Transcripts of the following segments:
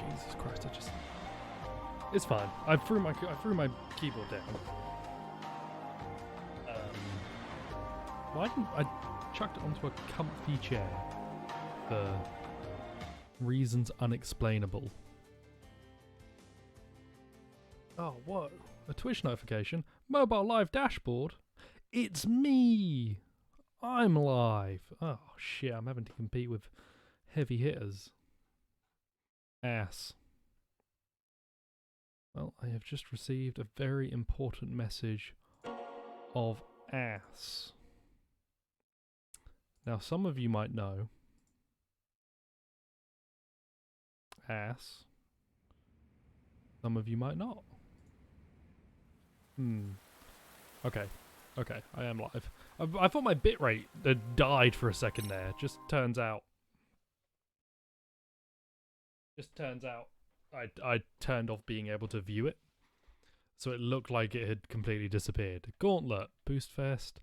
Jesus Christ! It's fine. I threw my keyboard down. Why didn't I chucked it onto a comfy chair for reasons unexplainable? Oh, what? A Twitch notification? Mobile live dashboard? It's me! I'm live! Oh shit, I'm having to compete with heavy hitters. Ass. Well, I have just received a very important message of ass. Now, some of you might know ass. Some of you might not. Okay. Okay, I am live. I thought my bitrate had died for a second there. Just turns out I turned off being able to view it. So it looked like it had completely disappeared. Gauntlet. Boost Fest.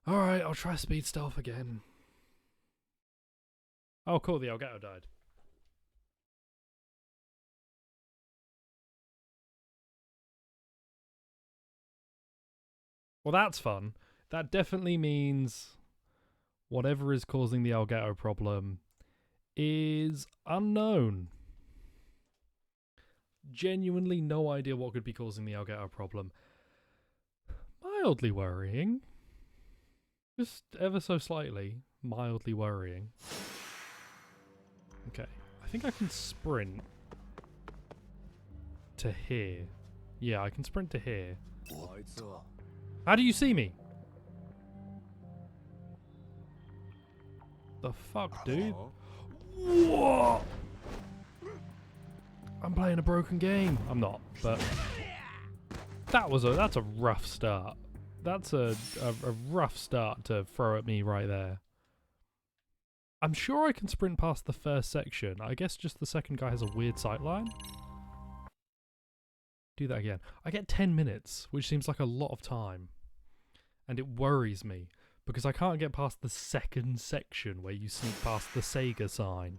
Alright, I'll try Speed Stealth again. Oh cool, the Elgato died. Well, that's fun. That definitely means whatever is causing the Elgato problem is unknown. Genuinely no idea what could be causing the Elgato problem. Mildly worrying. Just ever so slightly. Mildly worrying. Okay. I think I can sprint to here. Yeah, I can sprint to here. How do you see me? The fuck, dude? What? I'm playing a broken game. I'm not, but that's a rough start. That's a rough start to throw at me right there. I'm sure I can sprint past the first section. I guess just the second guy has a weird sightline. Do that again. I get 10 minutes, which seems like a lot of time. And it worries me, because I can't get past the second section where you sneak past the Sega sign.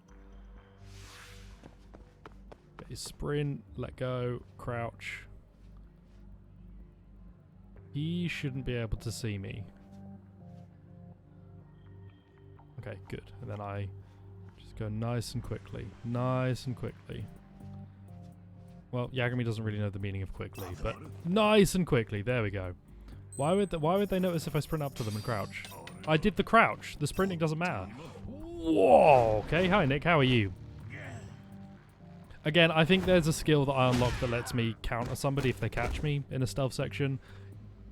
Okay, sprint, let go, crouch. He shouldn't be able to see me. Okay, good. And then I just go nice and quickly. Nice and quickly. Well, Yagami doesn't really know the meaning of quickly, but nice and quickly. There we go. Why would they notice if I sprint up to them and crouch? I did the crouch. The sprinting doesn't matter. Whoa! Okay, hi Nick, how are you? Again, I think there's a skill that I unlocked that lets me counter somebody if they catch me in a stealth section.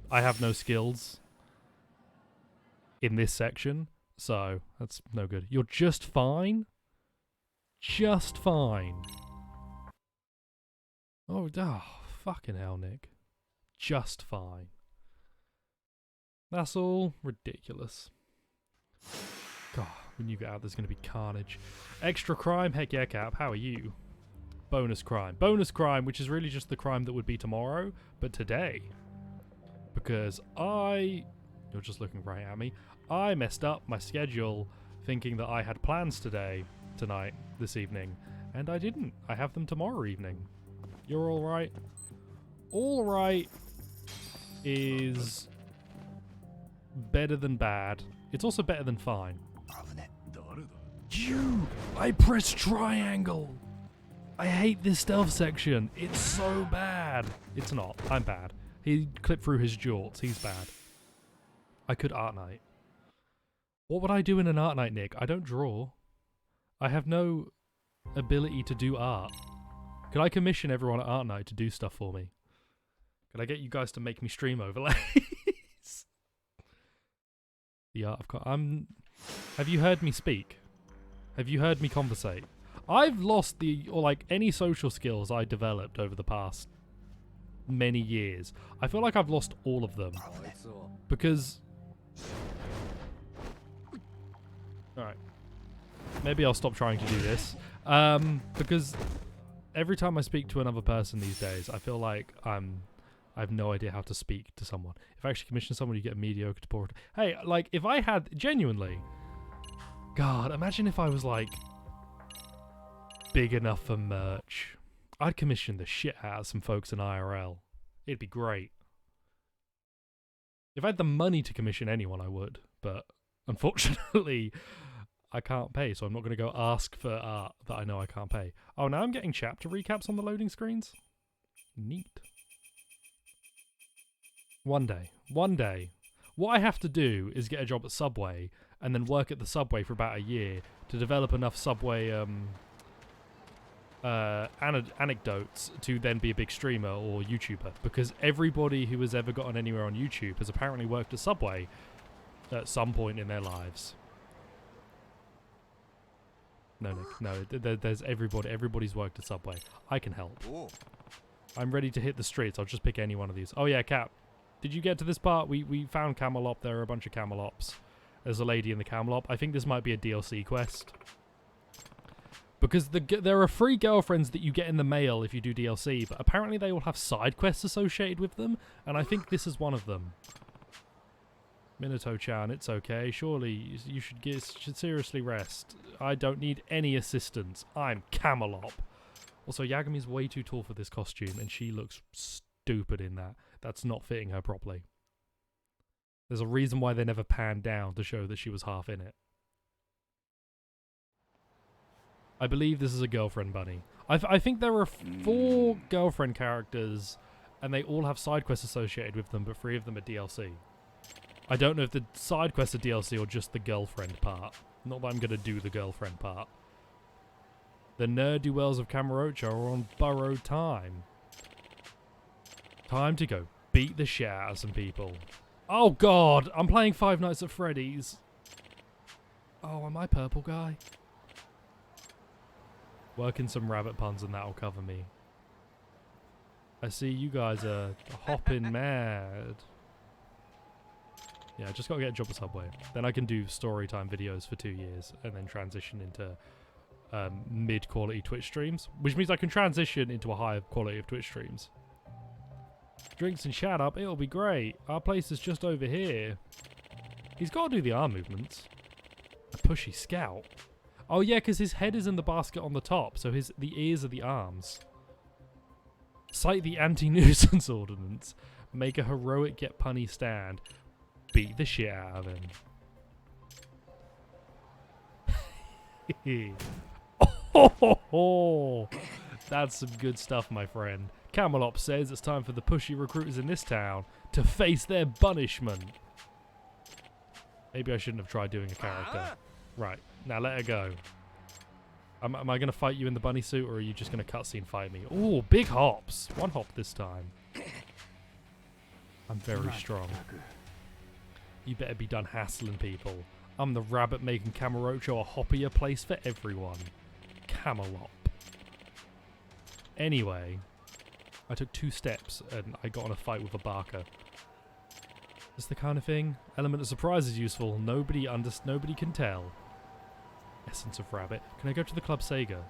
I have no skills in this section, so that's no good. You're just fine? Just fine. Oh, fucking hell, Nick. Just fine. That's all ridiculous. God, when you get out, there's going to be carnage. Extra crime? Heck yeah, Cap. How are you? Bonus crime. Bonus crime, which is really just the crime that would be tomorrow, but today. Because you're just looking right at me. I messed up my schedule thinking that I had plans tonight, this evening. And I didn't. I have them tomorrow evening. You're alright? Alright is better than bad. It's also better than fine. I pressed triangle! I hate this stealth section. It's so bad. It's not. I'm bad. He clipped through his jorts. He's bad. I could art night. What would I do in an art night, Nick? I don't draw. I have no ability to do art. Could I commission everyone at art night to do stuff for me? Could I get you guys to make me stream overlays? The art of... Have you heard me speak? Have you heard me conversate? I've lost any social skills I developed over the past many years. I feel like I've lost all of them. Because... Alright. Maybe I'll stop trying to do this. Because every time I speak to another person these days, I feel like I have no idea how to speak to someone. If I actually commission someone, you get a mediocre to poor. Hey, like, if I had... Genuinely... God, imagine if I was, like... big enough for merch. I'd commission the shit out of some folks in IRL. It'd be great. If I had the money to commission anyone, I would. But unfortunately, I can't pay, so I'm not going to go ask for art that I know I can't pay. Oh, now I'm getting chapter recaps on the loading screens? Neat. One day. What I have to do is get a job at Subway and then work at the Subway for about a year to develop enough Subway anecdotes to then be a big streamer or YouTuber, because everybody who has ever gotten anywhere on YouTube has apparently worked at Subway at some point in their lives. No, Nick, no, there's everybody's worked at Subway. I can help. I'm ready to hit the streets. I'll just pick any one of these. Oh yeah, Cap, did you get to this part? We found Camelop. There are a bunch of Camelops. There's a lady in the Camelop. I think this might be a DLC quest. Because there are free girlfriends that you get in the mail if you do DLC, but apparently they all have side quests associated with them, and I think this is one of them. Minato-chan, it's okay. Surely you should seriously rest. I don't need any assistance. I'm Camelop. Also, Yagami's way too tall for this costume, and she looks stupid in that. That's not fitting her properly. There's a reason why they never panned down to show that she was half in it. I believe this is a girlfriend bunny. I think there are 4 girlfriend characters, and they all have side quests associated with them, but 3 of them are DLC. I don't know if the side quests are DLC or just the girlfriend part. Not that I'm going to do the girlfriend part. The ne'er-do-wells of Kamurocho are on borrowed time. Time to go beat the shit out of some people. Oh god, I'm playing Five Nights at Freddy's. Oh, am I purple guy? Working some rabbit puns and that'll cover me. I see you guys are hopping mad. Yeah, I just gotta get a job at Subway. Then I can do story time videos for 2 years and then transition into mid-quality Twitch streams. Which means I can transition into a higher quality of Twitch streams. Drinks and chat up, it'll be great. Our place is just over here. He's got to do the arm movements. A pushy scout. Oh yeah, because his head is in the basket on the top, so the ears are the arms. Cite the anti-nuisance ordinance. Make a heroic get punny stand. Beat the shit out of him. Oh, that's some good stuff, my friend. Camelop says it's time for the pushy recruiters in this town to face their punishment. Maybe I shouldn't have tried doing a character. Right, now let her go. Am I going to fight you in the bunny suit, or are you just going to cutscene fight me? Ooh, big hops. 1 hop this time. I'm very strong. You better be done hassling people. I'm the rabbit making Kamurocho a hoppier place for everyone. Camelop. Anyway, I took 2 steps and I got in a fight with a barker. It's the kind of thing. Element of surprise is useful. Nobody can tell. Essence of rabbit. Can I go to the Club Sega?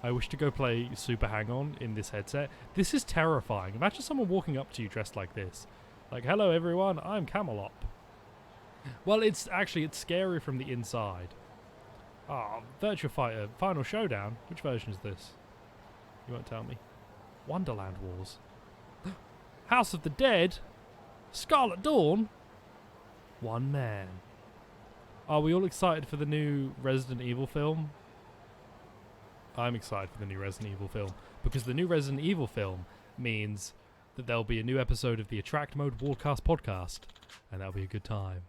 I wish to go play Super Hang-On in this headset. This is terrifying. Imagine someone walking up to you dressed like this. Like, hello everyone, I'm Camelop. Well, it's scary from the inside. Ah, Virtua Fighter Final Showdown. Which version is this? You won't tell me. Wonderland Wars. House of the Dead. Scarlet Dawn. One man. Are we all excited for the new Resident Evil film? I'm excited for the new Resident Evil film because the new Resident Evil film means that there'll be a new episode of the Attract Mode Wardcast podcast, and that'll be a good time.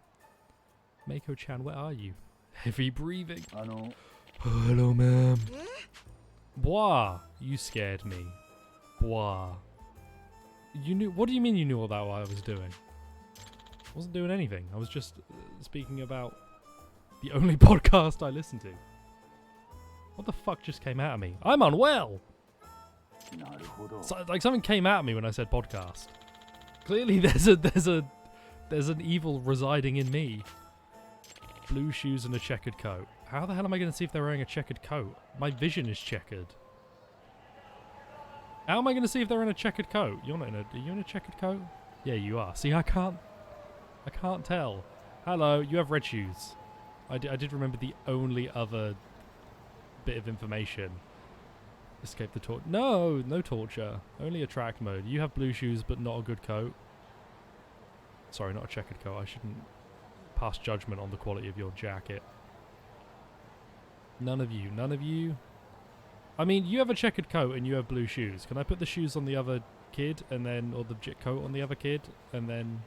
Mako-chan, where are you? Heavy breathing. Hello, ma'am. Bois, you scared me. Bois. You knew? What do you mean you knew all that while I was doing? I wasn't doing anything. I was just speaking about the only podcast I listen to. What the fuck just came out of me? I'm unwell! So, like, something came out of me when I said podcast. Clearly there's an evil residing in me. Blue shoes and a checkered coat. How the hell am I going to see if they're wearing a checkered coat? My vision is checkered. How am I going to see if they're in a checkered coat? Are you in a checkered coat? Yeah, you are. See, I can't tell. Hello, you have red shoes. I did remember the only other bit of information. Escape the torture. No, no torture. Only attract mode. You have blue shoes, but not a good coat. Sorry, not a checkered coat. I shouldn't pass judgment on the quality of your jacket. None of you. None of you. I mean, you have a checkered coat and you have blue shoes. Can I put the shoes on the other kid and then, or the coat on the other kid, and then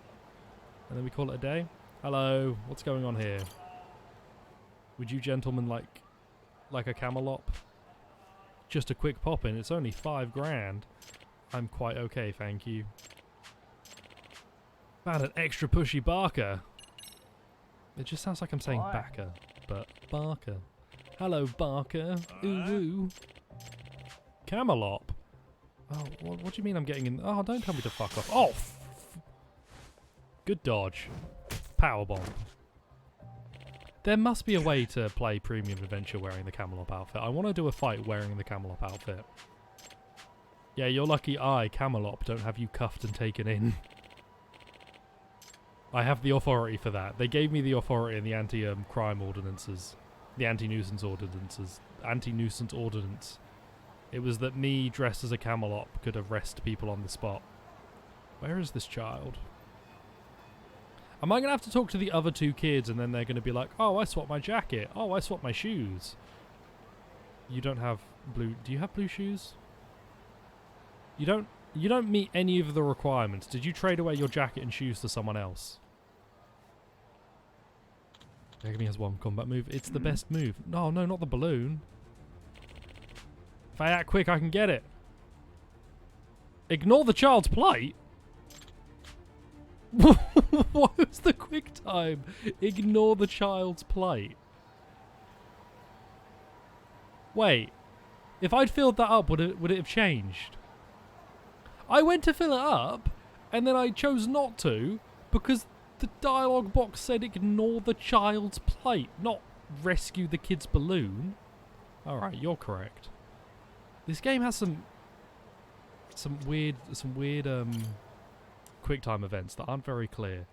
we call it a day? Hello, what's going on here? Would you gentlemen like a Camelot? Just a quick pop in. It's only $5,000. I'm quite okay, thank you. Found an extra pushy Barker. It just sounds like I'm saying Backer, but Barker. Hello, Barker. Ooh, ooh. Camelot. Oh, what do you mean I'm getting in? Oh, don't tell me to fuck off. Oh, good dodge. Powerbomb. There must be a way to play Premium Adventure wearing the Camelot outfit. I want to do a fight wearing the Camelot outfit. Yeah, you're lucky I, Camelot, don't have you cuffed and taken in. I have the authority for that. They gave me the authority in the anti-crime ordinances. The anti-nuisance ordinances. Anti-nuisance ordinance. It was that me dressed as a Camelot could arrest people on the spot. Where is this child? Am I going to have to talk to the other two kids and then they're going to be like, oh, I swapped my jacket. Oh, I swapped my shoes. You don't have blue... Do you have blue shoes? You don't meet any of the requirements. Did you trade away your jacket and shoes to someone else? Yagami has one combat move. It's the best move. No, no, not the balloon. If I act quick, I can get it. Ignore the child's plight? What was the quick time? Ignore the child's plight. Wait. If I'd filled that up, would it have changed? I went to fill it up, and then I chose not to, because the dialogue box said ignore the child's plight, not rescue the kid's balloon. Alright, you're correct. This game has some weird quick time events that aren't very clear.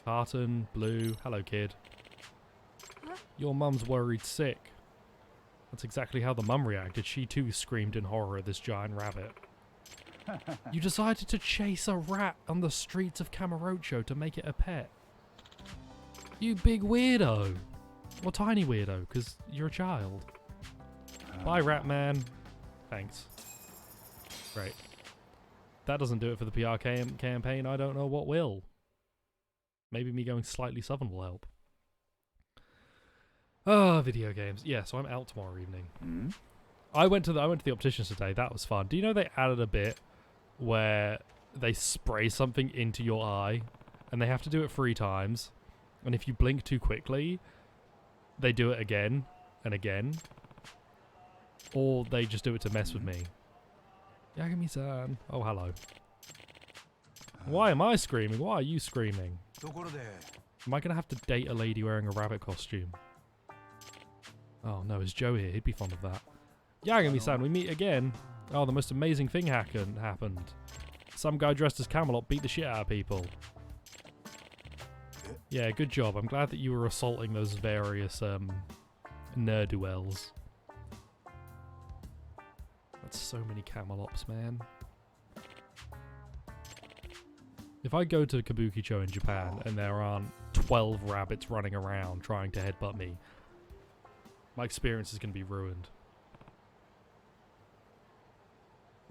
Carton, blue, hello kid. Your mum's worried sick. That's exactly how the mum reacted. She too screamed in horror at this giant rabbit. You decided to chase a rat on the streets of Kamurocho to make it a pet. You big weirdo. Or tiny weirdo, because you're a child. Bye, rat man. Thanks. Great. That doesn't do it for the PR campaign. I don't know what will. Maybe me going slightly southern will help. Oh, video games. Yeah, so I'm out tomorrow evening. Mm. I went to the opticians today. That was fun. Do you know they added a bit where they spray something into your eye, and they have to do it 3 times, and if you blink too quickly, they do it again and again, or they just do it to mess with me. Yagami-san. Oh, hello. Why am I screaming? Why are you screaming? Am I going to have to date a lady wearing a rabbit costume? Oh no, is Joe here? He'd be fond of that. Yagami-san, we meet again. Oh, the most amazing thing happened. Some guy dressed as Camelot beat the shit out of people. Yeah, good job. I'm glad that you were assaulting those various ne'er-do-wells. That's so many Camelots, man. If I go to Kabukicho in Japan and there aren't 12 rabbits running around trying to headbutt me, my experience is going to be ruined.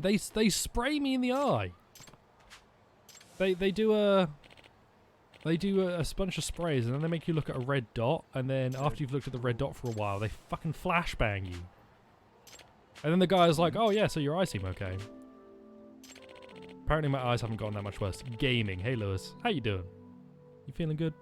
They spray me in the eye. They do a bunch of sprays and then they make you look at a red dot, and then after you've looked at the red dot for a while, they fucking flashbang you. And then the guy's like, "Oh yeah, so your eyes seem okay." Apparently my eyes haven't gotten that much worse. Gaming. Hey Lewis, how you doing? You feeling good?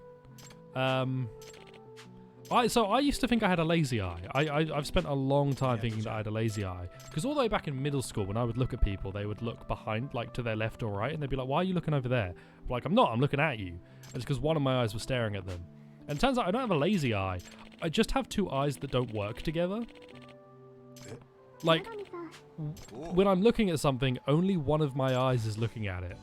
So I used to think I had a lazy eye. I've spent a long time thinking that I had a lazy eye. Because all the way back in middle school, when I would look at people, they would look behind, like to their left or right, and they'd be like, "Why are you looking over there?" I'm like, I'm not, I'm looking at you. And it's because one of my eyes was staring at them. And it turns out I don't have a lazy eye. I just have 2 eyes that don't work together. Like, when I'm looking at something, only one of my eyes is looking at it.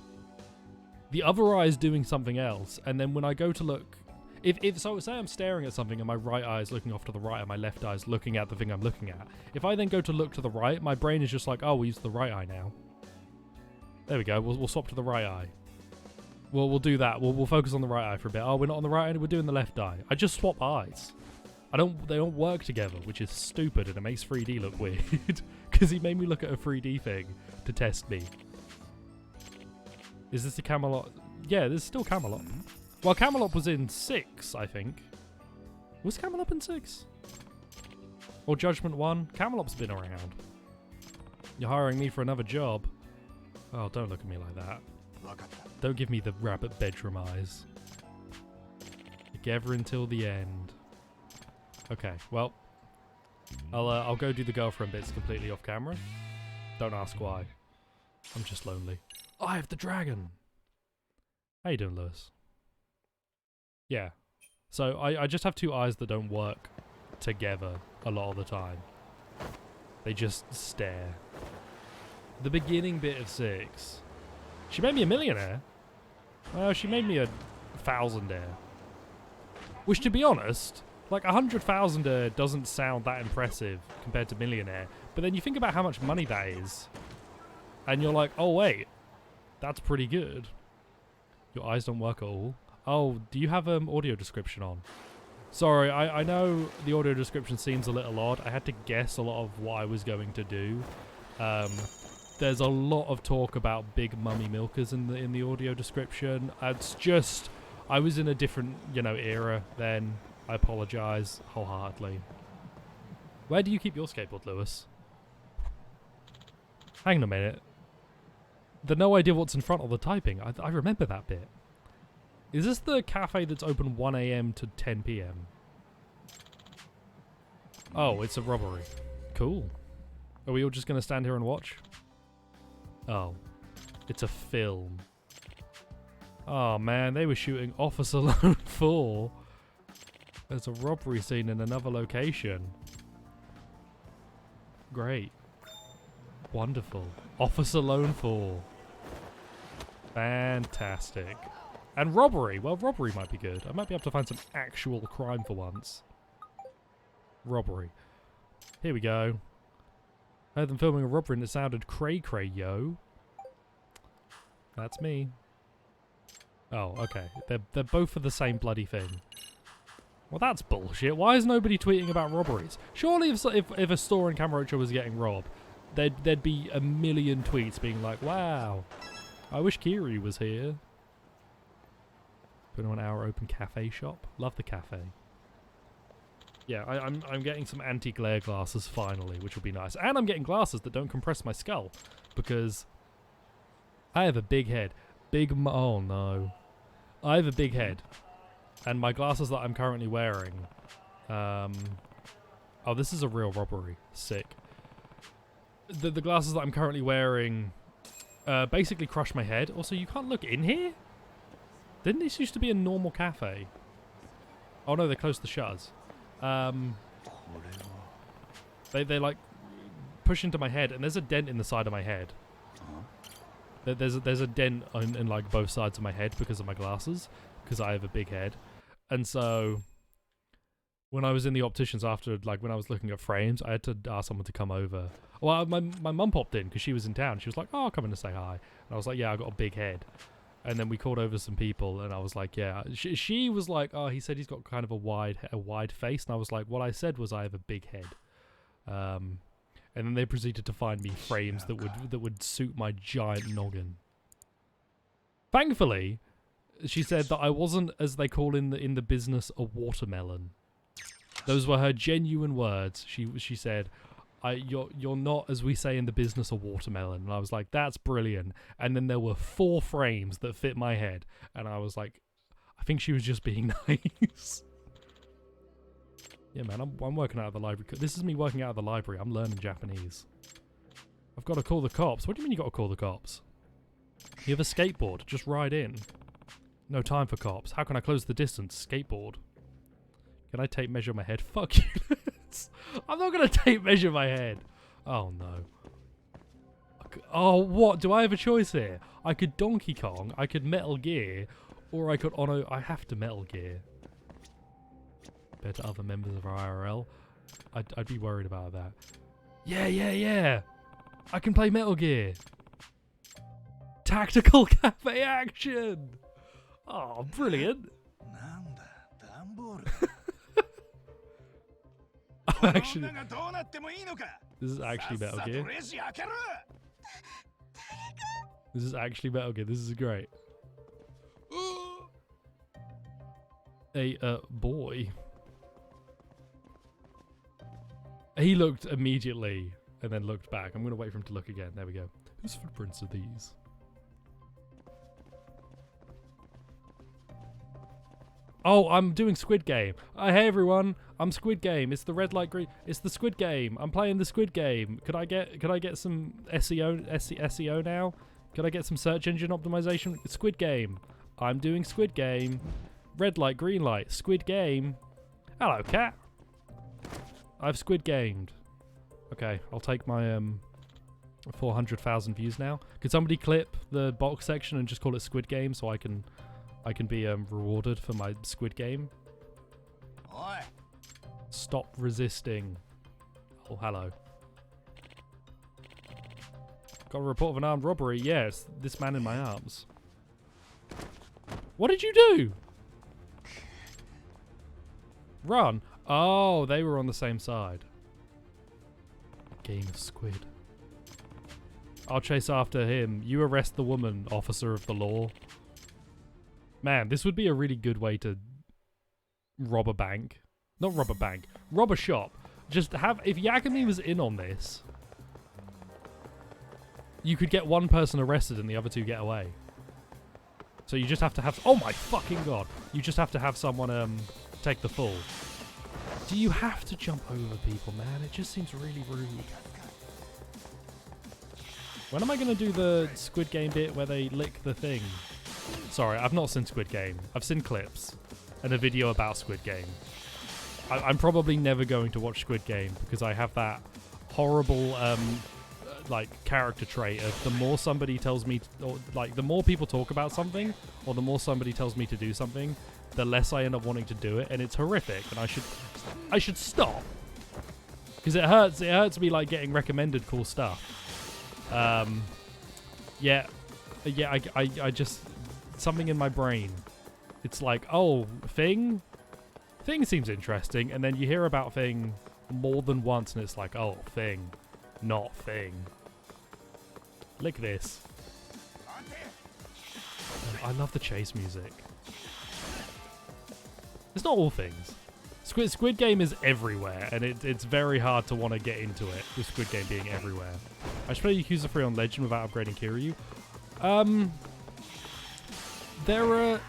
The other eye is doing something else, and then when I go to look... If so, say I'm staring at something and my right eye is looking off to the right and my left eye is looking at the thing I'm looking at. If I then go to look to the right, my brain is just like, oh, we'll use the right eye now. There we go. We'll swap to the right eye. We'll do that. We'll focus on the right eye for a bit. Oh, we're not on the right eye. We're doing the left eye. I just swap eyes. They don't work together, which is stupid, and it makes 3D look weird. Because he made me look at a 3D thing to test me. Is this the Camelot? Yeah, this is still Camelot. Well, Camelot was in 6, I think. Was Camelot in 6? Or Judgment 1? Camelot's been around. You're hiring me for another job. Oh, don't look at me like that. Don't give me the rabbit bedroom eyes. Together until the end. Okay, well, I'll go do the girlfriend bits completely off camera. Don't ask why. I'm just lonely. I have the dragon. How you doing, Lewis? Yeah. So I just have 2 eyes that don't work together a lot of the time. They just stare. The beginning bit of 6. She made me a millionaire. Well, she made me a thousandaire. Which, to be honest, like 100,000 doesn't sound that impressive compared to millionaire. But then you think about how much money that is, and you're like, oh wait, that's pretty good. Your eyes don't work at all. Oh, do you have audio description on? Sorry, I know the audio description seems a little odd. I had to guess a lot of what I was going to do. There's a lot of talk about big mummy milkers in the audio description. It's just, I was in a different, era then. I apologize wholeheartedly. Where do you keep your skateboard, Lewis? Hang on a minute. The no idea what's in front of the typing. I remember that bit. Is this the cafe that's open 1 AM to 10 PM? Oh, it's a robbery. Cool. Are we all just going to stand here and watch? Oh. It's a film. Oh man, they were shooting Officer Lone 4. There's a robbery scene in another location. Great. Wonderful. Officer Lone 4. Fantastic. And robbery. Well, robbery might be good. I might be able to find some actual crime for once. Robbery. Here we go. Heard them filming a robbery and it sounded cray-cray, yo. That's me. Oh, okay. They're both for the same bloody thing. Well, that's bullshit. Why is nobody tweeting about robberies? Surely if a store in Camarocho was getting robbed, there'd be a million tweets being like, wow, I wish Kiri was here. 21 hour open cafe shop. Love the cafe. Yeah, I'm getting some anti-glare glasses finally, which will be nice. And I'm getting glasses that don't compress my skull, because I have a big head. Oh no. I have a big head. And my glasses that I'm currently wearing... oh, this is a real robbery. Sick. The glasses that I'm currently wearing basically crush my head. Also, you can't look in here? Didn't this used to be a normal cafe? Oh no, they closed the shutters. They like push into my head, and there's a dent in the side of my head. There's a dent in like both sides of my head because of my glasses, because I have a big head. And so when I was in the opticians after, like when I was looking at frames, I had to ask someone to come over. Well, my mum popped in because she was in town. She was like, oh, I'll come in to say hi. And I was like, yeah, I got a big head. And then we called over some people, and I was like, yeah. She was like, oh, he said he's got kind of a wide face. And I was like, what I said was I have a big head. And then they proceeded to find me frames that would suit my giant noggin. Thankfully, she said that I wasn't, as they call in the business, a watermelon. Those were her genuine words. She said, you're not, as we say in the business, a watermelon. And I was like, that's brilliant. And then there were 4 frames that fit my head. And I was like, I think she was just being nice. Yeah, man, I'm working out of the library. This is me working out of the library. I'm learning Japanese. I've got to call the cops. What do you mean you got to call the cops? You have a skateboard. Just ride in. No time for cops. How can I close the distance? Skateboard. Can I tape measure my head? Fuck you. I'm not going to tape measure my head. Oh, no. Oh, what? Do I have a choice here? I could Donkey Kong, I could Metal Gear, or I could... Oh, no, I have to Metal Gear. compared to other members of our IRL. I'd be worried about that. Yeah! I can play Metal Gear! Tactical cafe action! Oh, brilliant! Actually, this is actually Metal Gear. This is actually Metal Gear. This is great. A boy. He looked immediately and then looked back. I'm gonna wait for him to look again. There we go. Whose footprints are these? Oh, I'm doing Squid Game. Hey everyone, I'm Squid Game. It's the red light green. It's the Squid Game. I'm playing the Squid Game. Could I get some SEO now? Could I get some search engine optimization? Squid Game. I'm doing Squid Game. Red light, green light. Squid Game. Hello, cat. I've Squid Gamed. Okay, I'll take my 400,000 views now. Could somebody clip the box section and just call it Squid Game so I can be rewarded for my Squid Game? Oi. Stop resisting. Oh, hello. Got a report of an armed robbery. Yes, this man in my arms. What did you do? Run. Oh, they were on the same side. Game of Squid. I'll chase after him. You arrest the woman, officer of the law. Man, this would be a really good way to rob a bank. Not rob a bank. Rob a shop. Just have... If Yagami was in on this, you could get one person arrested and the other two get away. So you just have to have... Oh my fucking god. You just have to have someone take the fall. Do you have to jump over people, man? It just seems really rude. When am I going to do the Squid Game bit where they lick the thing? Sorry, I've not seen Squid Game. I've seen clips and a video about Squid Game. I'm probably never going to watch Squid Game because I have that horrible like character trait of the more somebody tells me, or like the more people talk about something, or the more somebody tells me to do something, the less I end up wanting to do it, and it's horrific. And I should stop because it hurts. It hurts me like getting recommended cool stuff. Yeah. I just something in my brain. It's like, oh, Thing seems interesting, and then you hear about Thing more than once, and it's like, oh, Thing, not Thing. Lick this. I love the chase music. It's not all things. Squid Game is everywhere, and it's very hard to want to get into it, with Squid Game being everywhere. I should play Yakuza 3 on Legend without upgrading Kiryu. There are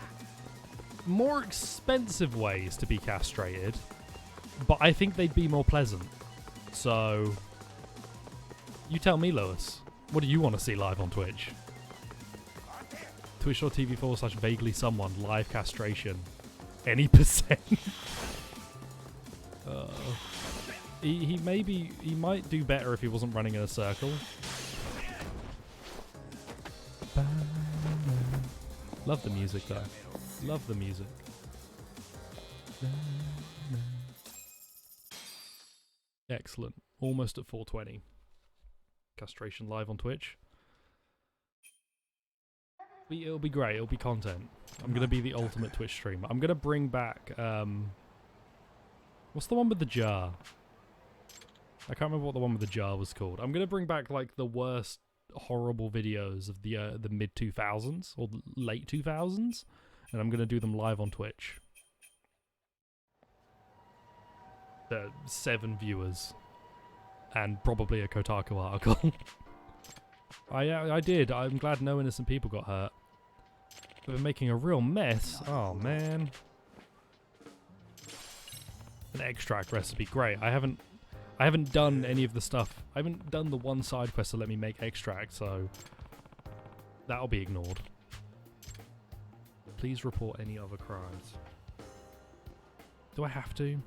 more expensive ways to be castrated, but I think they'd be more pleasant. So, you tell me, Lewis. What do you want to see live on Twitch? Twitch.tv/vaguely someone live castration. Any percent. He might do better if he wasn't running in a circle. Love the music though. Love the music. Excellent. Almost at 420. Castration live on Twitch. It'll be great. It'll be content. I'm going to be the ultimate Twitch streamer. I'm going to bring back... what's the one with the jar? I can't remember what the one with the jar was called. I'm going to bring back like the worst horrible videos of the mid-2000s or late 2000s. And I'm going to do them live on Twitch. 7 viewers. And probably a Kotaku article. I did. I'm glad no innocent people got hurt. We're making a real mess. Oh, man. An extract recipe. Great. I haven't done any of the stuff. I haven't done the one side quest to let me make extract, so that'll be ignored. Please report any other crimes. Do I have to?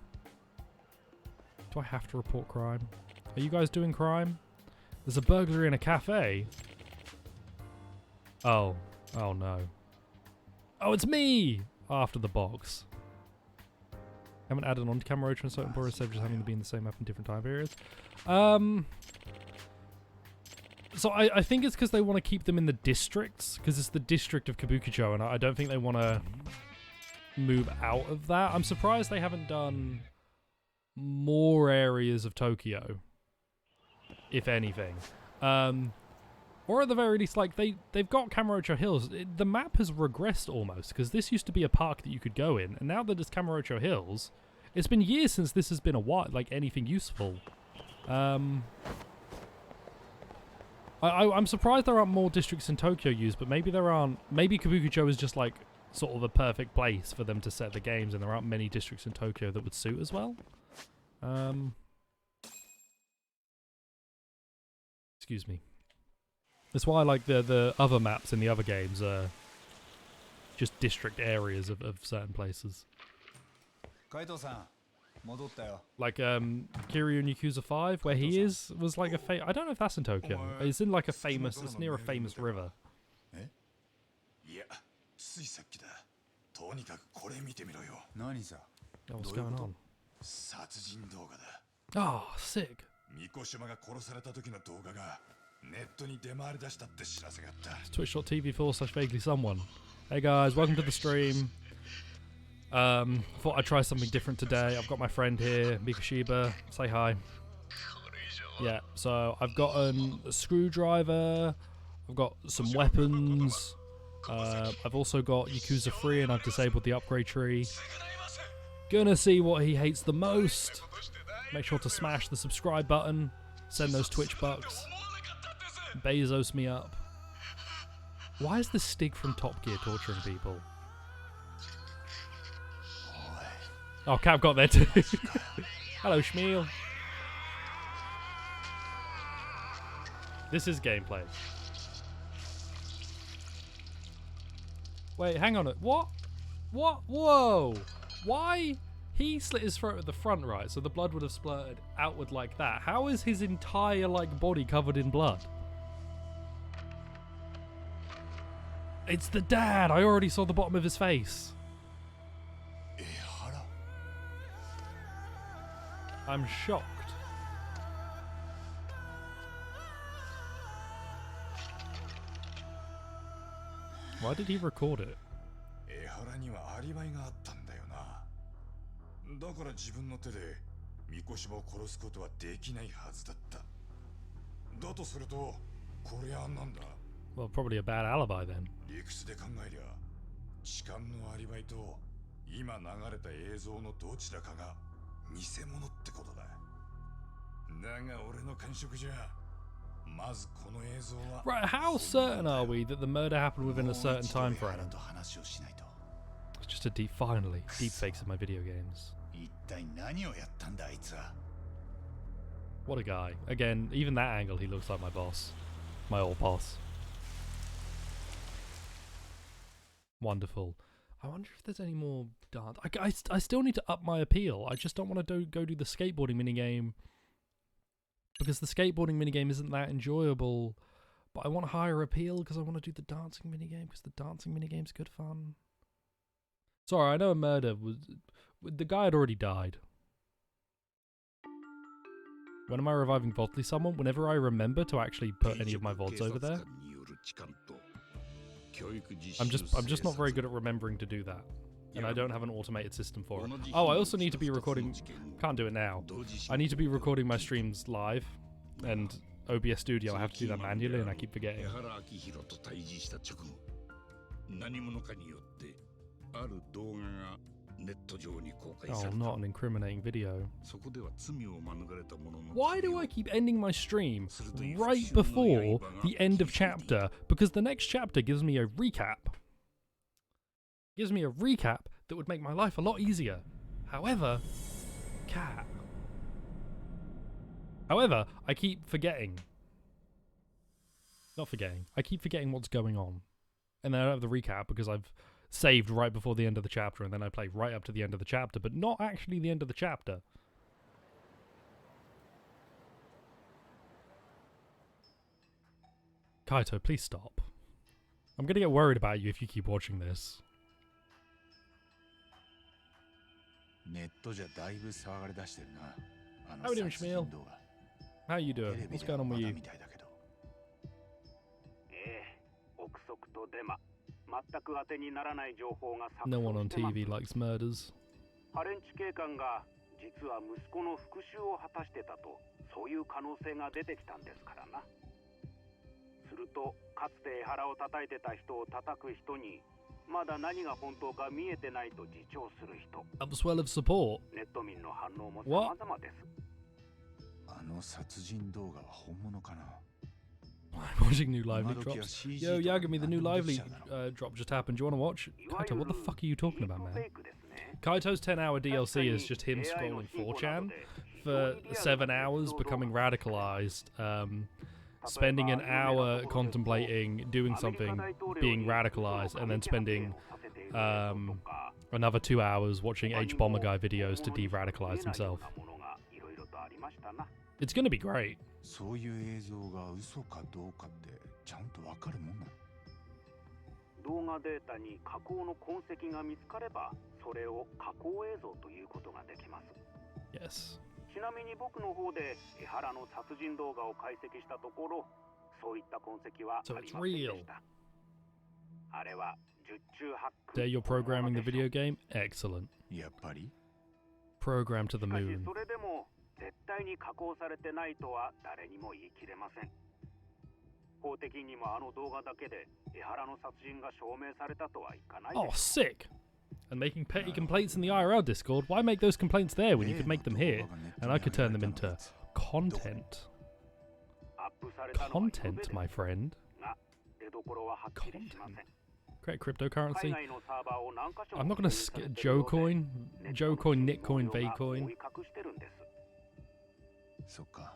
Do I have to report crime? Are you guys doing crime? There's a burglary in a cafe. Oh. Oh no. Oh, it's me! After the box. Haven't added on to Kamurocho and certain instead of just having to be in the same map in different time periods. So I think it's because they want to keep them in the districts, because it's the district of Kabukicho, and I don't think they want to move out of that. I'm surprised they haven't done more areas of Tokyo, if anything. Or at the very least, like, they've got Kamurocho Hills. The map has regressed almost, because this used to be a park that you could go in, and now that it's Kamurocho Hills, it's been years since this has been like anything useful. I'm surprised there aren't more districts in Tokyo used, but maybe there aren't. Maybe Kabukicho is just like sort of a perfect place for them to set the games, and there aren't many districts in Tokyo that would suit as well. Excuse me. That's why I like the other maps in the other games are just district areas of certain places. Like Kiryu in Yakuza 5, where he is, was like a I don't know if that's in Tokyo. It's in like a famous, it's near a famous river. Oh, what's going on? Oh, sick. It's twitch.tv/vaguelysomeone. Hey guys, welcome to the stream. Thought I'd try something different today. I've got my friend here, Mikoshiba. Say hi. Yeah, so I've got a screwdriver. I've got some weapons. I've also got Yakuza 3 and I've disabled the upgrade tree. Gonna see what he hates the most. Make sure to smash the subscribe button. Send those Twitch bucks. Bezos me up. Why is the Stig from Top Gear torturing people? Oh, Cap got there too. Hello, Shmeal. This is gameplay. Wait, hang on. What? What? Whoa. Why? He slit his throat at the front, right? So the blood would have splurted outward like that. How is his entire, like, body covered in blood? It's the dad. I already saw the bottom of his face. I'm shocked. Why did he record it? Well, probably a bad alibi then. Right, how certain are we that the murder happened within a certain time frame? It's just a finally, deepfakes in my video games. What a guy. Again, even that angle, he looks like my boss. My old boss. Wonderful. I wonder if there's any more dance. I still need to up my appeal. I just don't want to go do the skateboarding minigame, because the skateboarding minigame isn't that enjoyable. But I want higher appeal because I want to do the dancing minigame, because the dancing minigame's good fun. Sorry, I know a murder was... The guy had already died. When am I reviving Vodly someone? Whenever I remember to actually put any of my VODs over there. I'm just not very good at remembering to do that. And I don't have an automated system for it. Oh, I also need to be recording... Can't do it now. I need to be recording my streams live. And OBS Studio, I have to do that manually and I keep forgetting. Oh, not an incriminating video. Why do I keep ending my stream right before the end of chapter? Because the next chapter gives me a recap. Gives me a recap that would make my life a lot easier. However, I keep forgetting. Not forgetting. I keep forgetting what's going on. And then I don't have the recap because I've saved right before the end of the chapter, and then I play right up to the end of the chapter, but not actually the end of the chapter. Kaito, please stop. I'm gonna get worried about you if you keep watching this. How are we doing, Shmeal? How you doing? What's going on with you? No one on TV likes murders. ハレンチ警官が実は息子の復讐を果たしてたと、そういう可能性が出てきたんですからな。するとかつて江原を叩いてた人を叩く人にまだ何が本当か見えてないと自重する人。Upswell of support. ネット民の反応も様々です。あの殺人動画は本物かな。I'm watching new Lively drops. Yo, Yagami, the new Lively drop just happened. Do you want to watch? Kaito, what the fuck are you talking about, man? Kaito's 10-hour DLC is just him scrolling 4chan for 7 hours, becoming radicalized, spending an hour contemplating doing something, being radicalized, and then spending another 2 hours watching H-Bomber Guy videos to de-radicalize himself. It's gonna be great. そういう映像が嘘かどうかってちゃんとわかるもんなの？動画データに加工の痕跡が見つかれば、それを加工映像ということができます。Yes. ちなみに僕の方で江原の殺人動画を解析したところ、そういった痕跡はありませんでした。あれは十中八九。There you're programming the video game? Excellent. やっぱり Program to the moon. それでも絶対に加工されてないとは誰にも言い切れません。法的にもあの動画だけで江原の殺人が証明されたとはいかない。Oh, sick! And making petty complaints in the IRL Discord. Why make those complaints there when you could make them here? And I could turn them into content. Content, my friend. Content. Create cryptocurrency. I'm not gonna Joecoin, Nickcoin, Vapecoin.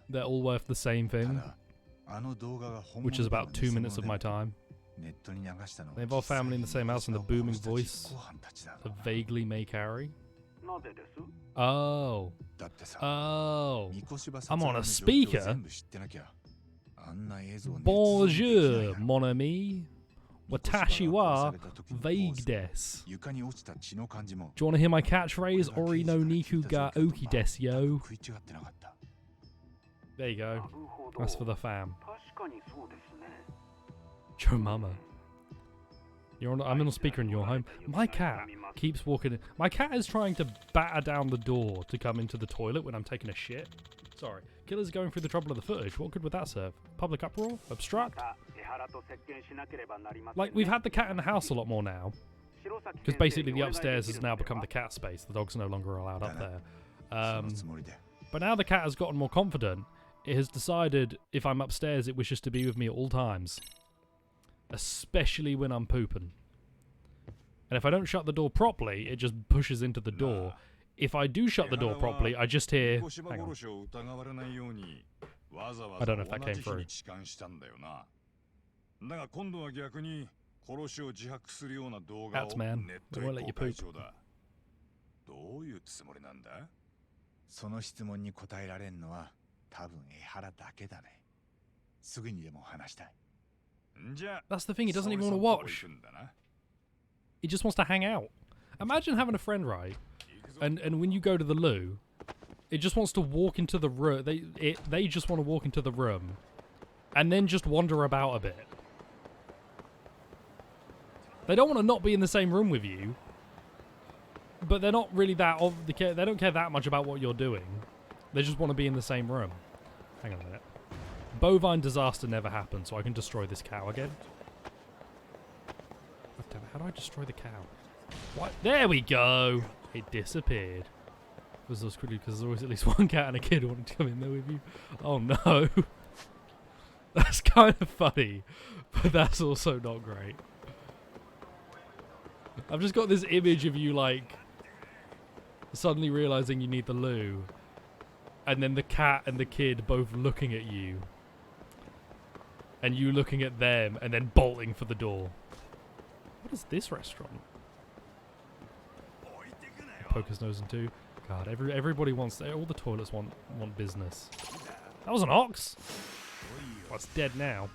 They're all worth the same thing, which is about 2 minutes of my time. They involve family in the same house and the booming voice of vaguely May Carey. Oh. Oh. I'm on a speaker? Bonjour, mon ami. Watashi wa vague desu. Do you want to hear my catchphrase? Ori no Niku ga oki desu, yo. There you go. That's for the fam. Joe Mama. I'm on a speaker in your home. My cat keeps walking in. My cat is trying to batter down the door to come into the toilet when I'm taking a shit. Sorry. Killer's going through the trouble of the footage. What good would that serve? Public uproar? Obstruct? Like, we've had the cat in the house a lot more now. Because basically the upstairs has now become the cat space. The dog's are no longer allowed up there. But now the cat has gotten more confident. It has decided if I'm upstairs, it wishes to be with me at all times. Especially when I'm pooping. And if I don't shut the door properly, it just pushes into the door. If I do shut the door properly, I just hear... Hang on. I don't know if that came through. Cats, man. They won't let you poop. その質問に答えられんのは多分江原だけだね。すぐにでも話したい。 That's the thing, he doesn't even want to watch. He just wants to hang out. Imagine having a friend, right? And when you go to the loo, it just wants to walk into the room. They just want to walk into the room and then just wander about a bit. They don't want to not be in the same room with you, but they're not really that they don't care that much about what you're doing. They just want to be in the same room. Hang on a minute. Bovine disaster never happened, so I can destroy this cow again. God damn it, how do I destroy the cow? What? There we go! It disappeared. Because there's always at least one cat and a kid wanting to come in there with you. Oh no. That's kind of funny, but that's also not great. I've just got this image of you, like, suddenly realizing you need the loo, and then the cat and the kid both looking at you, and you looking at them, and then bolting for the door. What is this restaurant? Poker's nose and two. God, everybody wants... All the toilets want business. That was an ox? Well, it's dead now.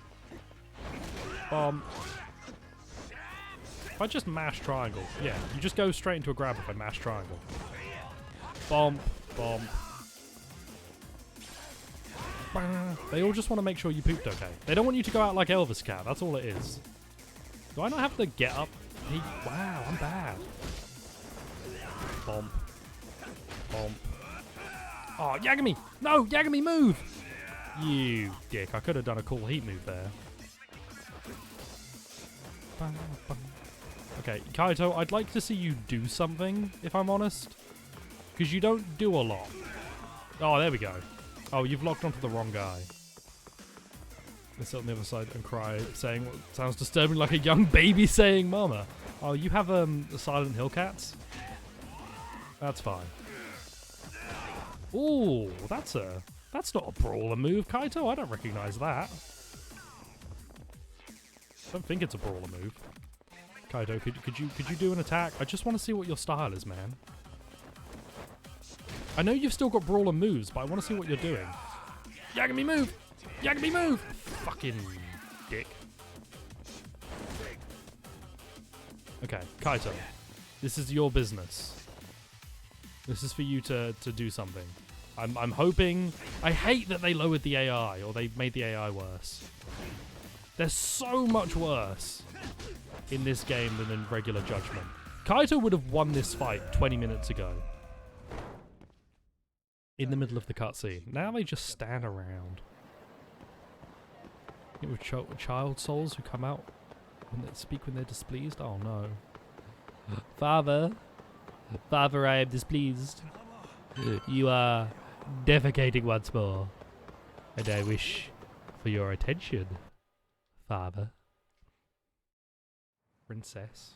If I just mash triangle... Yeah, you just go straight into a grab if I mash triangle. Bomb. Bomb. They all just want to make sure you pooped okay. They don't want you to go out like Elvis Cat. That's all it is. Do I not have the get up? Wow, I'm bad. Bomb. Bomb. Oh, Yagami! No, Yagami, move! You dick. I could have done a cool heat move there. Okay, Kaito, I'd like to see you do something, if I'm honest. Because you don't do a lot. Oh, there we go. Oh, you've locked onto the wrong guy. Let's sit on the other side and cry, saying what sounds disturbing like a young baby saying mama. Oh, you have the Silent Hill cats? That's fine. Ooh, that's not a brawler move, Kaito. I don't recognize that. I don't think it's a brawler move. Kaito, could you do an attack? I just want to see what your style is, man. I know you've still got brawler moves, but I want to see what you're doing. Yagami, move! Yagami, move! Fucking dick. Okay, Kaito. This is your business. This is for you to do something. I'm hoping... I hate that they lowered the AI, or they made the AI worse. They're so much worse in this game than in regular Judgment. Kaito would have won this fight 20 minutes ago. In the middle of the cutscene. Now they just stand around. With child souls who come out when they speak when they're displeased. Oh no. Father. Father, I am displeased. You are defecating once more. And I wish for your attention, Father. Princess.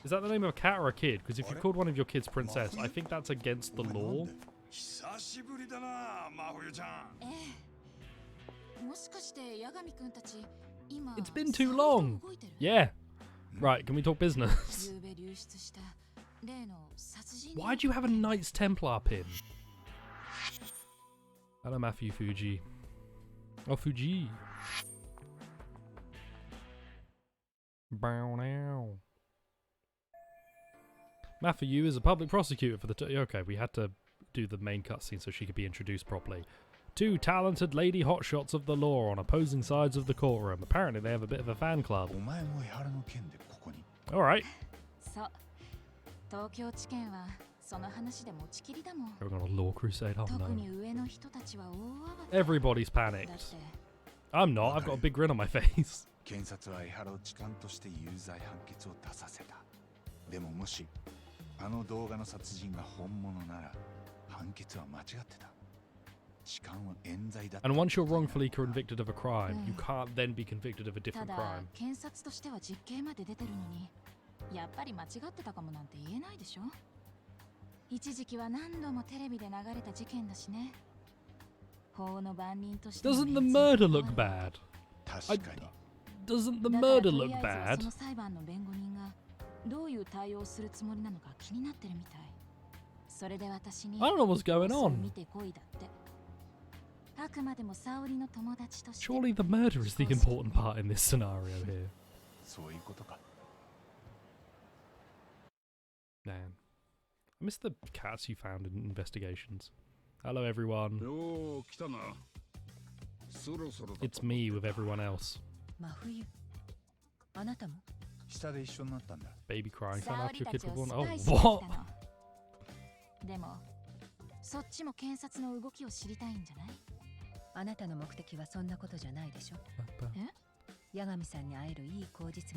Is that the name of a cat or a kid? Because if you called one of your kids Princess, I think that's against the law. It's been too long. Yeah. Right, can we talk business? Why do you have a Knights Templar pin? Hello, Matthew Fuji. Oh, Fuji. Bow now. Matthew is a public prosecutor for the... Okay, we had to do the main cutscene so she could be introduced properly. Two talented lady hotshots of the law on opposing sides of the courtroom. Apparently they have a bit of a fan club. Alright. We're on a law crusade, oh no. Everybody's panicked. I'm not, I've got a big grin on my face. And once you're wrongfully convicted of a crime, you can't then be convicted of a different crime. Doesn't the murder look bad? Doesn't the murder look bad? I don't know what's going on. Surely the murder is the important part in this scenario here. Man. I miss the cats you found in investigations. Hello everyone. It's me with everyone else. Baby crying. Sound like your kids were born. Oh, what?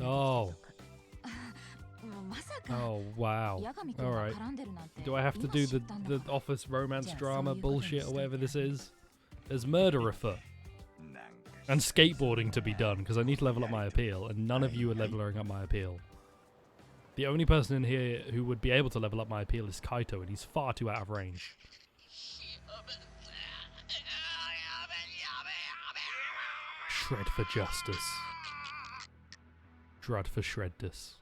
Oh. Oh, wow. Alright. Do I have to do the office romance drama bullshit or whatever this is? There's murder afoot. And skateboarding to be done, because I need to level up my appeal, and none of you are leveling up my appeal. The only person in here who would be able to level up my appeal is Kaito, and he's far too out of range. Shred for justice. Drud for shreddus.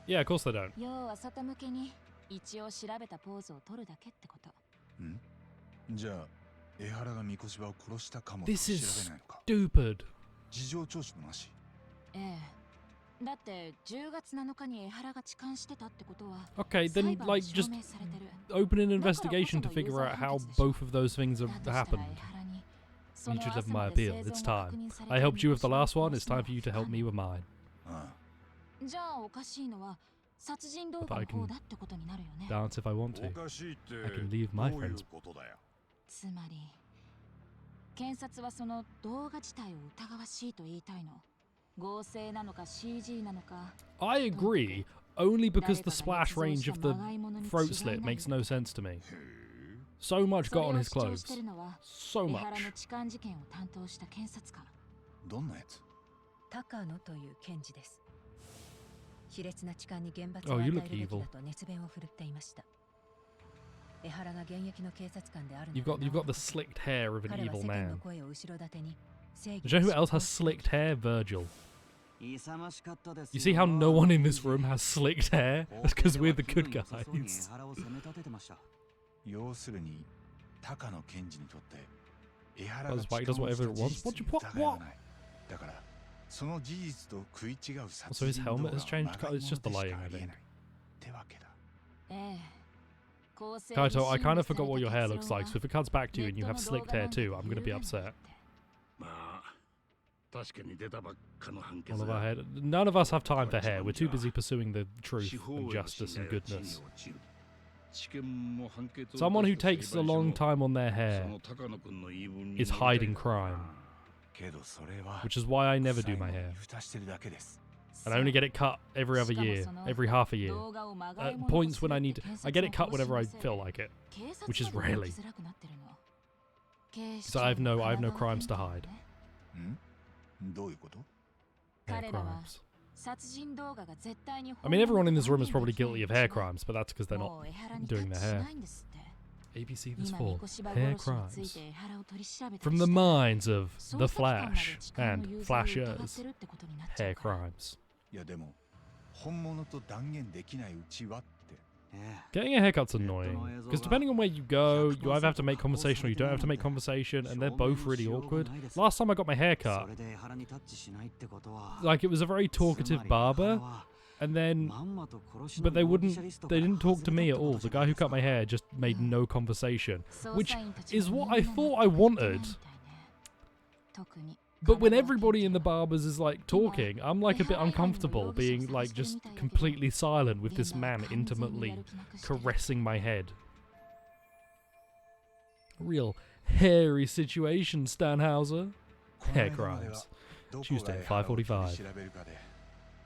Yeah, of course they don't. じゃあ江原が三越場を殺したかもと This 調 is べないのか。 stupid. 事情聴取もなし。ええ。だって10月7日に江原が痴漢してたってことは Okay, then 裁判 like で just 証明されてる。 open an だからこ investigation そ to の有 figure 罪 out 判 how 決でしょ。 both of those things だ have としたら happened. 江原にそ You の should have 朝 my まで appeal. 生 It's 存が time. 確認され I た helped you with the 身代 last one. 金 It's time for you to help me with mine. あじゃあおかしいのは殺人動 But 画 I の方 can だってことになるよね。 dance if I want お to. かしいって I can leave my どういう friends. ことだよ。つまり検察はその動画自体を疑わしいと言いたいの。合成なのか CG なのか。 I agree, only because the splash range of the throat slit makes no sense to me. So much そ got れ on を his 主張し clothes. てるのは So 江 much. 原の痴漢事件を担当した検察官。どんなやつ？高野という検事です。卑劣な痴漢に厳罰 Oh, を与え you る look べき evil. だと熱弁を振るっていました。江原が現役の警察官である You've の got the slicked hair of an 彼は evil 世間の man. 声を後ろ盾に正義 Do you know who を else has 執行している slicked hair? Virgil. 勇しかったです You see how no one in this room has slicked hair? That's because we're the good guys. 要するに高野検事にとって江原 That's が why he 痴 does 漢を whatever した he 事 wants. 実 What に you what? 疑いは What? ない。だからその事実と食い違う殺 So his 人動画 helmet は has changed まが colour. い It's も just the のでし lighting, かあ I りえ think. ないってわけだ。ええ。公正に Kaito, I kind of 審 forgot 理 what your され hair た looks 結論 like. は So if it cuts back to you ネ and you ット have の動 slicked 画な hair んて too, I'm going to be 有名なの upset. まあ確かに出たばっかの判 All 決 of our だ。 hair. None of us have time for hair. We're too busy pursuing the truth 司法 and への justice 信 and 頼は地に goodness. 落ちる。知見も判決を Someone who 出した takes a 裁判所 long も time on their そ hair の高野君の言い分に is 乗りたい hiding のか crime, けどそれは which is why I never do 最後 my に hair. 蓋してるだけです。 And I only get it cut every other year, every half a year. 動画をまが At いものと points す when る I っ need て to, 検 I 察 get it の cut 方 whenever 針 I のせいで feel like it, 警 which is 察まで rarely. 動きづらくなってるの。警視 Because I have 庁 no の I have no 神奈 crimes 川 to 県 hide. ん？どういうこと？ Hair 彼らは crimes. 殺人動画が絶対に I mean, everyone in this room is 本 probably 物 guilty と of hair 判断 crimes, but that's because they're も not う江原に doing タッ their チし hair. ないんですって。 ABC this 今 for 三越場 hair 殺しについ crimes て江原を取り調べた from り the したら minds of 捜 the 査機関まで Flash 痴漢の and 有罪を疑っ Flashers てるってことになっちゃ hair うから。 crimes. いやでも本物と断言できないうちはって。 Getting a haircut's annoying because depending on where you go, you either have to make conversation or you don't have to make conversation, and they're both really awkward. Last time I got my hair cut, それで江原にタッチしないってことは like it was a very talkative barber, and then but they didn't talk to me at all. The guy who cut my hair just made no conversation, which is what I thought I wanted. 特に But when everybody in the barbers is like talking, I'm like a bit uncomfortable being like just completely silent with this man intimately caressing my head. Real hairy situation, Stanhauser. この Hair 間までは crimes. どこ Tuesday が at 江原を取り 5:45. 調べるかで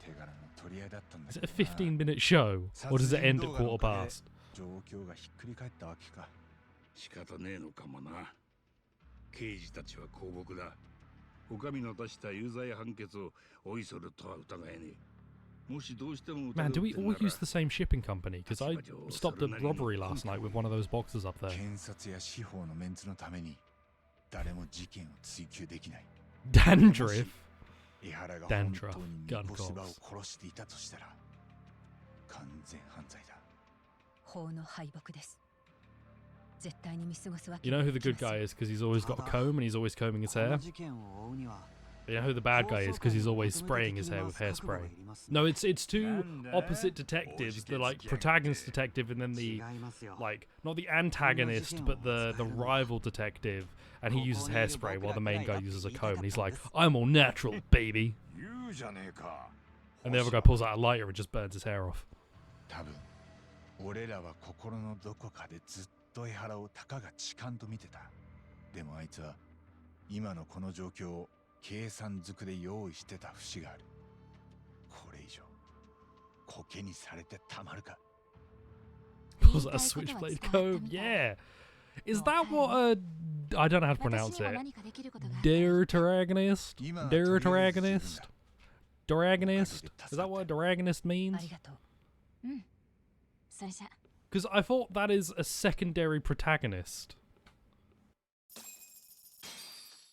手柄の取り合いだったんだ Is け it ど a な。 15-minute show, or does it end at 殺人動画の quarter おかげで past? 状況がひっくり返ったわけか。仕方ねえのかもな。刑事たちは公僕だ。お上の出した有罪判決をおいそるとは疑えねえ。もしどうしても疑 Man, う do we ってん all なら use the same shipping company? Because I stopped a robbery last night with one of those boxes up there. 検察や司法のメンツのために誰も事件を追及できない。 Dandruff. 江原が Dandruff 本当に gun 三越場を calls. 殺していたとしたら完全犯罪だ。法の敗北です。絶対に見過ごすわけ You に know は who い the き good ません guy is because he's always got a comb and he's always combing his この hair? 事件を追うには You know who the bad guy is because he's always spraying his hair with hairspray. No, it's two opposite detectives. The like protagonist detective and then 違 the いますよ like not the antagonist but the rival detective, and he uses hairspray while the main guy uses a comb. And he's like, "I'm all natural, baby," 言うじゃねえか。 and the other guy pulls out a lighter and just burns his hair off. 多分俺らは心のどこかでずっと江原をたかが痴漢と見てた。でもあいつは今のこの状況を計算づくで用意してた節がある。これ以上コケにされてたまるか。 Was that a switchblade comb? Yeah. Is that what a I don't know how to pronounce it. Deuteragonist? Deuteragonist? Doragonist? Is that what a doragonist あ means? りがとう。それじゃ Because I thought that is a secondary protagonist.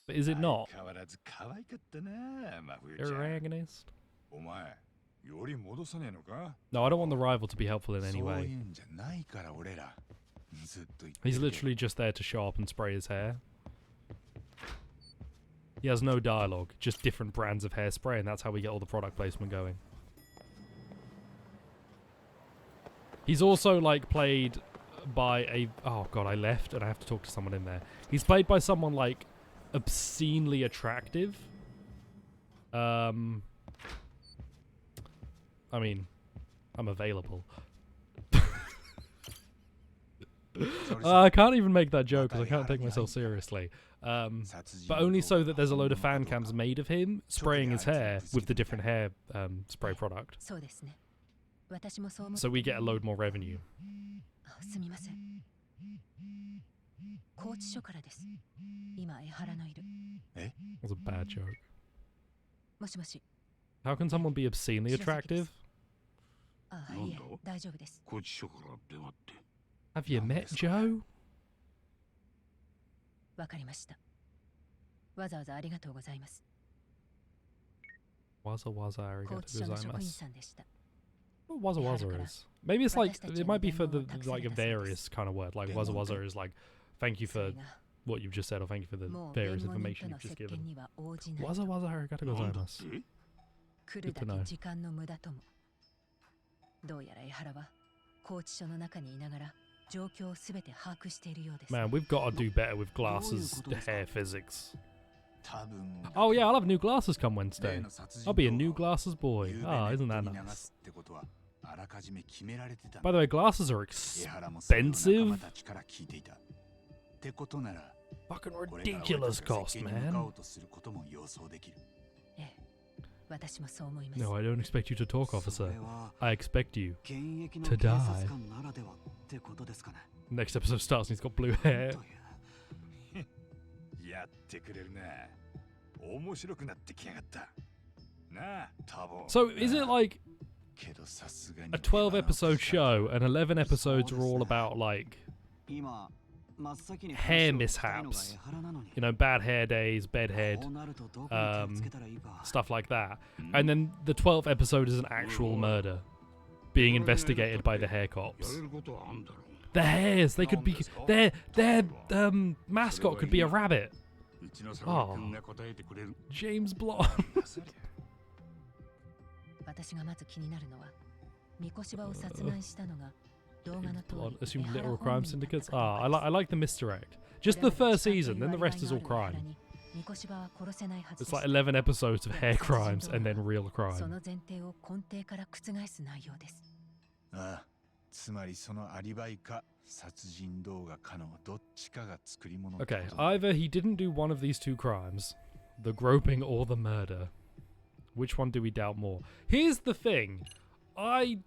But is it not? 相変わらず可愛かったな、真冬ちゃん。 Doragonist? お前、より戻さねえのか？ No, I don't want the rival to be helpful in any そうい way. うんじゃないから俺ら。ずっと言って He's るけど literally just there to show up and spray his hair. He has no dialogue, just different brands of hairspray, and that's how we get all the product placement going. He's also like played by a... Oh god, I left and I have to talk to someone in there. He's played by someone like obscenely attractive. I mean, I'm available. I can't even make that joke because I can't take myself seriously. But only so that there's a load of fan cams made of him spraying his hair with the different hair spray product. そうですね。私もそう思っ So we get a load more revenue. すみません。拘置所からです。今、江原のいる。 That was a bad joke. もしもし。 How can someone be obscenely attractive? ああ、いえ、大丈夫です。拘置所から電話って。 Have you met Joe? わかりました。わざわざありがとうございます。 Waza waza 拘置所の職員 arigatou さんでした。 What waza waza is? Maybe it's like, it might be for the like a various kind of word. Like waza waza is like, thank you for what you've just said, or thank you for the various information you've just given. Waza waza arigatou なんだっ gozaimasu. て？来るだけ時間の無駄とも。どうやら江原は拘置所の中にいながら状況をすべて把握しているようです。 Man, we've got to do better with glasses hair physics. 多分 Oh yeah, I'll have new glasses come Wednesday. I'll be a new glasses boy. Ah, isn't that nice? ってことはあらかじめ決められてた。 By the way, glasses are 江原もそれを仲 expensive. 間たちから聞いていた。ってことなら Fucking これから俺た ridiculous ちが cost, 設計に向かお man. うとすることも予想できる。ええ、私もそう思います。 No, I don't expect you to talk, そ officer. れは I expect you. 現役の to 警 die. 察官ならではってことですかね。 Next episode starts and he's got blue hair. という。やってくれるな。面白くなってきやがった。なあ、タボ。 So is it like けどさすがに a 12 episode show and 11 episodes are all about like 今真っ先に hair 話を聞きたいのが mishaps? 江原なのに。 You know, bad hair days, bedhead, こうなるとどこに手をつけたらいいか。 stuff like that. And then the 12th episode is an actual murder being investigated by the hair や cops. れることはあんだろう。 The hairs, they could be their mascot could be a rabbit. うちの佐々木君が答えてくれる。 James Blonde. 私がまず気になるのは、三越場を殺害したのが動画の通 Blonde り assumed 江原 literal 本 crime 人だった syndicates. かどう Ah, か I like the misdirect. Just the first season, then the rest is all crime. 三越場は殺せないはず It's です。 like 11 episodes of hair crimes and then real そ crime. の前提を根底から覆す内容です。ああ、つまりそのアリバイか殺人動画かのどっちかが作り物って Okay, ことだ。 either he didn't do one of these two crimes, the groping or the murder. Which one do we doubt more? Here's the thing. I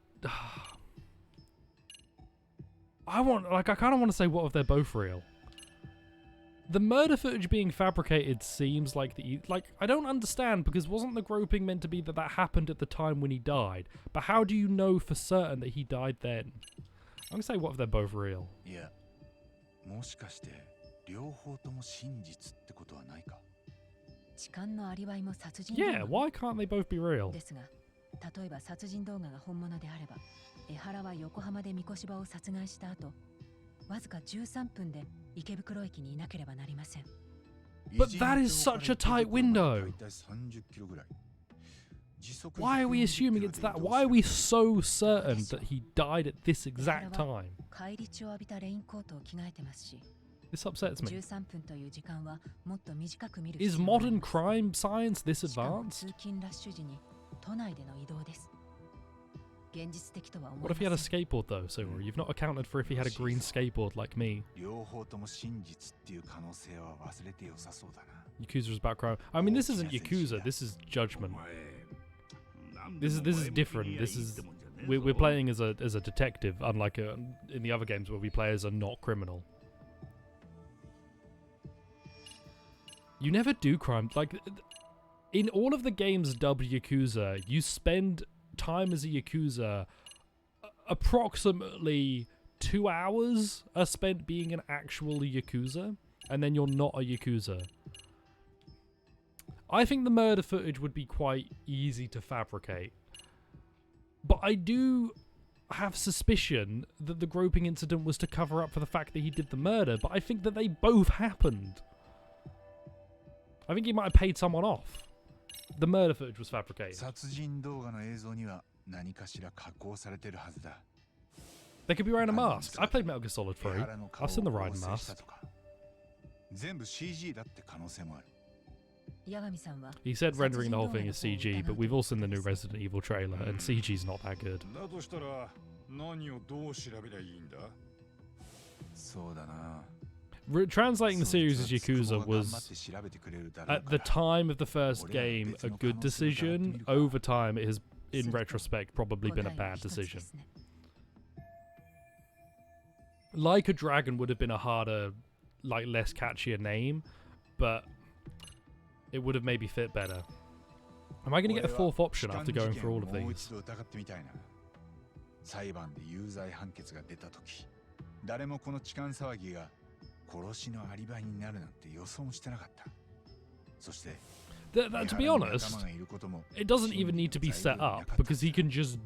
want, like, I kind of want to say what if they're both real. The murder footage being fabricated seems like I don't understand, because wasn't the groping meant to be that happened at the time when he died? But how do you know for certain that he died then? I'm gonna say what if they're both real. いや、もしかして両方とも真実ってことはないか。痴漢のアリバイも殺人動画 Yeah, も why can't they both be real? ですが、例えば殺人動画が本物であれば、江原は横浜で三越場を殺害した後、わずか13分で池袋駅にいなければなりません。 But that is such a tight window. だいたい30キロぐらい。時速 Why are we assuming it's that? Why are we so certain that he died at this exact time? 返り血を浴びたレインコートを着替えてますし、 This upsets me. 13分という時間はもっと短く見る Is 必要があり modern ます。 crime science this しかも advanced? 通勤ラッシュ時に都内での移動です。現実的とは思 What い if he had ま a せん。 skateboard though, Sora? You've not accounted for if he had a green skateboard like me. 両方とも真実っていう可能性は忘れて良さそうだな。 Yakuza is about crime. I mean, this isn't Yakuza. This is お Judgment. 前、なん This で is も前向き different. に This やいい is ってもんじゃねえ we're ぞ。 playing as a detective, unlike in the other games where we play as a not criminal. You never do crime. Like, in all of the games dubbed Yakuza, you spend time as a Yakuza, approximately 2 hours are spent being an actual Yakuza, and then you're not a Yakuza. I think the murder footage would be quite easy to fabricate. But I do have suspicion that the groping incident was to cover up for the fact that he did the murder, but I think that they both happened. I think he might have paid someone off. The murder footage was fabricated. 殺人動画の映像には何かしら加工されてるはずだ。 They could be wearing a mask. I played Metal Gear Solid 3. I've seen the Raiden mask. 全部 CG だって可能性もある。 He said rendering the whole thing is CG, but we've all seen the new Resident Evil trailer, and CG's not that good. だとしたら何をどう調べりゃいいんだ？そうだな。 Translating the series as Yakuza was, at the time of the first game, a good decision. Over time, it has, in retrospect, probably been a bad decision. Like a Dragon would have been a harder, like less catchier name, but it would have maybe fit better. Am I going to get a fourth option after going through all of these? 裁判で有罪判決が出た時、誰もこの痴漢騒ぎが殺しのアリバイになるなんて予想もしてなかった。そして to be honest, it doesn't even need to be set up because he can just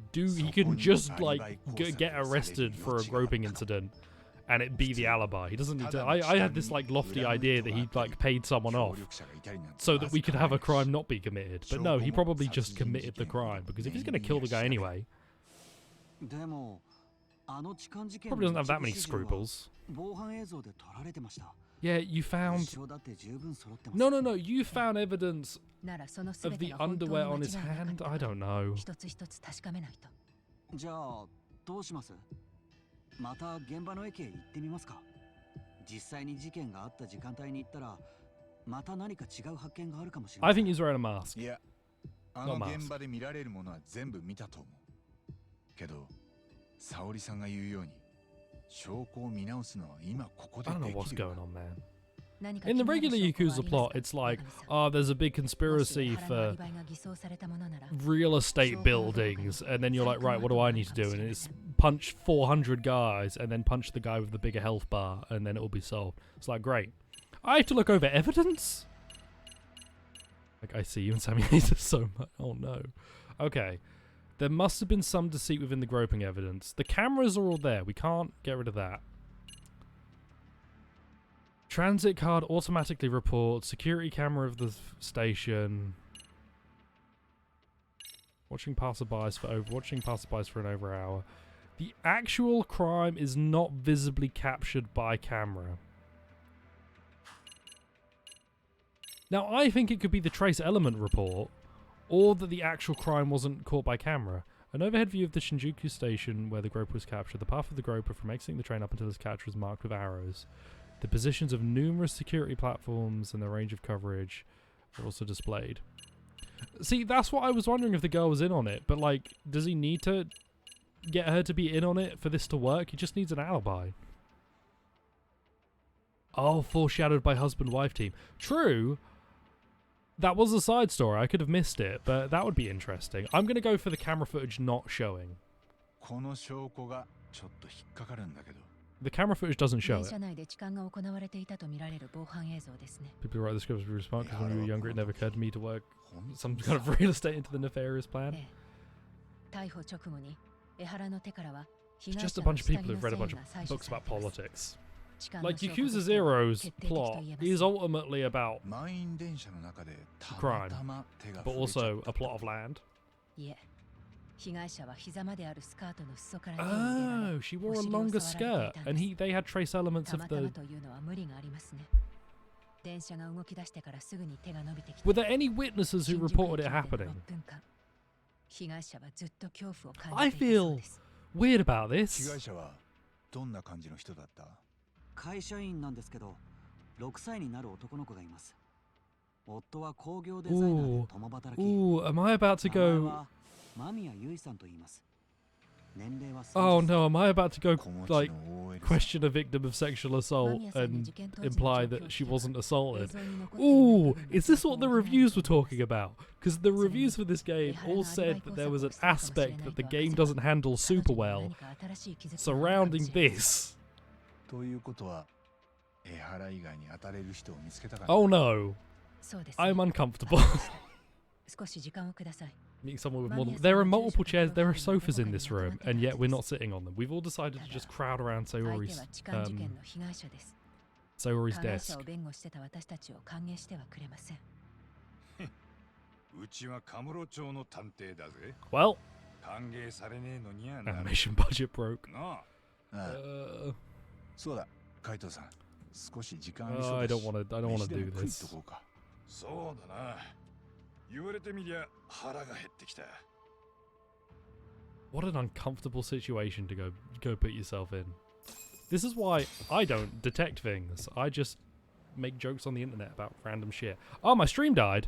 like get arrested for a groping incident and it be the alibi. He doesn't need to. I had this like lofty idea that he like paid someone off so that we could have a crime not be committed. But no, he probably just committed the crime because if he's going to kill the guy anyway, probably doesn't have that many scruples. Yeah, you found... No, you found evidence of the underwear on his hand? I don't know. じゃあどうします？また現場の駅へ行ってみますか？実際に事件があった時間帯に行ったらまた何か違う発見があるかもしれない。 I think he's wearing a mask. いや、あの現場で見られるものは全部見たと思う。けど、沙織さんが言うように、証拠を見直すのは今ここで I don't で know き what's る。 going on, man. In the regular Yakuza plot, it's like, oh, there's a big conspiracy for real estate buildings, and then you're like, right, what do I need to do? And it's punch 400 guys, and then punch the guy with the bigger health bar, and then it'll be solved. It's like, great. I have to look over evidence? Like, I see you and Sammy hates us so much. Oh, no. Okay. There must have been some deceit within the groping evidence. The cameras are all there. We can't get rid of that. Transit card automatically reports. Security camera of the station. Watching passerbys for an over hour. The actual crime is not visibly captured by camera. Now, I think it could be the trace element report, or that the actual crime wasn't caught by camera. An overhead view of the Shinjuku station where the groper was captured. The path of the groper from exiting the train up until his capture was marked with arrows. The positions of numerous security platforms and the range of coverage are also displayed. See, that's what I was wondering if the girl was in on it, but like, does he need to get her to be in on it for this to work? He just needs an alibi. Oh, foreshadowed by husband-wife team. True. That was a side story. I could have missed it, but that would be interesting. I'm going to go for the camera footage not showing. The camera footage doesn't show it. People write the scripts were smart because when we were younger it never occurred to me to work some kind of real estate into the nefarious plan. It's just a bunch of people who've read a bunch of books about politics. Like, Yakuza Zero's plot is ultimately about crime, but also a plot of land. Oh, she wore a longer skirt, and they had trace elements of the... Were there any witnesses who reported it happening? I feel weird about this. 会社員なんですけど、6歳になる男の子がいます。夫は工業デザイナーで共働き。Ooh, am I about to go... Oh no, am I about to go, like, question a victim of sexual assault and imply that she wasn't assaulted? Ooh, is this what the reviews were talking about? Because the reviews for this game all said that there was an aspect that the game doesn't handle super well surrounding this. Oh no. I'm uncomfortable. Meeting someone with more than... There are multiple chairs, there are sofas in this room, and yet we're not sitting on them. We've all decided to just crowd around Sayori's, Sayori's 加害 desk. 者を弁護してた私たちを歓迎してはくれません。うちはカムロ町の探偵だぜ。 Well, 歓迎されねえのにゃな。 animation budget broke. なあ。そうだ、カイトさん。少し時間ありそう I だ don't し。 want to do 飯でも食いっ this. とこうか。そうだな。言われてみりゃ腹が減ってきた。 What an uncomfortable situation to go put yourself in. This is why I don't detect things. I just make jokes on the internet about random shit. Oh, my stream died.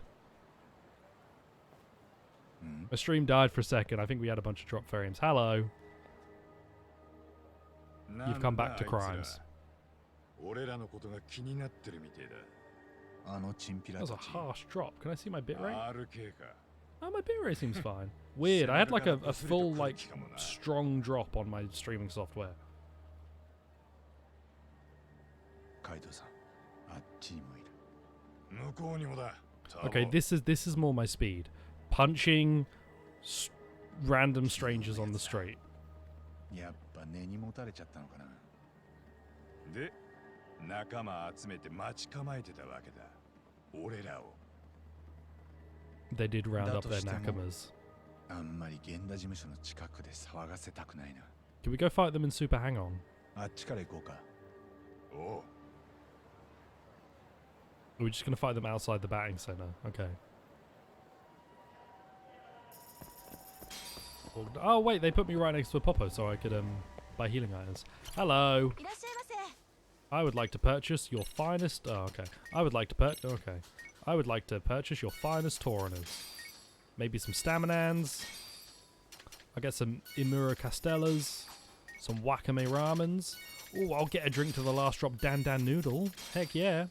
My stream died for a second. I think we had a bunch of drop frames. Hello. You've come back to crimes. 俺らのことが気になってるみてえだ。あのチンピラ That た was ち。 a harsh drop. Can I see my bitrate? RK か。 Oh, my bitrate seems fine. Weird. I had like a full, like, strong drop on my streaming software. カイトさん、あっちにもいる。向こうにもだ。 Okay, this is more my speed. Punching random strangers on the street. やっぱ根に持たれちゃったのかな。で、仲間集めて待ち構えてたわけだ。俺らを。 They did round up their nakamas. あんまり源田事務所の近くで騒がせたくないな。 Can we go fight them in Super Hang On? あっちから行こうか。おう。 We're just gonna fight them outside the batting center. Okay. Oh wait, they put me right next to a Popo so I could buy healing items. Hello. I would like to purchase your finest. Oh, okay. I would like to purchase your finest Tauriners. Maybe some Staminans. I'll get some Imura Castellas. Some Wakame Ramens. Oh, I'll get a drink to the last drop Dan Dan Noodle. Heck yeah.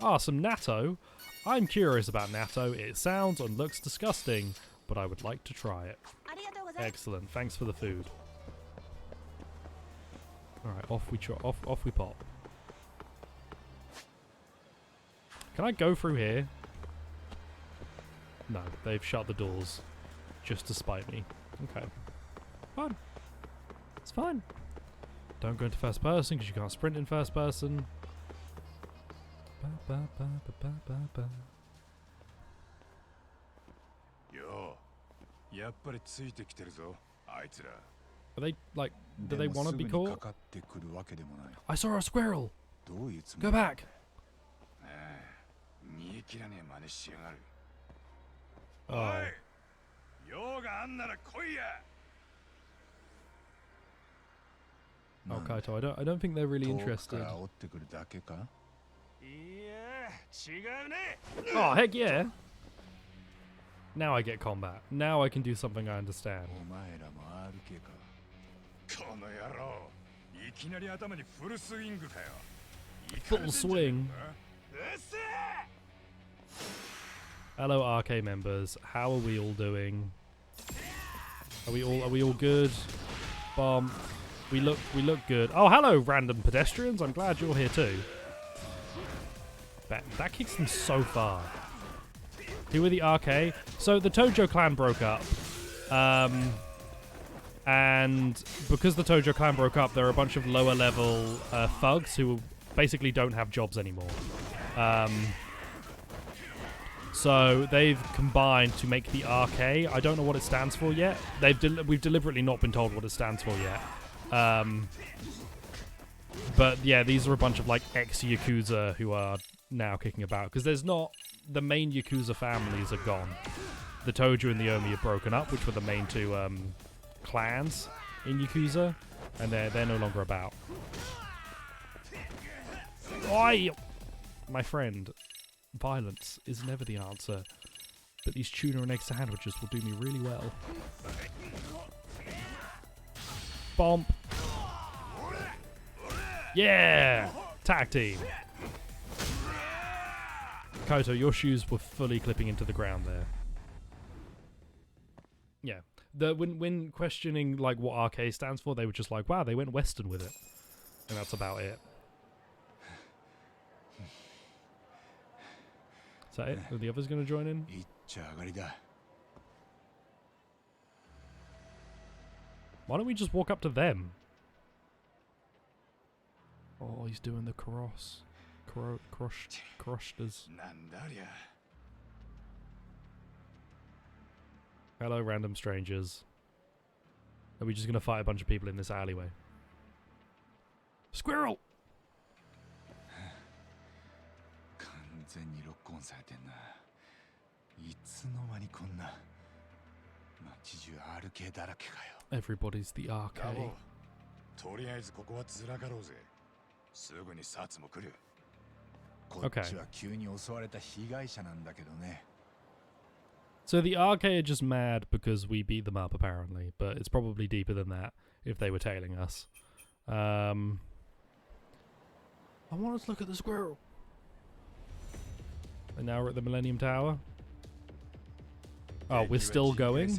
Ah, some natto. I'm curious about natto. It sounds and looks disgusting, but I would like to try it. Excellent. Thanks for the food. All right, off we pop. Can I go through here? No, they've shut the doors just to spite me. Okay. Fine. It's fine. Don't go into first person because you can't sprint in first person. Yo, やっぱりついてきてるぞ、あいつら。 Are they, like, do they want to be でもすぐに caught? かかってくるわけでもない。 I saw a squirrel! どういうつも Go り back! ああ、逃げ切らねえ真似しやがる。 Oh. おい、用があんなら来いや。 Oh, Kaito, I don't think they're really 遠く interested. から追ってくるだけか。いや、違うね。 Oh, heck yeah! Now I get combat. Now I can do something I understand. お前らも RK か。この野郎、いきなり頭にフルスイングかよ。 Full swing. Hello, RK members. How are we all doing? Are we all good? Bomb. We look good. Oh, hello, random pedestrians. I'm glad you're here too. That kicks them so far. Who are the RK? So the Tojo clan broke up. And because the Tojo clan broke up, there are a bunch of lower level thugs who basically don't have jobs anymore. So they've combined to make the RK. I don't know what it stands for yet. We've deliberately not been told what it stands for yet. But yeah, these are a bunch of like ex-Yakuza who are now kicking about because there's not the main Yakuza families are gone. The Tojo and the Omi are broken up, which were the main two clans in Yakuza, and they're no longer about. Oi! My friend, violence is never the answer, but these tuna and egg sandwiches will do me really well. Bomb. Yeah! Tag team. Koto, your shoes were fully clipping into the ground there. Yeah. When questioning like what RK stands for, they were just like, wow, they went Western with it. And that's about it. Is that it? Are the others going to join in? いっちゃ上がりだ。Why don't we just walk up to them? Oh, he's doing the cross. Crushters. なんだありゃ。 Hello, random strangers. Are we just gonna fight a bunch of people in this alleyway? Squirrel! 完全にロックオンされてんな。いつの間にこんな。街中 RK だらけかよ。 Everybody's the ラボ arcade. とりあえずここはずらかろうぜ。すぐにサーツも来る。こっ Okay. ちは急に襲われた被害者なんだけどね。 So the arcade are just mad because we beat them up, apparently, but it's probably deeper than that if they were tailing us. I want us to look at the squirrel. And now we're at the Millennium Tower. Oh, we're still going?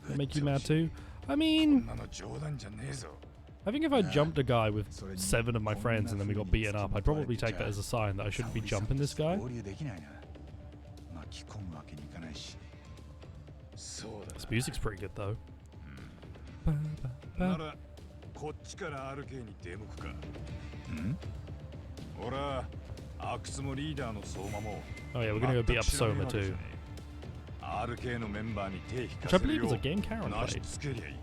That make you mad too? I mean, I think if I jumped a guy with 7 of my friends and then we got beaten up, I'd probably take that as a sign that I shouldn't be jumping this guy. This music's pretty good though. ならこっちから RK に出向くか。俺はアクスもリーダーの相馬も。 Oh yeah, we're gonna go beat up Soma too. RK のメンバーに手引 Which か I せる believe よ is a う game Karen なし played. つけりゃいい。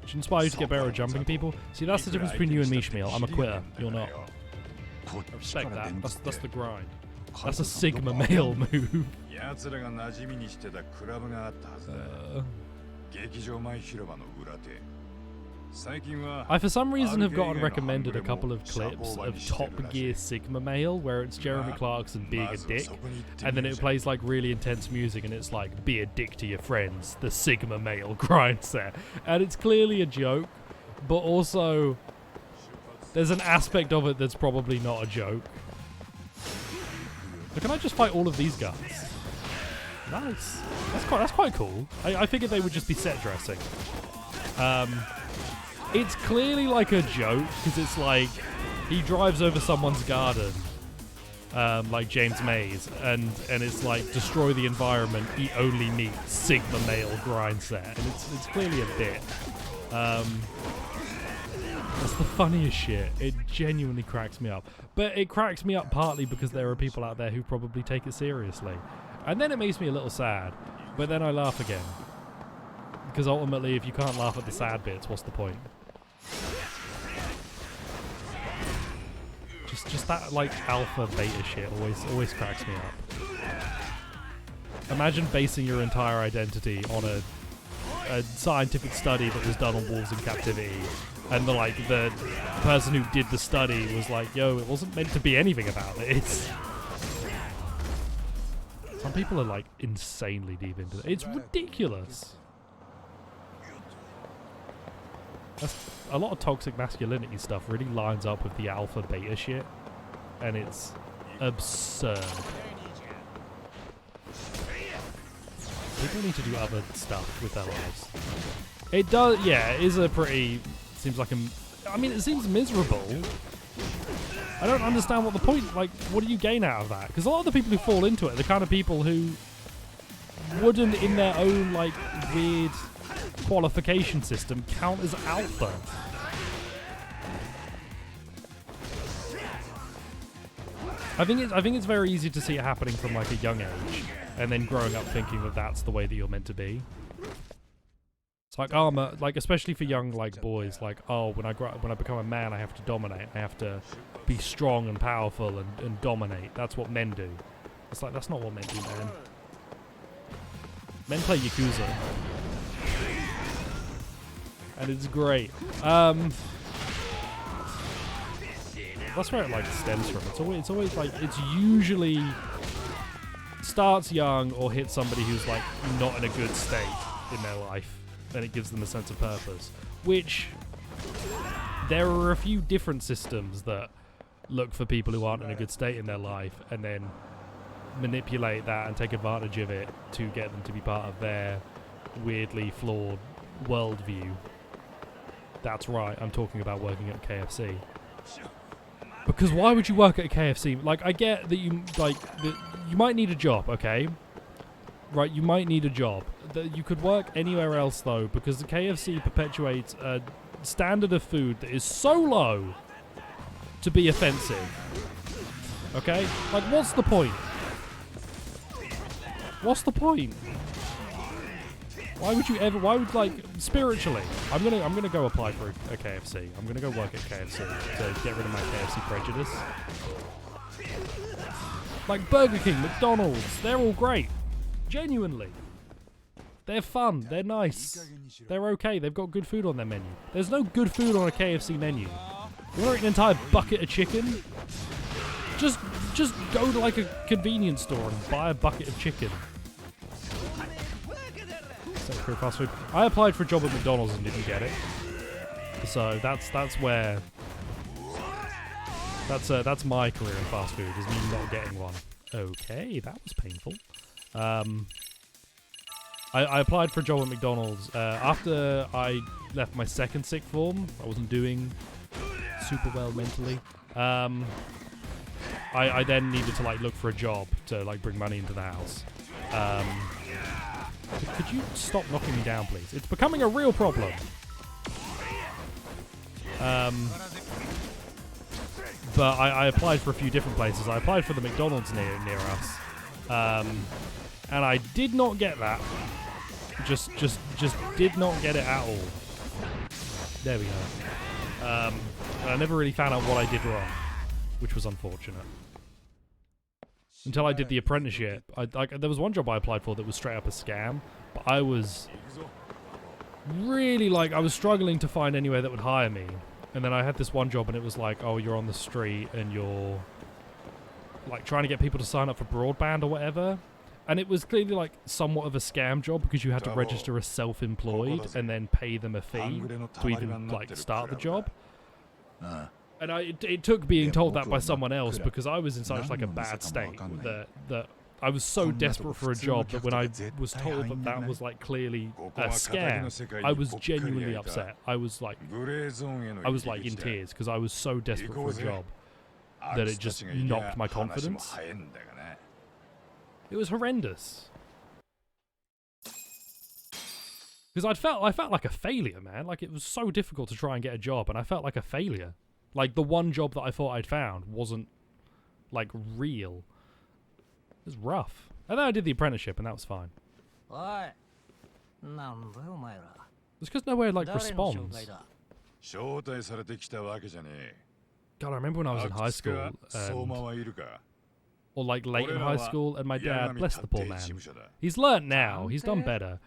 Should inspire you to get better at jumping people. See, that's the difference between you and me, Shmeal. I'm a quitter. You're not. I respect that. That's the grind. That's a Sigma male move. 奴らが馴染みにしてたクラブがあったはずだ。劇場前広場の裏手。最近は I for some reason have gotten recommended a couple of clips of Top Gear Sigma Male where it's Jeremy Clarkson being a dick and then it plays like really intense music and it's like be a dick to your friends, the Sigma Male grind set, and it's clearly a joke but also there's an aspect of it that's probably not a joke. But can I just fight all of these guys? Nice. That's quite cool. I figured they would just be set dressing. It's clearly like a joke because it's like he drives over someone's garden, like James Mays, and it's like destroy the environment. Eat only meat. Sigma male grind set, and it's clearly a bit. That's the funniest shit. It genuinely cracks me up, but it cracks me up partly because there are people out there who probably take it seriously, and then it makes me a little sad. But then I laugh again. Because ultimately, if you can't laugh at the sad bits, what's the point? Just that like alpha beta shit always cracks me up. Imagine basing your entire identity on a scientific study that was done on wolves in captivity, and the person who did the study was like, "Yo, it wasn't meant to be anything about it." Some people are like insanely deep into it. It's ridiculous. A lot of toxic masculinity stuff really lines up with the alpha beta shit, and it's absurd. People need to do other stuff with their lives. It does, yeah, it is a pretty, seems like I mean, it seems miserable. I don't understand what the point, like, what do you gain out of that? Because a lot of the people who fall into it are the kind of people who wouldn't, in their own, like, weird qualification system, count as alpha. I think it's very easy to see it happening from like a young age, and then growing up thinking that that's the way that you're meant to be. It's like, oh, like especially for young like boys, like, oh, when I become a man, I have to dominate. I have to be strong and powerful and dominate. That's what men do. It's like that's not what men do, man. Men play Yakuza. And it's great. That's where it like stems from. It's always like it's usually starts young or hits somebody who's like not in a good state in their life, and it gives them a sense of purpose. Which there are a few different systems that look for people who aren't in a good state in their life and then manipulate that and take advantage of it to get them to be part of their weirdly flawed worldview. That's right, I'm talking about working at KFC. Because why would you work at a KFC? Like, I get that you might need a job, okay? right, you might need a job. You could work anywhere else though, because the KFC perpetuates a standard of food that is so low to be offensive. Okay? Like, what's the point? What's the point? Why would you ever? Why would, like, spiritually? I'm gonna go apply for a KFC. I'm gonna go work at KFC to get rid of my KFC prejudice. Like Burger King, McDonald's, they're all great. Genuinely. They're fun, they're nice. They're okay, they've got good food on their menu. There's no good food on a KFC menu. You want an entire bucket of chicken? Just go to like a convenience store and buy a bucket of chicken. Fast food. I applied for a job at McDonald's and didn't get it. So that's where that's my career in fast food, is me not getting one. Okay, that was painful. I applied for a job at McDonald's after I left my second sixth form. I wasn't doing super well mentally. I then needed to like look for a job to like bring money into the house. Could you stop knocking me down, please? It's becoming a real problem. But I applied for a few different places. I applied for the McDonald's near us, and I did not get that. Just did not get it at all. There we go. And I never really found out what I did wrong, which was unfortunate. Until I did the apprenticeship. There was one job I applied for that was straight up a scam, but I was really I was struggling to find anywhere that would hire me. And then I had this one job and it was like, oh, you're on the street and you're like trying to get people to sign up for broadband or whatever. And it was clearly like somewhat of a scam job because you had to register as self-employed and then pay them a fee to even like start the job. And it took being told that by someone else because I was in such like a bad state that I was so desperate for a job that when I was told that was like clearly a scam, I was genuinely upset. I was like in tears because I was so desperate for a job that it just knocked my confidence. It was horrendous. Because I felt like a failure, man. Like it was so difficult to try and get a job and I felt like a failure. Like, the one job that I thought I'd found wasn't, like, real. It was rough. And then I did the apprenticeship, and that was fine. It's because nowhere, like, responds. God, I remember when I was in high school, or, like, late in high school, and my dad, bless the poor man, he's learnt now. He's done better.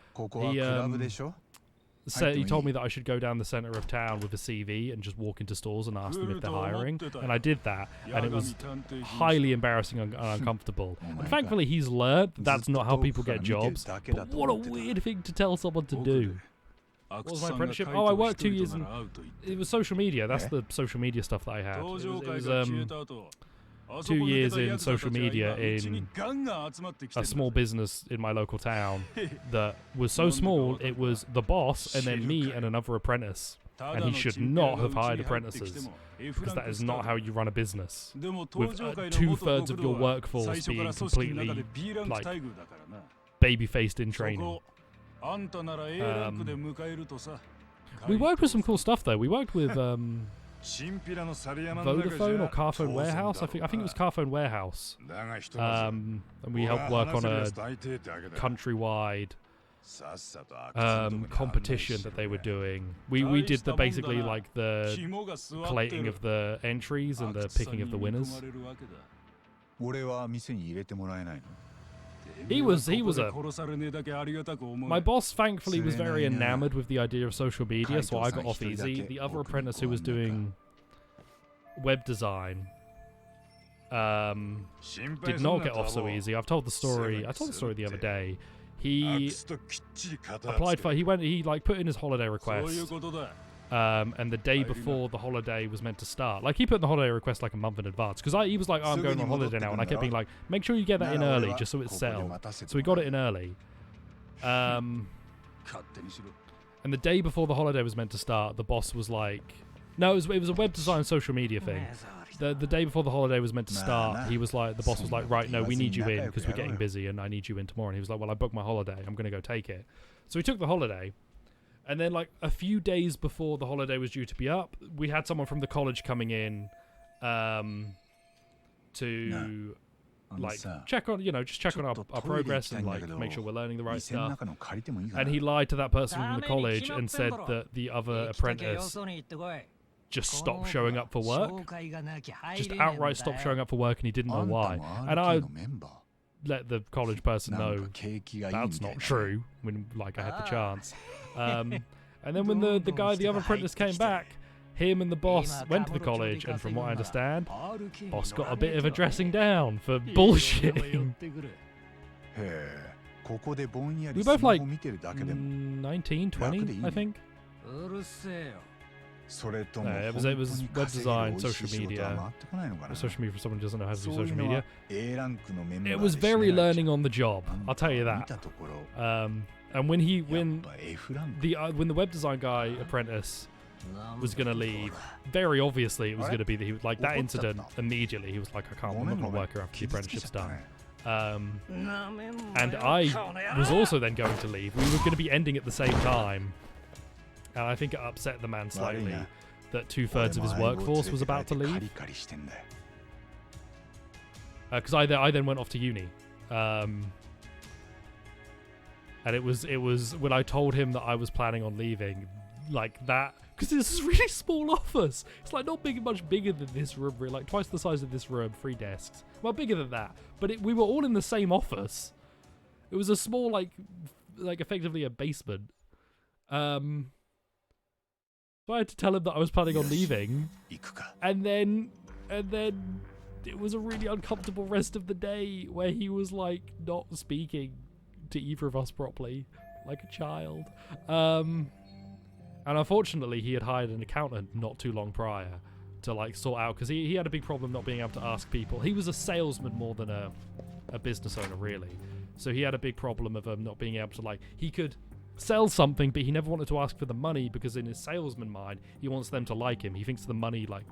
He told me that I should go down the center of town with a CV and just walk into stores and ask them if they're hiring. And I did that, and it was highly embarrassing and uncomfortable. And thankfully, he's learned that's not how people get jobs. But what a weird thing to tell someone to do. What was my apprenticeship? Oh, I worked 2 years in... It was social media. That's the social media stuff that I had. It was 2 years in social media in a small business in my local town that was so small it was the boss and then me and another apprentice, and he should not have hired apprentices because that is not how you run a business with 2/3 of your workforce being completely like baby-faced in training. We worked with some cool stuff though. We worked with Vodafone or Carphone Warehouse. I think it was Carphone Warehouse. And we helped work on a countrywide competition that they were doing. We did basically like the collating of the entries and the picking of the winners. He was my boss thankfully was very enamored with the idea of social media, so I got off easy. The other apprentice who was doing web design did not get off so easy. I told the story the other day. He applied for he put in his holiday request. And the day before the holiday was meant to start, like he put in the holiday request like a month in advance because he was like, oh, I'm going on holiday now, and I kept being like, make sure you get that in early just so it's settled. So we got it in early. And the day before the holiday was meant to start, the boss was like, No, it was a web design social media thing. The day before the holiday was meant to start, he was like, the boss was like, right, no, we need you in because we're getting busy and I need you in tomorrow. And he was like, well, I booked my holiday. I'm going to go take it. So he took the holiday. And then like a few days before the holiday was due to be up, we had someone from the college coming in to like check on, just check on our progress and like make sure we're learning the right stuff. And he lied to that person from the college and said that the other apprentice just stopped showing up for work. Just outright stopped showing up for work, and he didn't know why. And I let the college person know that's not true when like I had the chance. And then when the other apprentice came back, him and the boss went to the college, and from what I understand, boss got a bit of a dressing down for bullshitting. We both like 19, 20, I think. It was web design, social media. Social media for someone who doesn't know how to do social media. It was very learning on the job, I'll tell you that. And when the web design guy apprentice was going to leave, very obviously it was going to be that he was like that incident. Immediately he was like, I'm not going to work here after the apprenticeship's done. And I was also then going to leave. We were going to be ending at the same time, and I think it upset the man slightly that 2/3 of his workforce was about to leave. Because I then went off to uni. And it was when I told him that I was planning on leaving, like that, because it's a really small office. It's like not much bigger than this room, really, like twice the size of this room, 3 desks. Well, bigger than that, but we were all in the same office. It was a small, like effectively a basement. So I had to tell him that I was planning on leaving, and then it was a really uncomfortable rest of the day where he was like not speaking to either of us properly, like a child. And unfortunately he had hired an accountant not too long prior to like sort out, because he had a big problem not being able to ask people. He was a salesman more than a business owner, really. So he had a big problem of not being able to, like, he could sell something, but he never wanted to ask for the money, because in his salesman mind, he wants them to like him. He thinks the money, like,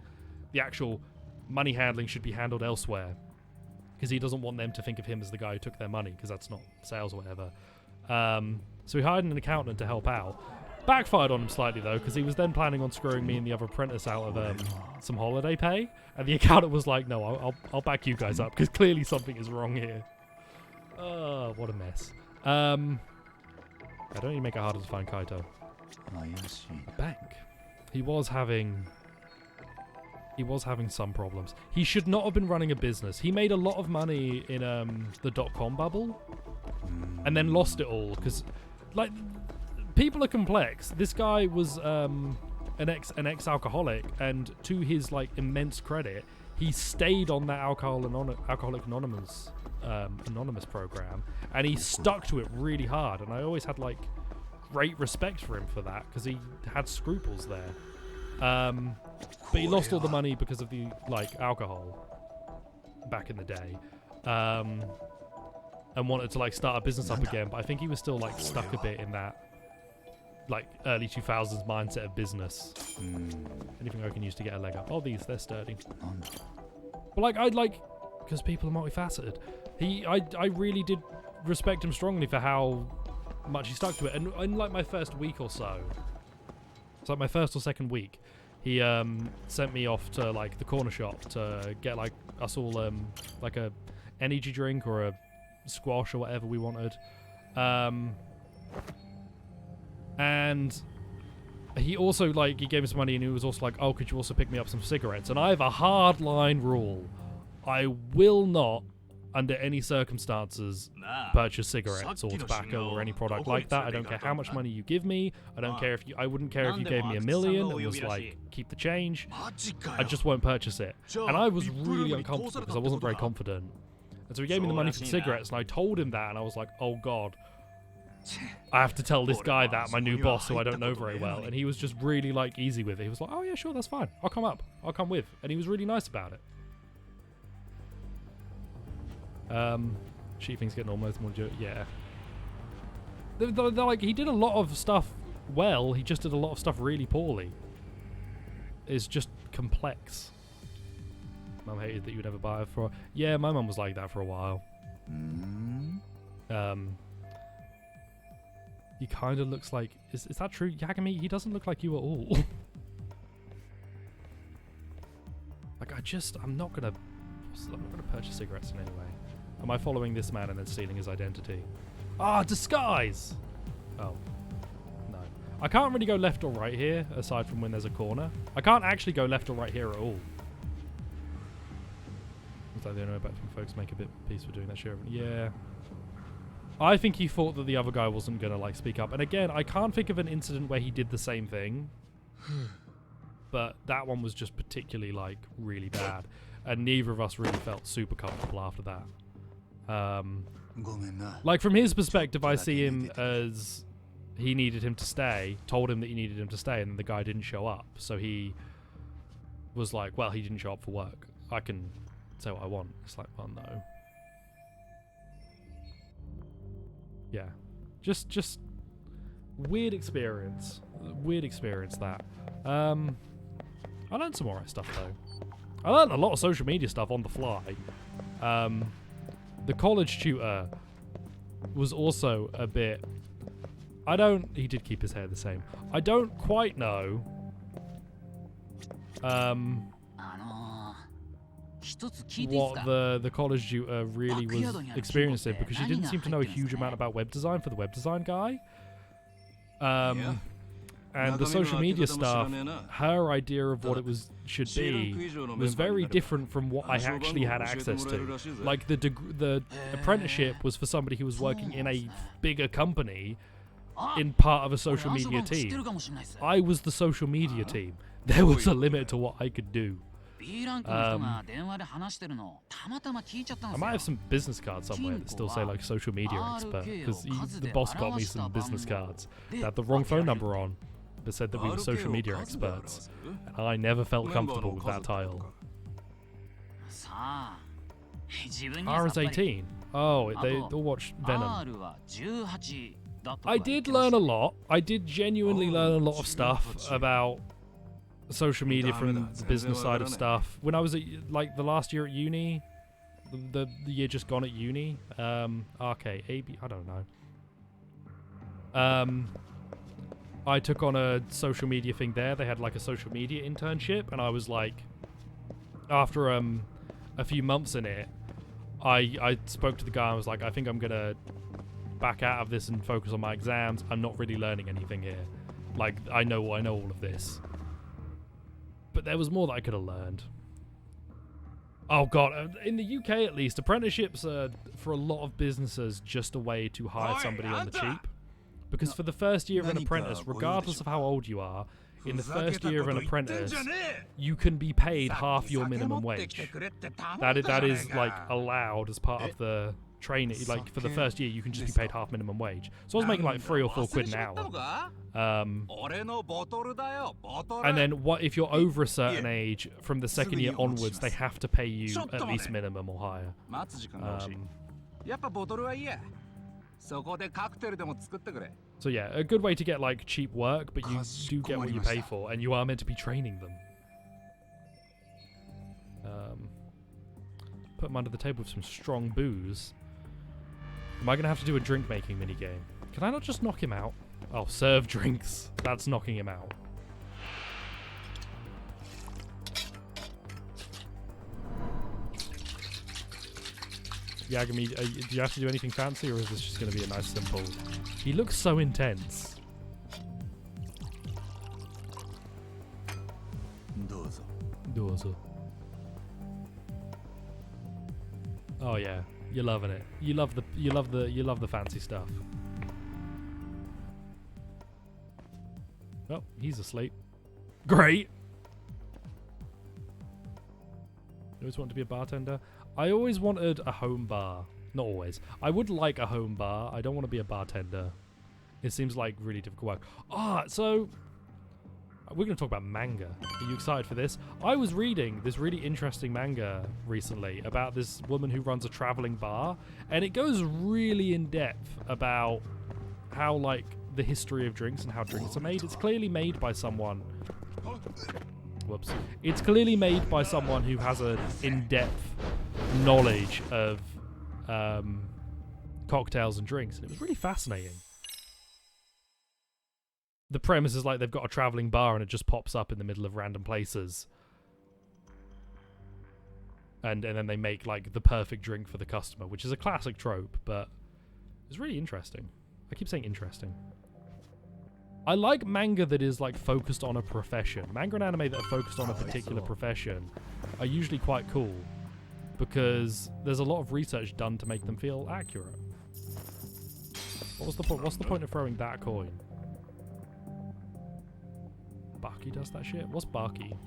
the actual money handling should be handled elsewhere, because he doesn't want them to think of him as the guy who took their money, because that's not sales or whatever. So he hired an accountant to help out. Backfired on him slightly, though, because he was then planning on screwing me and the other apprentice out of some holiday pay, and the accountant was like, no, I'll back you guys up, because clearly something is wrong here. Oh, what a mess. I don't even make it harder to find Kaito. Bank. He was having some problems. He should not have been running a business. He made a lot of money in the .com bubble, and then lost it all, because, like, people are complex. This guy was an ex-alcoholic, and to his like immense credit, he stayed on that Alcoholic Anonymous program, and he stuck to it really hard. And I always had like great respect for him for that, because he had scruples there. But he lost all the money because of the like alcohol back in the day, and wanted to like start a business up again. But I think he was still like stuck a bit in that like early 2000s mindset of business. Anything I can use to get a leg up. Oh, they're sturdy. But like, I'd like, because people are multifaceted. I really did respect him strongly for how much he stuck to it. And in like my first week or so, it's like my first or second week, he sent me off to like the corner shop to get like us all like a energy drink or a squash or whatever we wanted. And he also, like, he gave us money, and he was also like, oh, could you also pick me up some cigarettes? And I have a hard line rule. I will not, under any circumstances, purchase cigarettes or tobacco or any product like that. I don't care how much money you give me. I don't care I wouldn't care if you gave me $1 million and was like, keep the change. I just won't purchase it. And I was really uncomfortable because I wasn't very confident. And so he gave me the money for the cigarettes, and I told him that, and I was like, oh God, I have to tell this guy that, my new boss, who I don't know very well. And he was just really like easy with it. He was like, oh yeah, sure, that's fine. I'll come up. I'll come with. And he was really nice about it. Chiefing's getting almost more yeah. They're like, he did a lot of stuff well, he just did a lot of stuff really poorly. is just complex. Mum hated that you would never buy it for. Yeah, my mum was like that for a while. He kind of looks like. Is that true, Yagami? He doesn't look like you at all. Like I'm not gonna purchase cigarettes in any way. Am I following this man and then stealing his identity? Ah, disguise! Oh. No. I can't really go left or right here, aside from when there's a corner. I can't actually go left or right here at all. Looks like the only way back to folks make a bit of peace for doing that shit. Yeah. I think he thought that the other guy wasn't gonna, like, speak up. And again, I can't think of an incident where he did the same thing. But that one was just particularly, like, really bad. And neither of us really felt super comfortable after that. Like, from his perspective, I see him as he needed him to stay, told him that he needed him to stay, and the guy didn't show up. So he was like, well, he didn't show up for work. I can say what I want. It's like, well, no. Yeah. Just weird experience. Weird experience, that. I learned some alright stuff, though. I learned a lot of social media stuff on the fly. The college tutor was also a bit... he did keep his hair the same. I don't quite know... what the college tutor really was experiencing, because she didn't seem to know a huge amount about web design for the web design guy. And the social media stuff, her idea of what it should be was very different from what I actually had access to. Like, the apprenticeship was for somebody who was working in a bigger company in part of a social media team. I was the social media team. There was a limit to what I could do. I might have some business cards somewhere that still say, like, social media expert, because the boss got me some business cards that had the wrong phone number on, but said that we were social media experts, and I never felt comfortable with that title. R is 18. Oh, they all watched Venom. I did learn a lot. I did genuinely learn a lot of stuff about social media from the business side of stuff. When I was at, like, the last year at uni, the year just gone at uni, RK, AB, I don't know. I took on a social media thing there. They had, like, a social media internship, and I was like, after a few months in it, I spoke to the guy and was like, I think I'm gonna back out of this and focus on my exams. I'm not really learning anything here. Like, I know all of this. But there was more that I could have learned. Oh god, in the UK at least, apprenticeships are, for a lot of businesses, just a way to hire somebody on the cheap. Because for the first year of an apprentice, regardless of how old you are, in the first year of an apprentice, you can be paid half your minimum wage. That is like allowed as part of the training. Like, for the first year, you can just be paid half minimum wage. So I was making like 3 or 4 quid an hour. And then what if you're over a certain age, from the second year onwards, they have to pay you at least minimum or higher. So yeah, a good way to get, like, cheap work, but you do get what you pay for, and you are meant to be training them. Put them under the table with some strong booze. Am I going to have to do a drink making minigame? Can I not just knock him out? Oh, serve drinks. That's knocking him out. Yagami, do you have to do anything fancy, or is this just going to be a nice simple... He looks so intense. Dozo. Oh yeah, you're loving it. You love the fancy stuff. Oh, he's asleep. Great. You always wanted to be a bartender? I always wanted a home bar. Not always. I would like a home bar. I don't want to be a bartender. It seems like really difficult work. So we're going to talk about manga. Are you excited for this? I was reading this really interesting manga recently about this woman who runs a traveling bar, and it goes really in depth about how, like, the history of drinks and how drinks are made. It's clearly made by someone Whoops. It's clearly made by someone who has an in-depth knowledge of cocktails and drinks, and it was really fascinating. The premise is like they've got a traveling bar and it just pops up in the middle of random places. And then they make like the perfect drink for the customer, which is a classic trope, but it's really interesting. I keep saying interesting. I like manga that is like focused on a profession. Manga and anime that are focused on a particular profession are usually quite cool because there's a lot of research done to make them feel accurate. What was the point? What's the point of throwing that coin? Baki does that shit? What's Baki?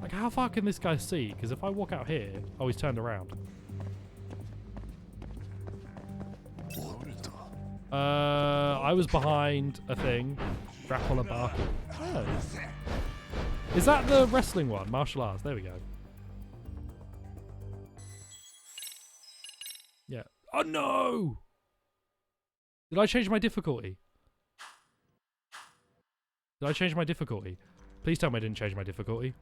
Like, how far can this guy see? Because if I walk out here... Oh, he's turned around. I was behind a thing. Grapple Baki. Oh. Is that the wrestling one? Martial arts. There we go. Yeah. Oh, no! Did I change my difficulty? Did I change my difficulty? Please tell me I didn't change my difficulty.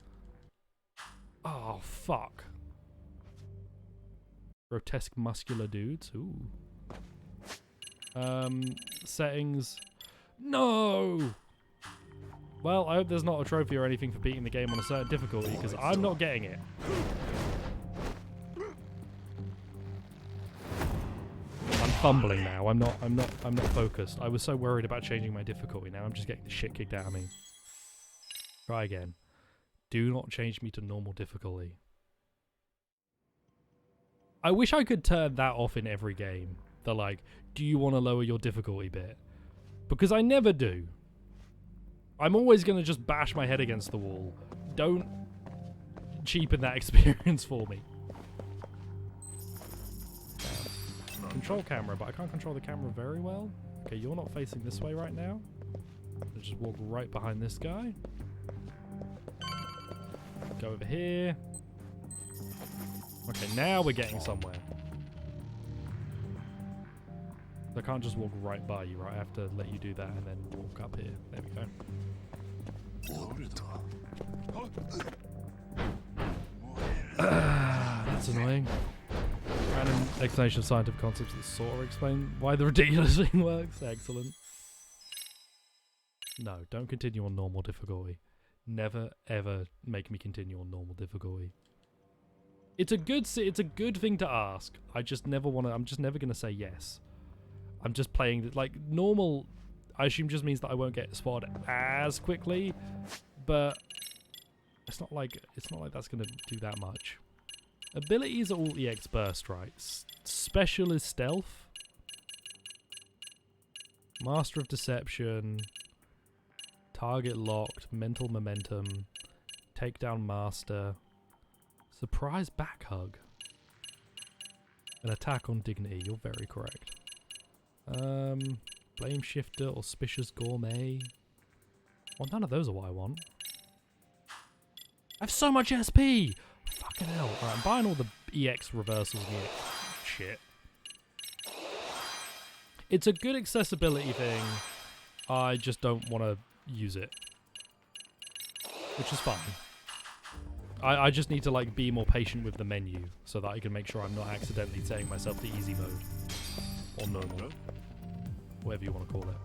Oh, fuck. Grotesque muscular dudes. Ooh. Settings. No! Well, I hope there's not a trophy or anything for beating the game on a certain difficulty, because I'm not getting it. I'm fumbling now. I'm not focused. I was so worried about changing my difficulty. Now I'm just getting the shit kicked out of me. Try again. Do not change me to normal difficulty. I wish I could turn that off in every game. The like, do you want to lower your difficulty bit? Because I never do. I'm always going to just bash my head against the wall. Don't cheapen that experience for me. Control camera, but I can't control the camera very well. Okay, you're not facing this way right now. I'll just walk right behind this guy. Go over here. Okay, now we're getting somewhere. I can't just walk right by you, right? I have to let you do that and then walk up here. There we go. That's annoying. Random explanation of scientific concepts that sort of explain why the ridiculous thing works. Excellent. No, don't continue on normal difficulty. Never ever make me continue on normal difficulty. It's a good thing to ask. I just never want to. I'm just never gonna say yes. I'm just playing like normal. I assume just means that I won't get spotted as quickly, but it's not like that's gonna do that much. Abilities are all EX burst, right? Special is stealth. Master of deception. Target locked. Mental momentum. Takedown master. Surprise back hug. An attack on dignity. You're very correct. Blame shifter. Auspicious gourmet. Well, none of those are what I want. I have so much SP! Fucking hell. Alright, I'm buying all the EX reversals and EX shit. It's a good accessibility thing. I just don't want to use it. Which is fine. I just need to like be more patient with the menu so that I can make sure I'm not accidentally setting myself to easy mode. Or normal. Whatever you want to call it.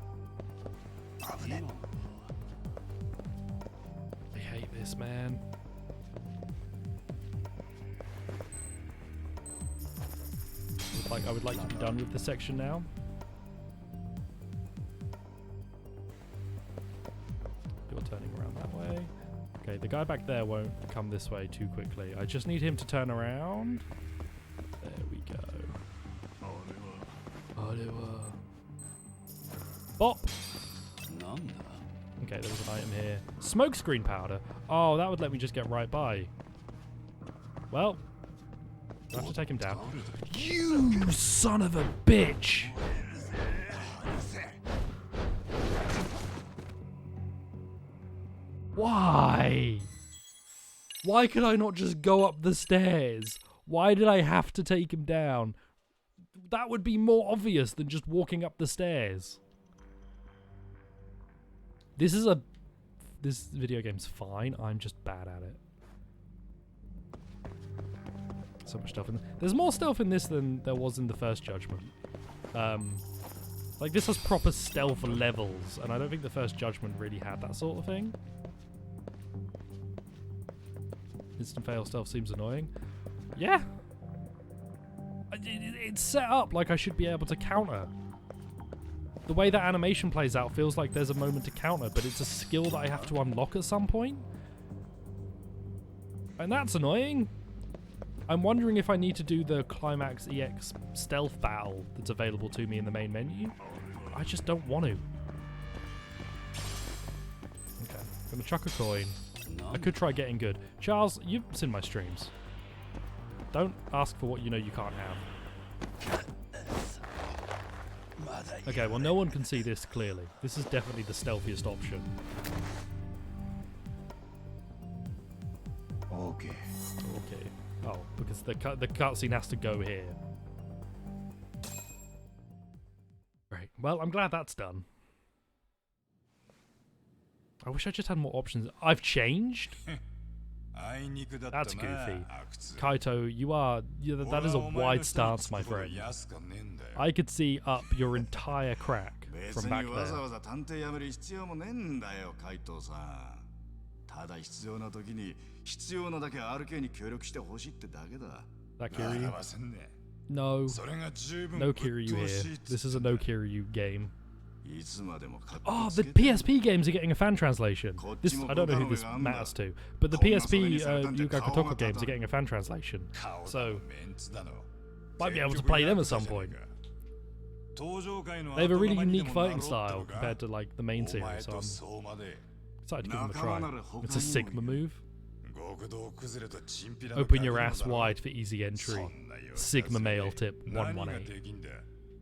I hate this, man. I would like to be done with this section now. You're turning around that way. Okay, the guy back there won't come this way too quickly. I just need him to turn around. There we go. Bop! Okay, there was an item here. Smokescreen powder. Oh, that would let me just get right by. Well, I have to take him down. You son of a bitch! Why? Why could I not just go up the stairs? Why did I have to take him down? That would be more obvious than just walking up the stairs. This video game's fine. I'm just bad at it. So much stealth in there's more stealth in this than there was in the first Judgment. Like this has proper stealth levels, and I don't think the first Judgment really had that sort of thing. Instant fail stealth seems annoying. Yeah. It's set up like I should be able to counter. The way that animation plays out feels like there's a moment to counter, but it's a skill that I have to unlock at some point. And that's annoying. I'm wondering if I need to do the Climax EX stealth battle that's available to me in the main menu. I just don't want to. Okay, I'm gonna chuck a coin. I could try getting good. Charles, you've seen my streams. Don't ask for what you know you can't have. Okay, well no one can see this clearly. This is definitely the stealthiest option. Okay. Okay. Oh, because the cutscene has to go here. Right. Well, I'm glad that's done. I wish I just had more options. I've changed? That's goofy. Kaito, that is a wide stance, my friend. I could see up your entire crack from back there. That Kiryu? No. No Kiryu here. This is a no Kiryu game. Oh, the PSP games are getting a fan translation. This, I don't know who this matters to, but the PSP Yuga Kotoko games are getting a fan translation. So, might be able to play them at some point. They have a really unique fighting style compared to like the main series, so I'm excited to give them a try. It's a Sigma move. Open your ass wide for easy entry. Sigma male tip 118.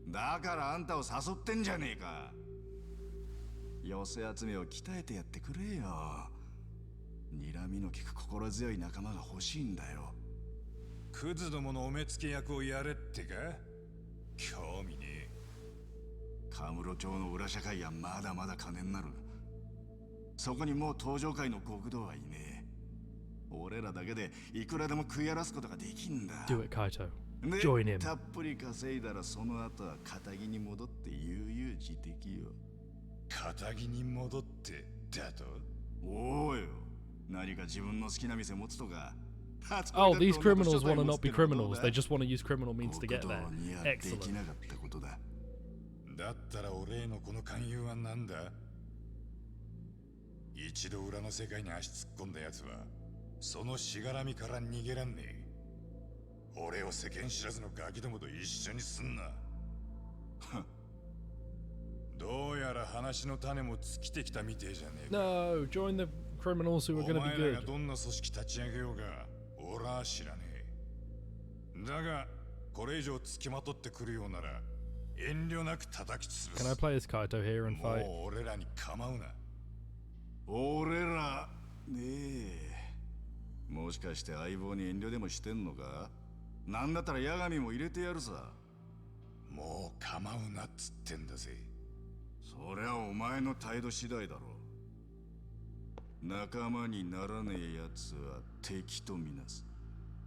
だからあんたを誘ってんじゃねえか。寄せ集めを鍛えてやってくれよ。睨みの利く心強い仲間が欲しいんだよ。クズどものお目付け役をやれってか？興味ねえ。カムロ町の裏社会はまだまだ金になる。そこにもう登場界の極道はいねえ。俺らだけでいくらでも食い荒らすことができんだ。Do it, Kaito. Join him. たっぷり稼いだらその後は堅気に戻って悠々自適よ。堅気に戻ってだと？おうよ。何か自分の好きな店持つとか。Oh, these criminals want to not be criminals. They just want to use criminal means to get there. Excellent. だったら俺へのこの勧誘は何だ？一度裏の世界に足突っ込んだ奴はそのしがらみから逃げらんねえ。俺を世間知らずのガキどもと一緒にすんな。どうやら話の種も尽きてきたみてえじゃねえか。No, join the criminals who are going to be お前らが good. どんな組織立ち上げようが、俺は知らねえ。だが、これ以上付きまとってくるようなら、遠慮なく叩き潰す。Can I play as Kaito here and fight? もう俺らに構うな。俺らねえ。もしかして相棒に遠慮でもしてんのか？なんだったら八神も入れてやるさ。もう構うなっつってんだぜ。そりゃお前の態度次第だろう。仲間にならねえ奴は敵とみなす。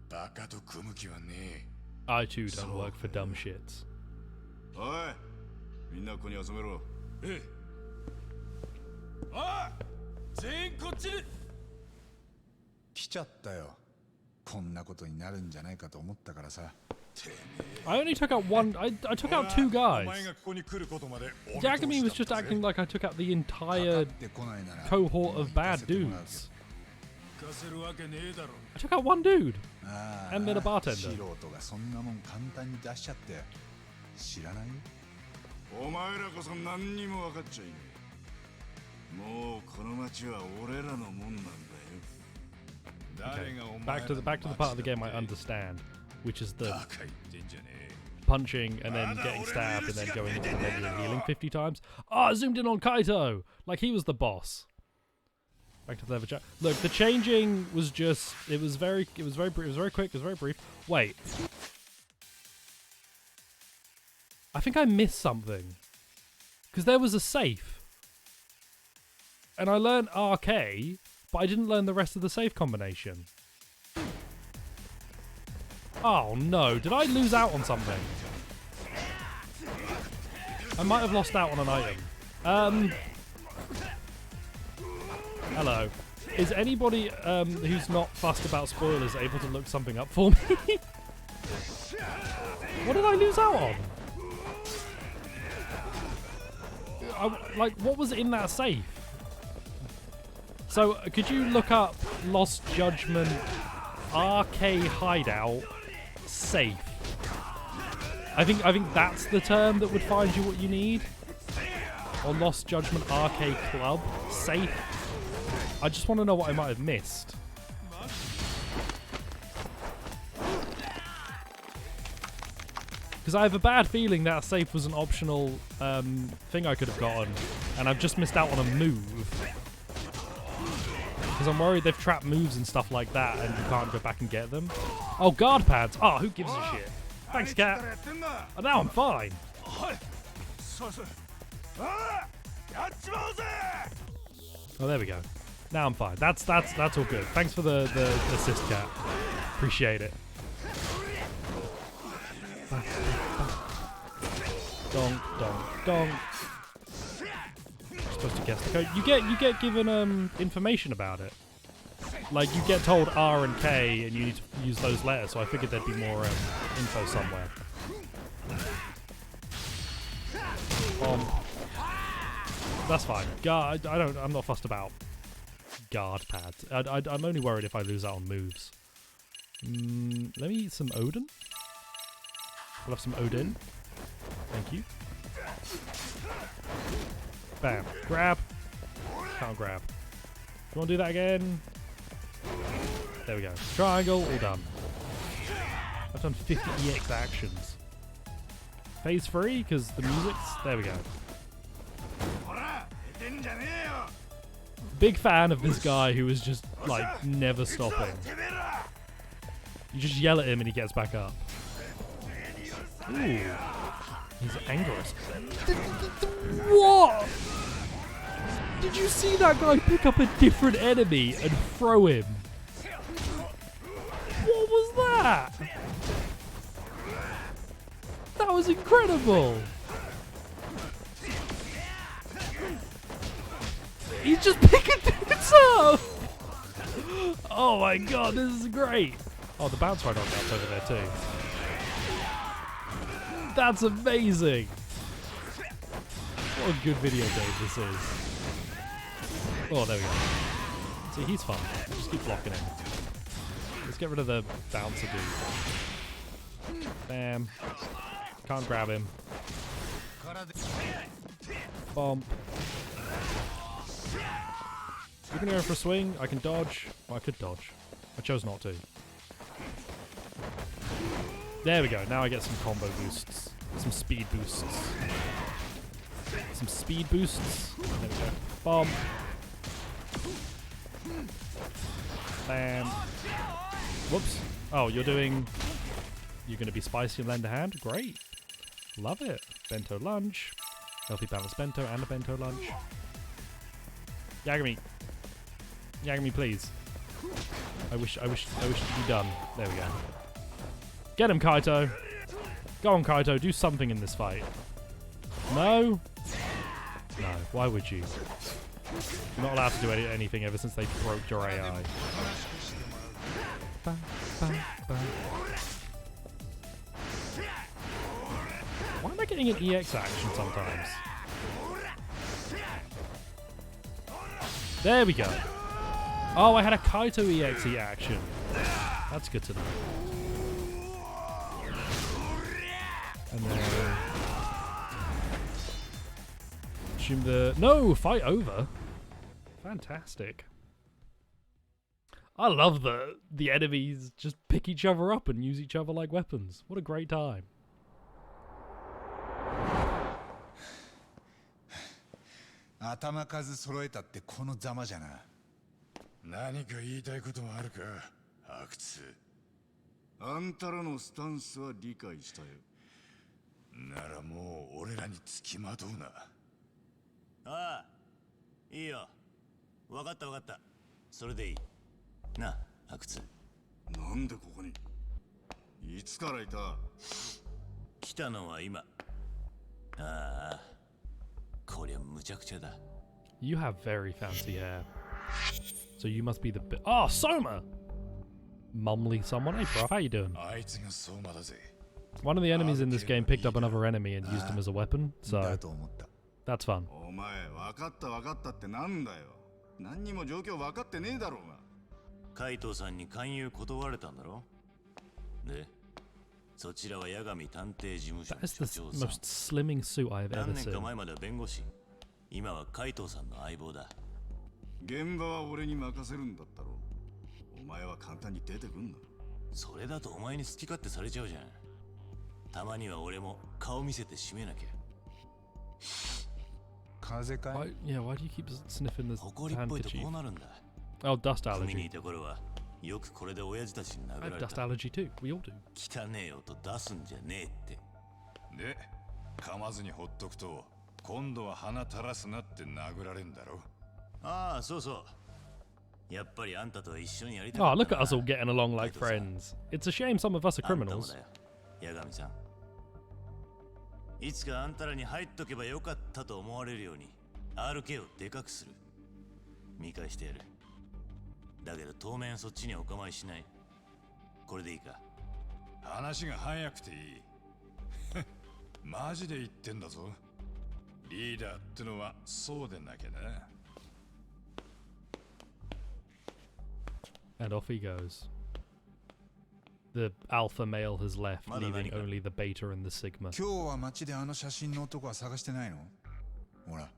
バカと組む気はねえ。I too don't work for dumb shits. おい、みんなここに集めろ。ええ。おい、全員こっちに。来ちゃったよ。こんなことになるんじゃないかと思ったからさ。I only took out one. I took out two guys. Yagami was just acting like I took out the entire cohort of bad dudes. I took out one dude. And then a bartender. 素人がそんなもん簡単に出しちゃって知らない？お前らこそ何にも分かっちゃいねえ。もうこの町は俺らのもんなんだよ。Okay. Back to the part of the game I understand, which is the punching and then getting stabbed and then going into the menu and healing 50 times. Oh, I zoomed in on Kaito like he was the boss. Back to the level chat. Look, the changing was just it was very quick, it was very brief. Wait. I think I missed something. Cuz there was a safe. And I learned RK, but I didn't learn the rest of the save combination. Oh no, did I lose out on something? I might have lost out on an item. Hello. Is anybody who's not fussed about spoilers able to look something up for me? What did I lose out on? Like, what was in that safe? So, could you look up Lost Judgment RK Hideout safe? I think that's the term that would find you what you need. Or Lost Judgment RK Club safe. I just want to know what I might have missed. Because I have a bad feeling that safe was an optional thing I could have gotten, and I've just missed out on a move. Because I'm worried they've trapped moves and stuff like that, and you can't go back and get them. Oh, guard pads! Oh, who gives a shit? Thanks, cat. Oh, now I'm fine. Oh, there we go. Now I'm fine. That's all good. Thanks for the assist, cat. Appreciate it. Donk, donk, donk. You're supposed to guess the code. You get given information about it. Like, you get told R and K, and you need to use those letters. So I figured there'd be more info somewhere. That's fine. I'm not fussed about guard pads. I'm only worried if I lose out on moves. Let me eat some Odin. We'll have some Odin. Thank you. Bam. Grab. Can't grab. You want to do that again? There we go. Triangle. All done. I've done 50 EX actions. Phase 3 because the music's... There we go. Big fan of this guy who is just, like, never stopping. You just yell at him and he gets back up. Ooh. He's angry. What? Did you see that guy pick up a different enemy and throw him? What was that? That was incredible. He's just picking things up. Oh my god, this is great. Oh, the bounce ride on that's over there too. That's amazing. What a good video game this is. Oh, there we go. See, he's fun. Just keep blocking him. Let's get rid of the bouncer dude. Bam. Can't grab him. Bump. You can go for a swing. I can dodge. Well, I could dodge. I chose not to. There we go. Now I get some combo boosts. Some speed boosts. Some speed boosts. There we go. Bomb. Bam. Whoops. Oh, you're going to be spicy and lend a hand? Great. Love it. Bento lunge. Healthy balanced bento and a bento lunge. Yagami. Yagami, please. I wish it could be done. There we go. Get him, Kaito. Go on, Kaito. Do something in this fight. No? No. Why would you? You're not allowed to do anything ever since they broke your AI. Ba, ba, ba. Why am I getting an EX action sometimes? There we go. Oh, I had a Kaito EXE action. That's good to know. And then... assume the... No! Fight over! Fantastic. I love that the enemies just pick each other up and use each other like weapons. What a great time. 頭数揃えたってこのざまじゃな。何か言いたいことはあるか、阿久津。あんたらのスタンスは理解したよ。ならもう俺らにつきまとうな。ああ、いいよ。わかったわかった。それでいい。なあ、阿久津。なんでここに？いつからいた？来たのは今。ああ、こりゃむちゃくちゃだ。You have very fancy hair. So you must be the Oh, Soma! Mumly someone. Hey, bro, how you doing? あいつが相馬だぜ。 One of the enemies in this game picked up another enemy and used him as a weapon, だ so と思った。 that's fun. お前、わかったってなんだよ。何にも状況分かってねえだろうが。海藤さんに勧誘断られたんだろ。で、そちらは八神探偵事務所 That の is 所 the 長さん。 most slimming suit I've 何 ever 年か seen. 前までは弁護士。今は海藤さんの相棒だ。現場は俺に任せるんだったろ。お前は簡単に出てくんな。それだとお前に好き勝手されちゃうじゃん。たまには俺も顔見せて締めなきゃ。風かい？ Why, yeah, why do you keep sniffing the 誇りっぽいとこう handkerchief? なるんだ。 Oh, dust 海にい allergy. た頃はよくこれで親父たちに I 殴 have られ dust た。 allergy too. We all do. 汚ねえ音出すんじゃねえって。で、噛まずにほっとくと、今度は鼻垂らすなって殴られんだろ。ああ、そうそう。やっぱりあんたとは一緒にやりた Oh, かった look at な。 us all getting along like カイトさん。 friends. It's a shame some of us are あんたも criminals. だよ、八神さん。いつかあんたらに入っとけばよかったと思われるように RK をでかくする。見返してやる。だけど当面そっちにはお構いしない。これでいいか？話が早くていい。マジで言ってんだぞ。リーダーってのはそうでなきゃな。And off he goes. The alpha male has left, Mother leaving Nanika. only the beta and the sigma. 今日は街であの写真の男は探してないの？ほら、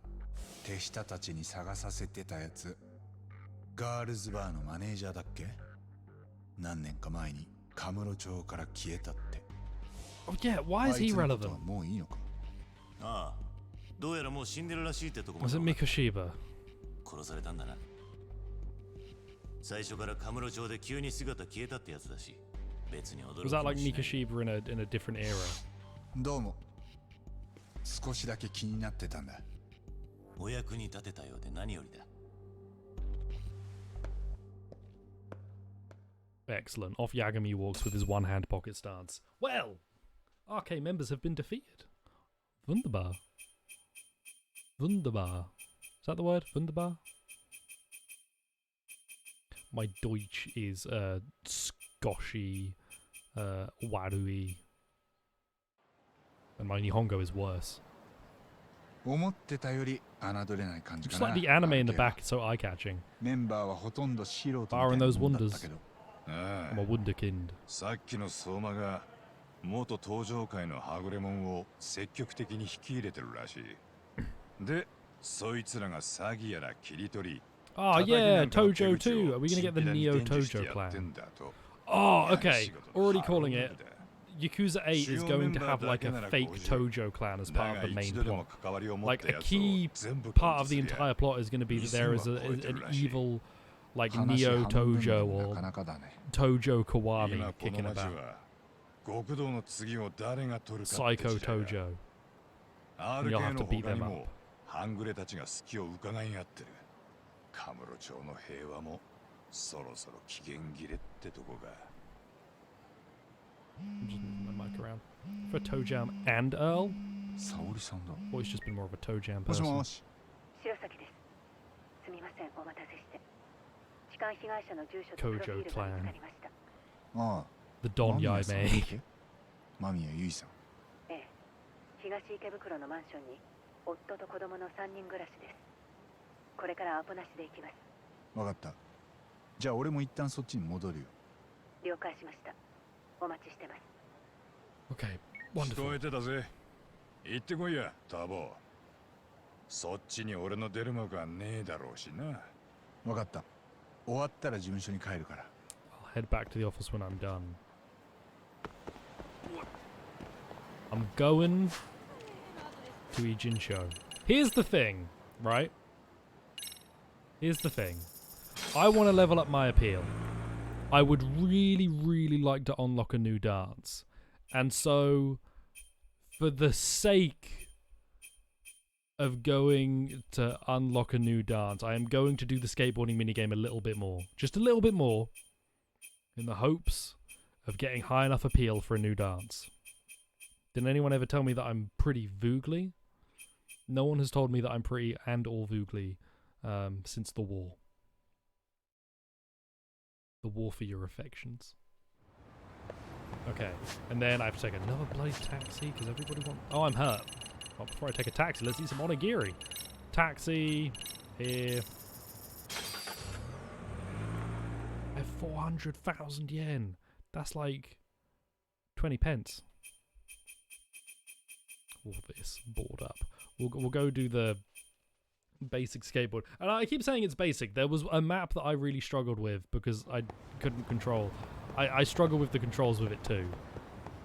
手下たちに探させてたやつ。ガールズバーのマネージャーだっけ？何年か前にカムロ町から消えたって。Oh yeah, why is あ he いつのこと relevant? はもういいのか？ああ、どうやらもう死んでるらしいってとこも Was it Mikoshiba? 殺されたんだな。最初からカムロ町で急に姿消えたってやつだし、別に驚 Was き that も like しない。 Mikoshiba in a different era? どうも。少しだけ気になってたんだ。お役に立てたようで何よりだ。 Excellent. Off Yagami walks with his one-hand pocket stance. Well, RK members have been defeated. Wunderbar. Wunderbar. Is that the word? Wunderbar? My Deutsch is Scoshy, Warui. And my Nihongo is worse. 思ってたより侮れない感じか Just な。 like the anime in the back is so eye-catching. メンバーはほとんど素人みたい Bar な and も those んだっ wonders. たけど。あ I'm a wunderkind. さっきの相馬が元登場界のはぐれ者を積極的に引き入れてるらしい。で、そいつらが詐欺やら切り取り。 Oh yeah, Tojo too. Are we gonna get the Neo Tojo clan? Oh, okay. Already calling it. Yakuza 8 is going to have like a fake Tojo clan as part of the main plot. Like a key part of the entire plot is going to be that there is an evil like Neo Tojo or Tojo Kawami kicking about. Psycho Tojo. And you'll have to beat them up. 半グレたちが隙を伺い合ってる。カムロ町の平和もそろそろ期限切れってとこか。I'm just moving my mic around. For Tojam and Earl? 沙織さんだ。 Or he's just been more of a Tojam もし person. もし。白崎です。すみません、お待たせして。痴漢被害者の住所とプロフィールが見つかりました。ああ。 The Don 間宮さんだっ Yai け？間宮由衣さん。ええ。東池袋のマンションに夫と子供の3人暮らしです。これからアポなしで行きます。わかった。じゃあ俺も一旦そっちに戻るよ。了解しました。お待ちしてます。Okay, 聞こ wonderful. えてたぜ。行ってこいや、タボ。そっちに俺の出る幕はねえだろうしな。わかった。終わったら事務所に帰るから。I'll head back to the office when I'm done. I'm going to Ijinsho. Here's the thing, right? Here's the thing. I want to level up my appeal. I would really, really like to unlock a new dance. And so, for the sake of going to unlock a new dance, I am going to do the skateboarding minigame a little bit more. Just a little bit more. In the hopes of getting high enough appeal for a new dance. Did anyone ever tell me that I'm pretty voogly? No one has told me that I'm pretty and or voogly since the war. The war for your affections. Okay, and then I have to take another bloody taxi because everybody wants... Oh, I'm hurt. Well, before I take a taxi, let's eat some onigiri. Taxi. Here. I have 400,000 yen. That's like 20 pence. All this board up. We'll go do the basic skateboard. And I keep saying it's basic. There was a map that I really struggled with because I couldn't control. I struggle with the controls with it too.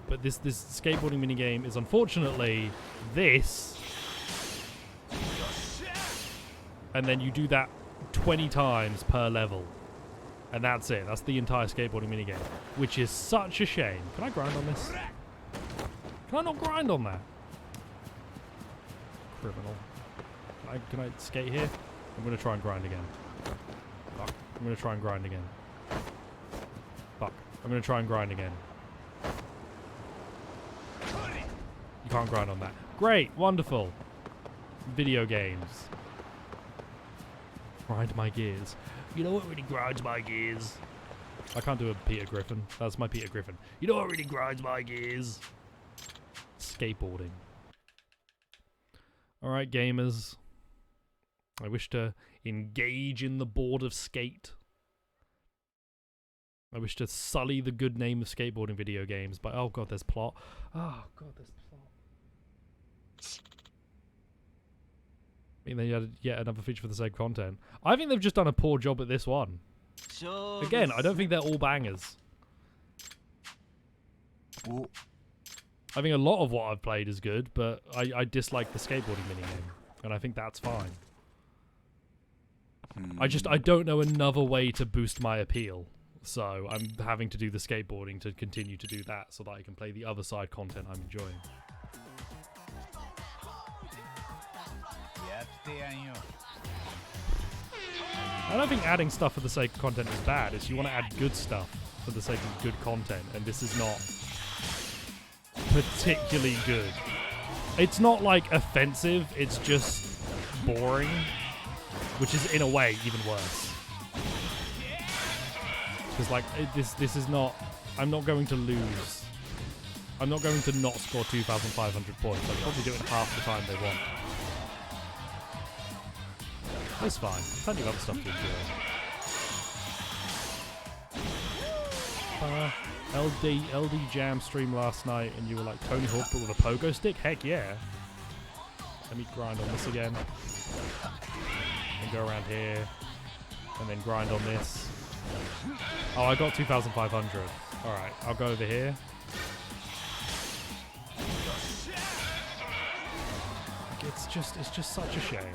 But this skateboarding minigame is unfortunately this. And then you do that 20 times per level. And that's it. That's the entire skateboarding minigame. Which is such a shame. Can I grind on this? Can I not grind on that? Criminal. Can I skate here? I'm going to try and grind again. Fuck. I'm going to try and grind again. Fuck. I'm going to try and grind again. You can't grind on that. Great. Wonderful. Video games. Grind my gears. You know what really grinds my gears? I can't do a Peter Griffin. That's my Peter Griffin. You know what really grinds my gears? Skateboarding. Alright, gamers. I wish to engage in the board of skate. I wish to sully the good name of skateboarding video games by... Oh god, there's plot. Oh god, there's plot. I mean, they added yet another feature for the sake of content. I think they've just done a poor job at this one. Again, I don't think they're all bangers. I think a lot of what I've played is good, but I dislike the skateboarding minigame. And I think that's fine. I don't know another way to boost my appeal. So I'm having to do the skateboarding to continue to do that so that I can play the other side content I'm enjoying. I don't think adding stuff for the sake of content is bad. It's you want to add good stuff for the sake of good content, and this is not particularly good. It's not like offensive, it's just boring, which is in a way even worse. Because like this is not... I'm not going to lose. I'm not going to not score 2,500 points. I'll probably do it in half the time they want. It's fine. Plenty of other stuff to enjoy. LD Jam stream last night and you were like, Tony Hawk but with a pogo stick? Heck yeah. Let me grind on this again. And go around here. And then grind on this. Oh, I got 2,500. Alright, I'll go over here. It's just such a shame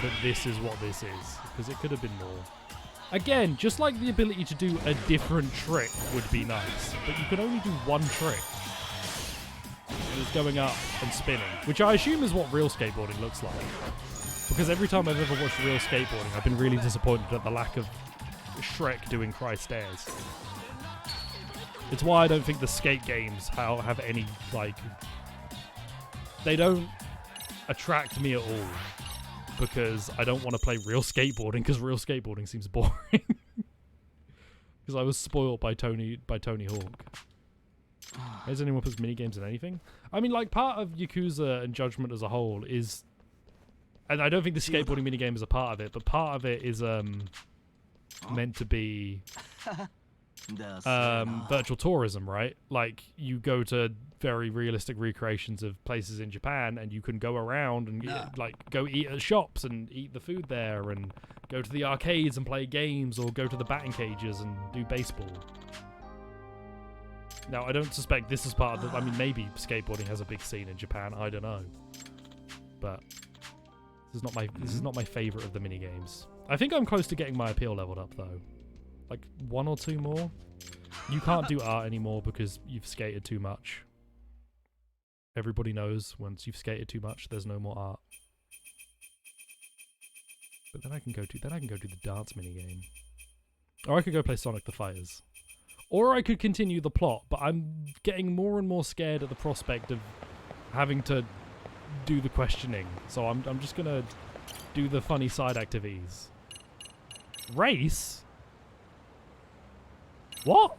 that this is what this is, because it could have been more. Again, just like the ability to do a different trick would be nice, but you can only do one trick. And it's going up and spinning, which I assume is what real skateboarding looks like. Because every time I've ever watched real skateboarding, I've been really disappointed at the lack of Shrek doing tri-stairs. It's why I don't think the skate games have any, like... They don't attract me at all. Because I don't want to play real skateboarding, because real skateboarding seems boring. Because I was spoiled by Tony Hawk. Has anyone puts minigames in anything? I mean, like, part of Yakuza and Judgment as a whole is... And I don't think the skateboarding minigame is a part of it, but part of it is meant to be virtual tourism, right? Like, you go to very realistic recreations of places in Japan and you can go around and like go eat at shops and eat the food there and go to the arcades and play games or go to the batting cages and do baseball. Now, I don't suspect this is part of the... I mean, maybe skateboarding has a big scene in Japan, I don't know. But this is not my favorite of the minigames. I think I'm close to getting my appeal leveled up though. Like 1 or 2 more. You can't do art anymore because you've skated too much. Everybody knows once you've skated too much, there's no more art. But then I can go do the dance minigame. Or I could go play Sonic the Fighters. Or I could continue the plot, but I'm getting more and more scared at the prospect of having to do the questioning. So I'm just gonna do the funny side activities. Race? What?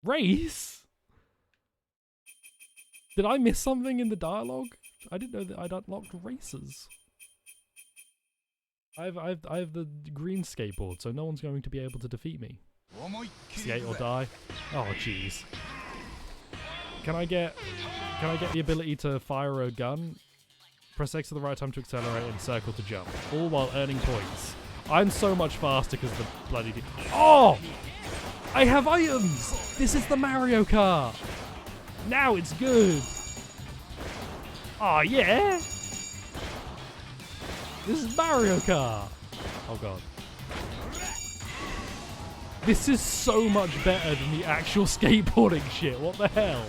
Race? Did I miss something in the dialogue? I didn't know that I'd unlocked races. I have the green skateboard, so no one's going to be able to defeat me. Skate or die. Oh jeez. Can I get the ability to fire a gun? Press X at the right time to accelerate and circle to jump, all while earning points. I'm so much faster because of the bloody... Oh! I have items! This is the Mario Kart! Now it's good! Oh yeah! This is Mario Kart! Oh god. This is so much better than the actual skateboarding shit, what the hell?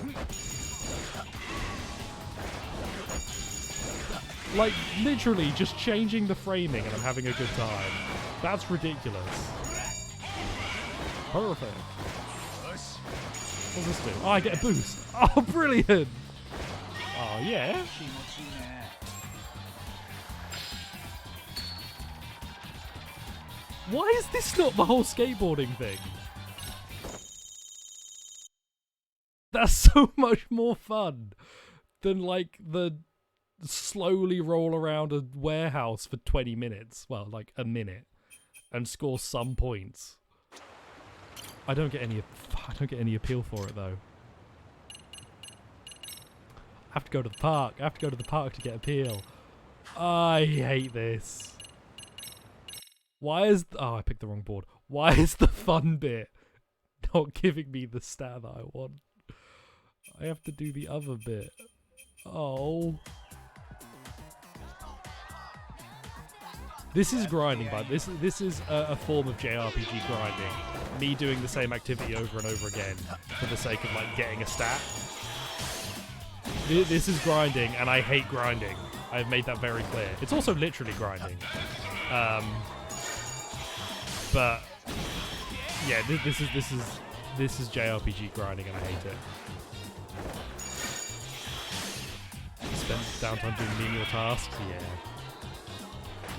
Like, literally just changing the framing and I'm having a good time. That's ridiculous. Perfect. What's this do? Oh, I get a boost. Oh, brilliant! Oh, yeah. Why is this not the whole skateboarding thing? That's so much more fun than, like, the slowly roll around a warehouse for 20 minutes. Well, like a minute. And score some points. I don't get any appeal for it though. I have to go to the park. I have to go to the park to get appeal. I hate this. Why is... Oh, I picked the wrong board. Why is the fun bit not giving me the stat that I want? I have to do the other bit. Oh. This is grinding, but this is a form of JRPG grinding. Me doing the same activity over and over again for the sake of like getting a stat. This is grinding, and I hate grinding. I've made that very clear. It's also literally grinding. But yeah, this is JRPG grinding, and I hate it. Spend downtime doing menial tasks, yeah.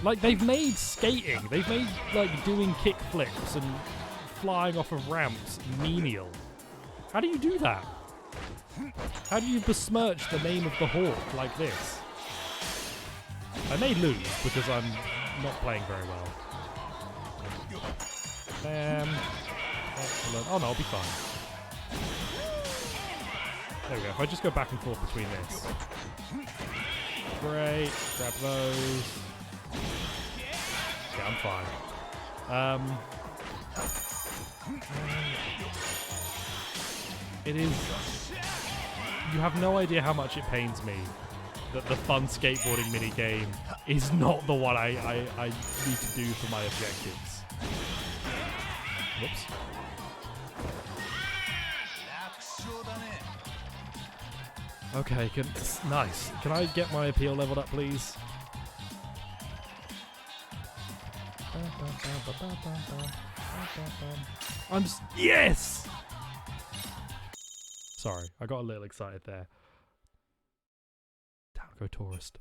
Like, they've made skating, they've made, like, doing kick flips and flying off of ramps menial. How do you do that? How do you besmirch the name of the hawk like this? I may lose because I'm not playing very well. Bam. Excellent. Oh no, I'll be fine. There we go. If I just go back and forth between this. Great. Grab those. Yeah, I'm fine. It is... You have no idea how much it pains me that the fun skateboarding minigame is not the one I need to do for my objectives. Whoops. Okay, nice. Can I get my appeal leveled up, please? I'm just... Yes! Sorry, I got a little excited there. Down go tourist.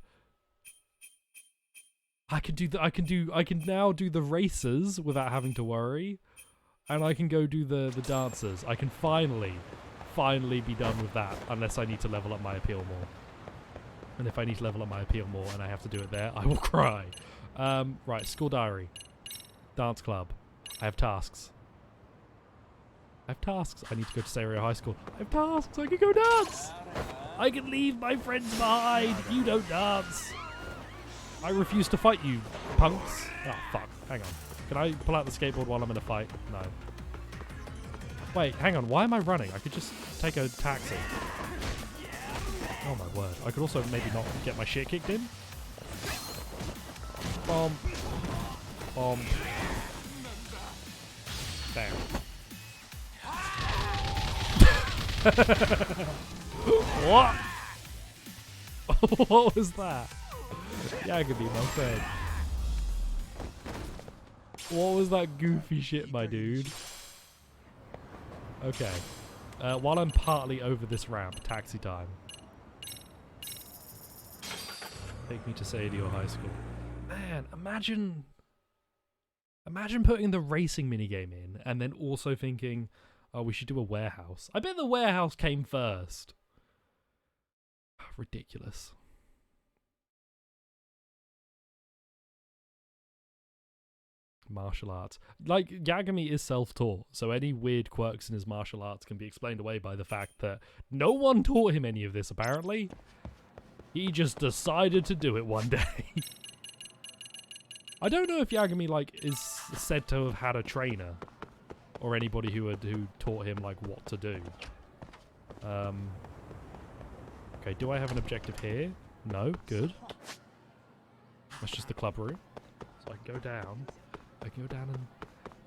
I can now do the races without having to worry. And I can go do the dancers. I can finally be done with that, unless I need to level up my appeal more. And if I need to level up my appeal more and I have to do it there, I will cry. Right, school diary. Dance club. I have tasks. I need to go to Stereo High School. I have tasks. I can go dance. I can leave my friends behind. You don't dance. I refuse to fight you, punks. Oh, fuck. Hang on. Can I pull out the skateboard while I'm in a fight? No. Wait, hang on. Why am I running? I could just take a taxi. Oh my word. I could also maybe not get my shit kicked in. Bomb. Bomb. Bam. What? What was that? Yagami, my friend. What was that goofy shit, my dude? Okay. While I'm partly over this ramp, taxi time. Take me to Sadie or high school. Man, imagine putting the racing minigame in and then also thinking, oh, we should do a warehouse. I bet the warehouse came first. Ridiculous. Martial arts. Like, Yagami is self-taught, so any weird quirks in his martial arts can be explained away by the fact that no one taught him any of this, apparently. He just decided to do it one day. I don't know if Yagami, like, is said to have had a trainer or anybody who taught him, like, what to do. Okay, do I have an objective here? No, good. That's just the club room. So I can go down. I can go down and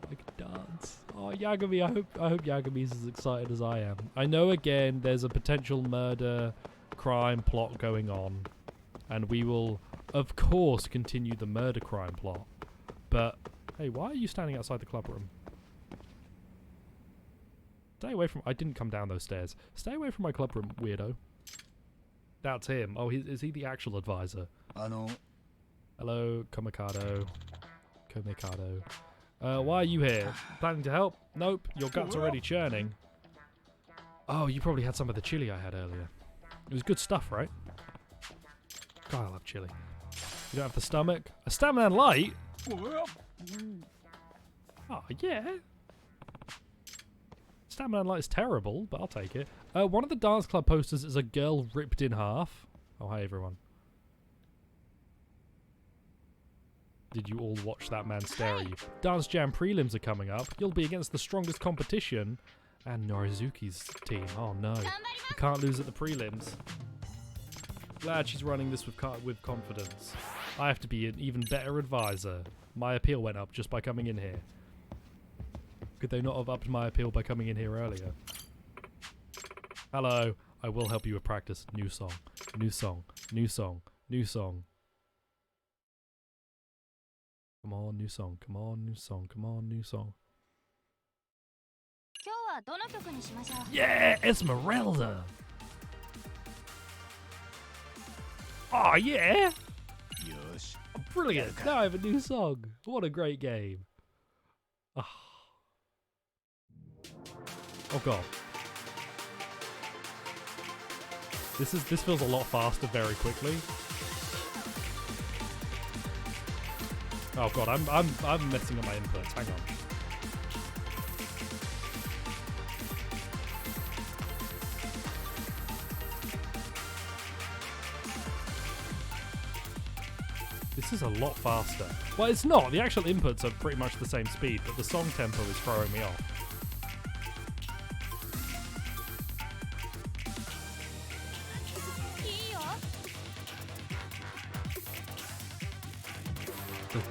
I can dance. Oh, Yagami, I hope Yagami's as excited as I am. I know, again, there's a potential murder, crime plot going on. And we will, of course, continue the murder crime plot. But, hey, why are you standing outside the club room? Stay away from... I didn't come down those stairs. Stay away from my club room, weirdo. That's him. Oh, is he the actual advisor? Hello, Komikado. Why are you here? Planning to help? Nope, your gut's already churning. Oh, you probably had some of the chili I had earlier. It was good stuff, right? God, I love chili. You don't have the stomach? A stamina and light? Oh, yeah. Stamina and light is terrible, but I'll take it. One of the dance club posters is a girl ripped in half. Oh, hi, everyone. Did you all watch that man stare at you? Dance Jam prelims are coming up. You'll be against the strongest competition. And Norizuki's team. Oh, no. You can't lose at the prelims. Glad she's running this with confidence. I have to be an even better advisor. My appeal went up just by coming in here. Could they not have upped my appeal by coming in here earlier? Hello. I will help you with practice. New song. New song. New song. New song. Come on, new song. Come on, new song. Come on, new song. Yeah, Esmeralda. Oh, yeah. Yes. Oh, brilliant. Now I have a new song. What a great game. Oh, oh God. This feels a lot faster very quickly. Oh God, I'm messing up my inputs. Hang on. This is a lot faster. Well, it's not. The actual inputs are pretty much the same speed, but the song tempo is throwing me off.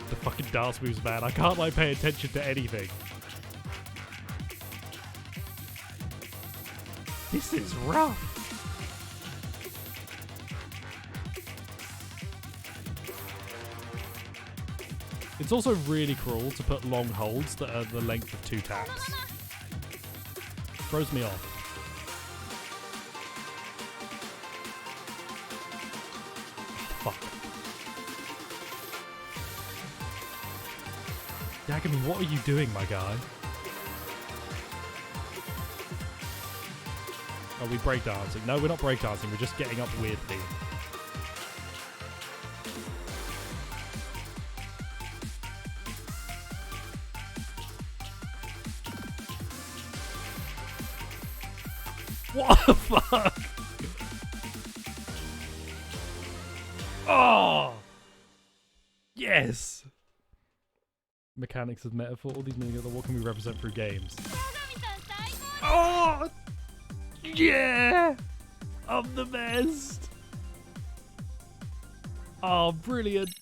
The fucking dance moves, man. I can't, like, pay attention to anything. This is rough. It's also really cruel to put long holds that are the length of 2 taps. Throws me off. Fuck. Yagami, what are you doing, my guy? Are we breakdancing? No, we're not breakdancing. We're just getting up weirdly. What the fuck? Oh! Yes! Mechanics as metaphor. All these meanings are what can we represent through games? Oh! Yeah! I'm the best! Oh, brilliant!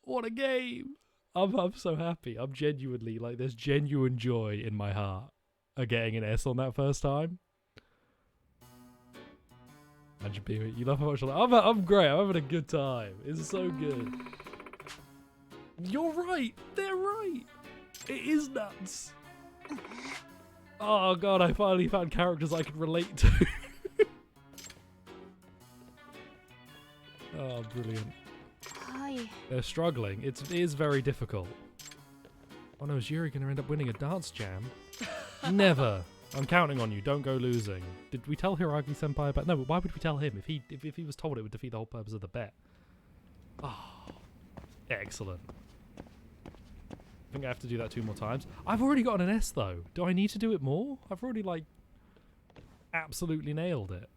What a game! I'm so happy. I'm genuinely, like, there's genuine joy in my heart of getting an S on that first time. And you love how much I'm great. I'm having a good time. It's so good. You're right. They're right. It is nuts. Oh god, I finally found characters I can relate to. Oh, brilliant. They're struggling. It is very difficult. Oh no, is Yuri going to end up winning a dance jam? Never. I'm counting on you. Don't go losing. Did we tell Hiragi-senpai about... No, but why would we tell him? If he was told, it would defeat the whole purpose of the bet. Oh, excellent. I think I have to do that 2 more times. I've already got an S, though. Do I need to do it more? I've already, like, absolutely nailed it.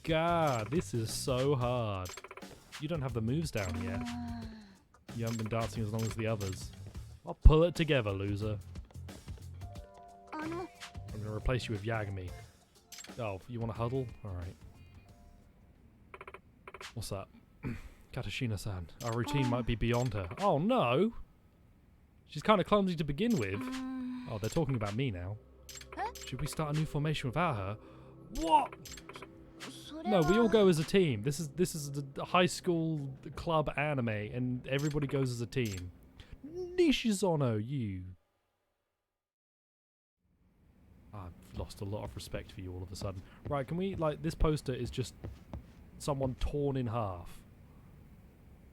God, this is so hard. You don't have the moves down yet. You haven't been dancing as long as the others. I'll pull it together, loser. I'm gonna replace you with Yagami. Oh, you want to huddle? Alright. What's that? Katashina-san, our routine might be beyond her. Oh no! She's kind of clumsy to begin with. Oh, they're talking about me now. Should we start a new formation without her? What? No, we all go as a team. This is the high school club anime, and everybody goes as a team. Nishizono, you. I've lost a lot of respect for you all of a sudden. Right, can we, like, this poster is just someone torn in half.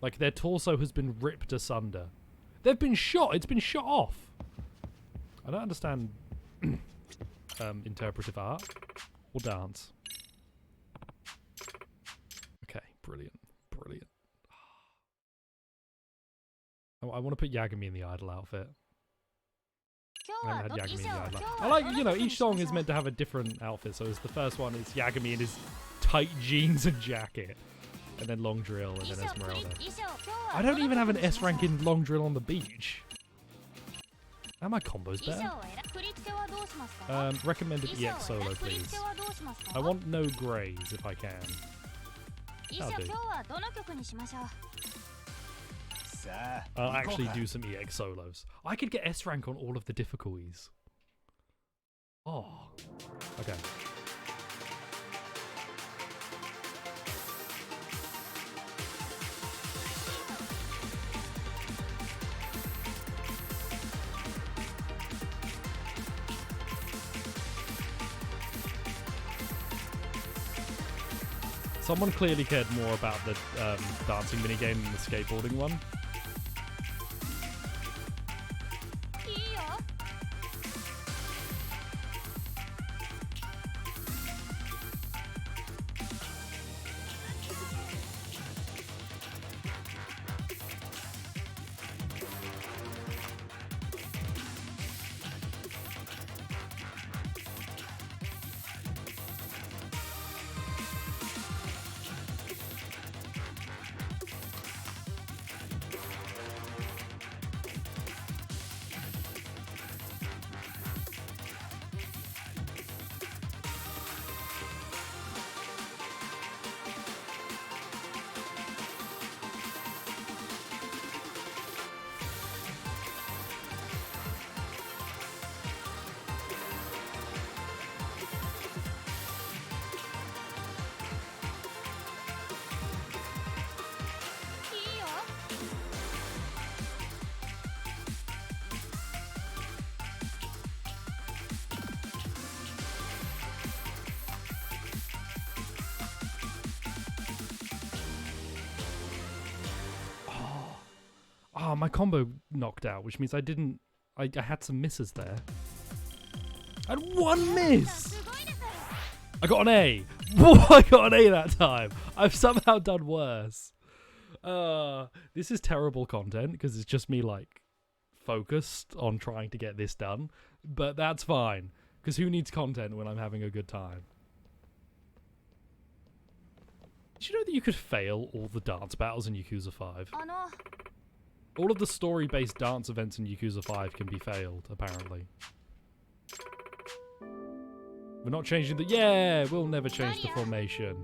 Like, their torso has been ripped asunder. They've been shot. It's been shot off. I don't understand interpretive art or dance. Okay, brilliant. Brilliant. I want to put Yagami in the idol outfit. I haven't had Yagami in the idol outfit. I like, you know, each song is meant to have a different outfit. So it's the first one is Yagami in his tight jeans and jacket. And then Long Drill, and then Esmeralda. I don't even have an S rank in Long Drill on the beach. Are my combos better? Recommended EX solo, please. I want no greys if I can. That'll do. I'll actually do some EX solos. I could get S rank on all of the difficulties. Oh. Okay. Someone clearly cared more about the dancing minigame than the skateboarding one. Oh, my combo knocked out, which means I didn't... I had some misses there. I had one miss! I got an A! I got an A that time! I've somehow done worse. This is terrible content, because it's just me, like, focused on trying to get this done. But that's fine, because who needs content when I'm having a good time? Did you know that you could fail all the dance battles in Yakuza 5? All of the story-based dance events in Yakuza 5 can be failed, apparently. We're not changing the... Yeah! We'll never change the formation.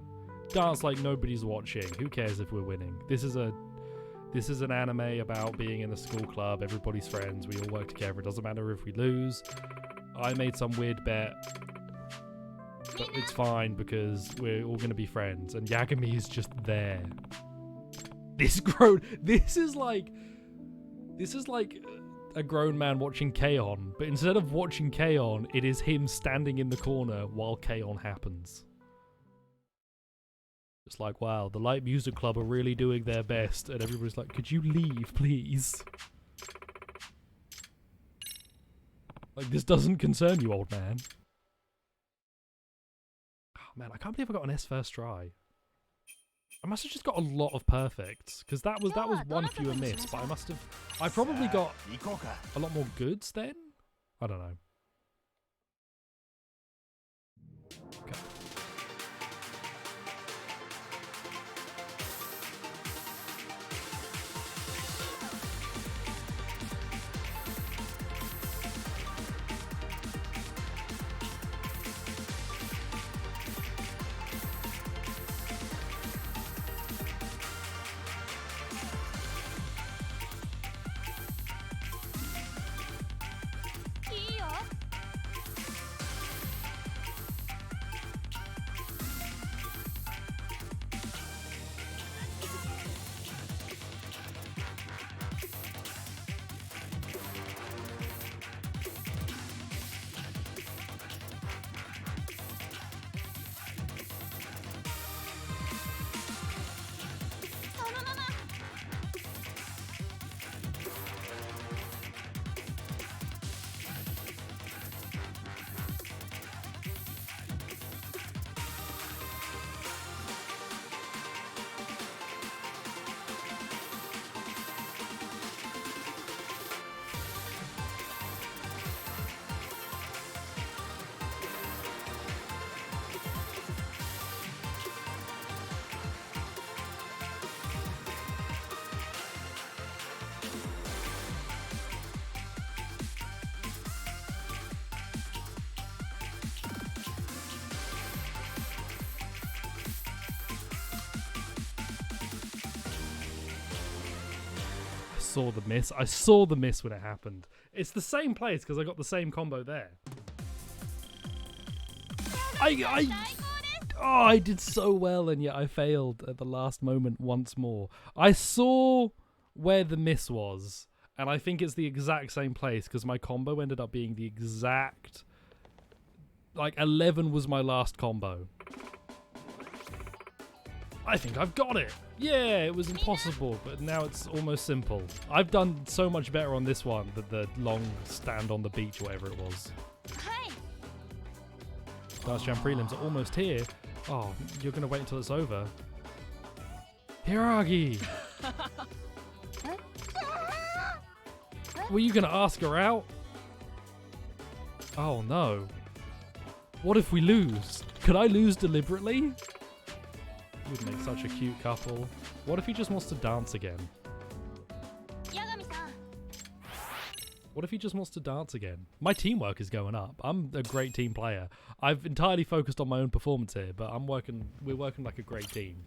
Dance like nobody's watching. Who cares if we're winning? This is an anime about being in a school club. Everybody's friends. We all work together. It doesn't matter if we lose. I made some weird bet. But it's fine because we're all gonna be friends, and Yagami is just there. This is like a grown man watching K-On, but instead of watching K-On, it is him standing in the corner while K-On happens. It's like, wow, the Light Music Club are really doing their best, and everybody's like, could you leave, please? Like, this doesn't concern you, old man. Oh, man, I can't believe I got an S first try. I must have just got a lot of perfects, because that was one fewer miss, but I probably got a lot more goods then? I don't know. Okay. I saw the miss when it happened. It's the same place because I got the same combo there. I did so well, and yet I failed at the last moment once more. I saw where the miss was, and I think it's the exact same place because my combo ended up being the exact... Like, 11 was my last combo. I think I've got it. Yeah, it was impossible, but now it's almost simple. I've done so much better on this one than the long stand on the beach, whatever it was. Dance Jam prelims are almost here. Oh, you're going to wait until it's over. Hiragi! Were you going to ask her out? Oh no. What if we lose? Could I lose deliberately? Would make such a cute couple. What if he just wants to dance again? What if he just wants to dance again? My teamwork is going up. I'm a great team player. I've entirely focused on my own performance here, but we're working like a great team.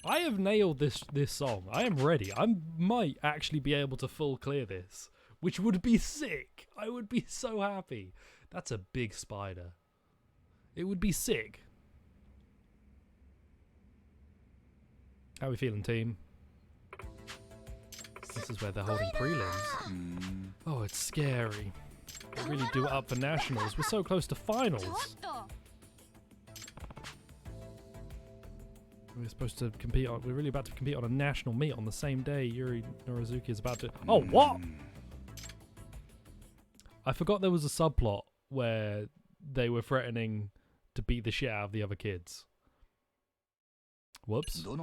I have nailed this song. I am ready. I might actually be able to full clear this, which would be sick. I would be so happy. That's a big spider. It would be sick. How are we feeling, team? This is where they're holding prelims. Oh, it's scary. They really do it up for nationals. We're so close to finals. We're supposed to compete on... We're really about to compete on a national meet on the same day Yuri Norizuki is about to... Oh, what? I forgot there was a subplot where they were threatening to beat the shit out of the other kids. Whoops. Can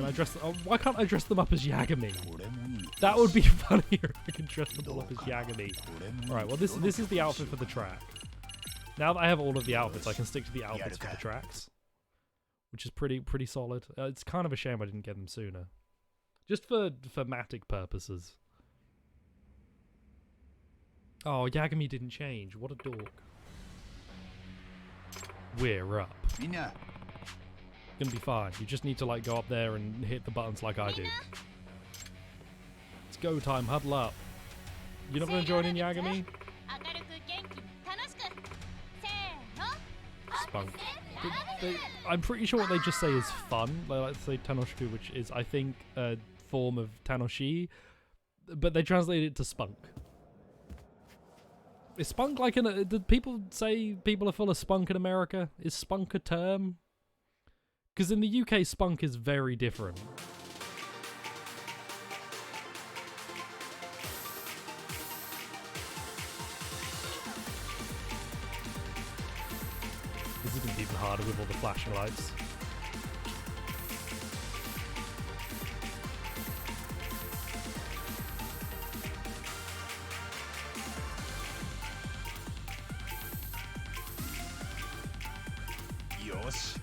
I dress them? Oh, why can't I dress them up as Yagami? That would be funnier if I could dress them all up as Yagami. Alright, well this is the outfit for the track. Now that I have all of the outfits, I can stick to the outfits for the tracks. Which is pretty solid. It's kind of a shame I didn't get them sooner. Just for thematic purposes. Oh, Yagami didn't change. What a dork. We're up. Gonna be fine. You just need to like go up there and hit the buttons like I do. It's go time. Huddle up. You're not going to join in, Yagami? Spunk. I'm pretty sure what they just say is fun. They like to say Tanoshiku, which is, I think, a form of Tanoshi, but they translate it to spunk. Is spunk like did people say people are full of spunk in America? Is spunk a term? Because in the UK, spunk is very different. This is going to be even harder with all the flashing lights. Yosh.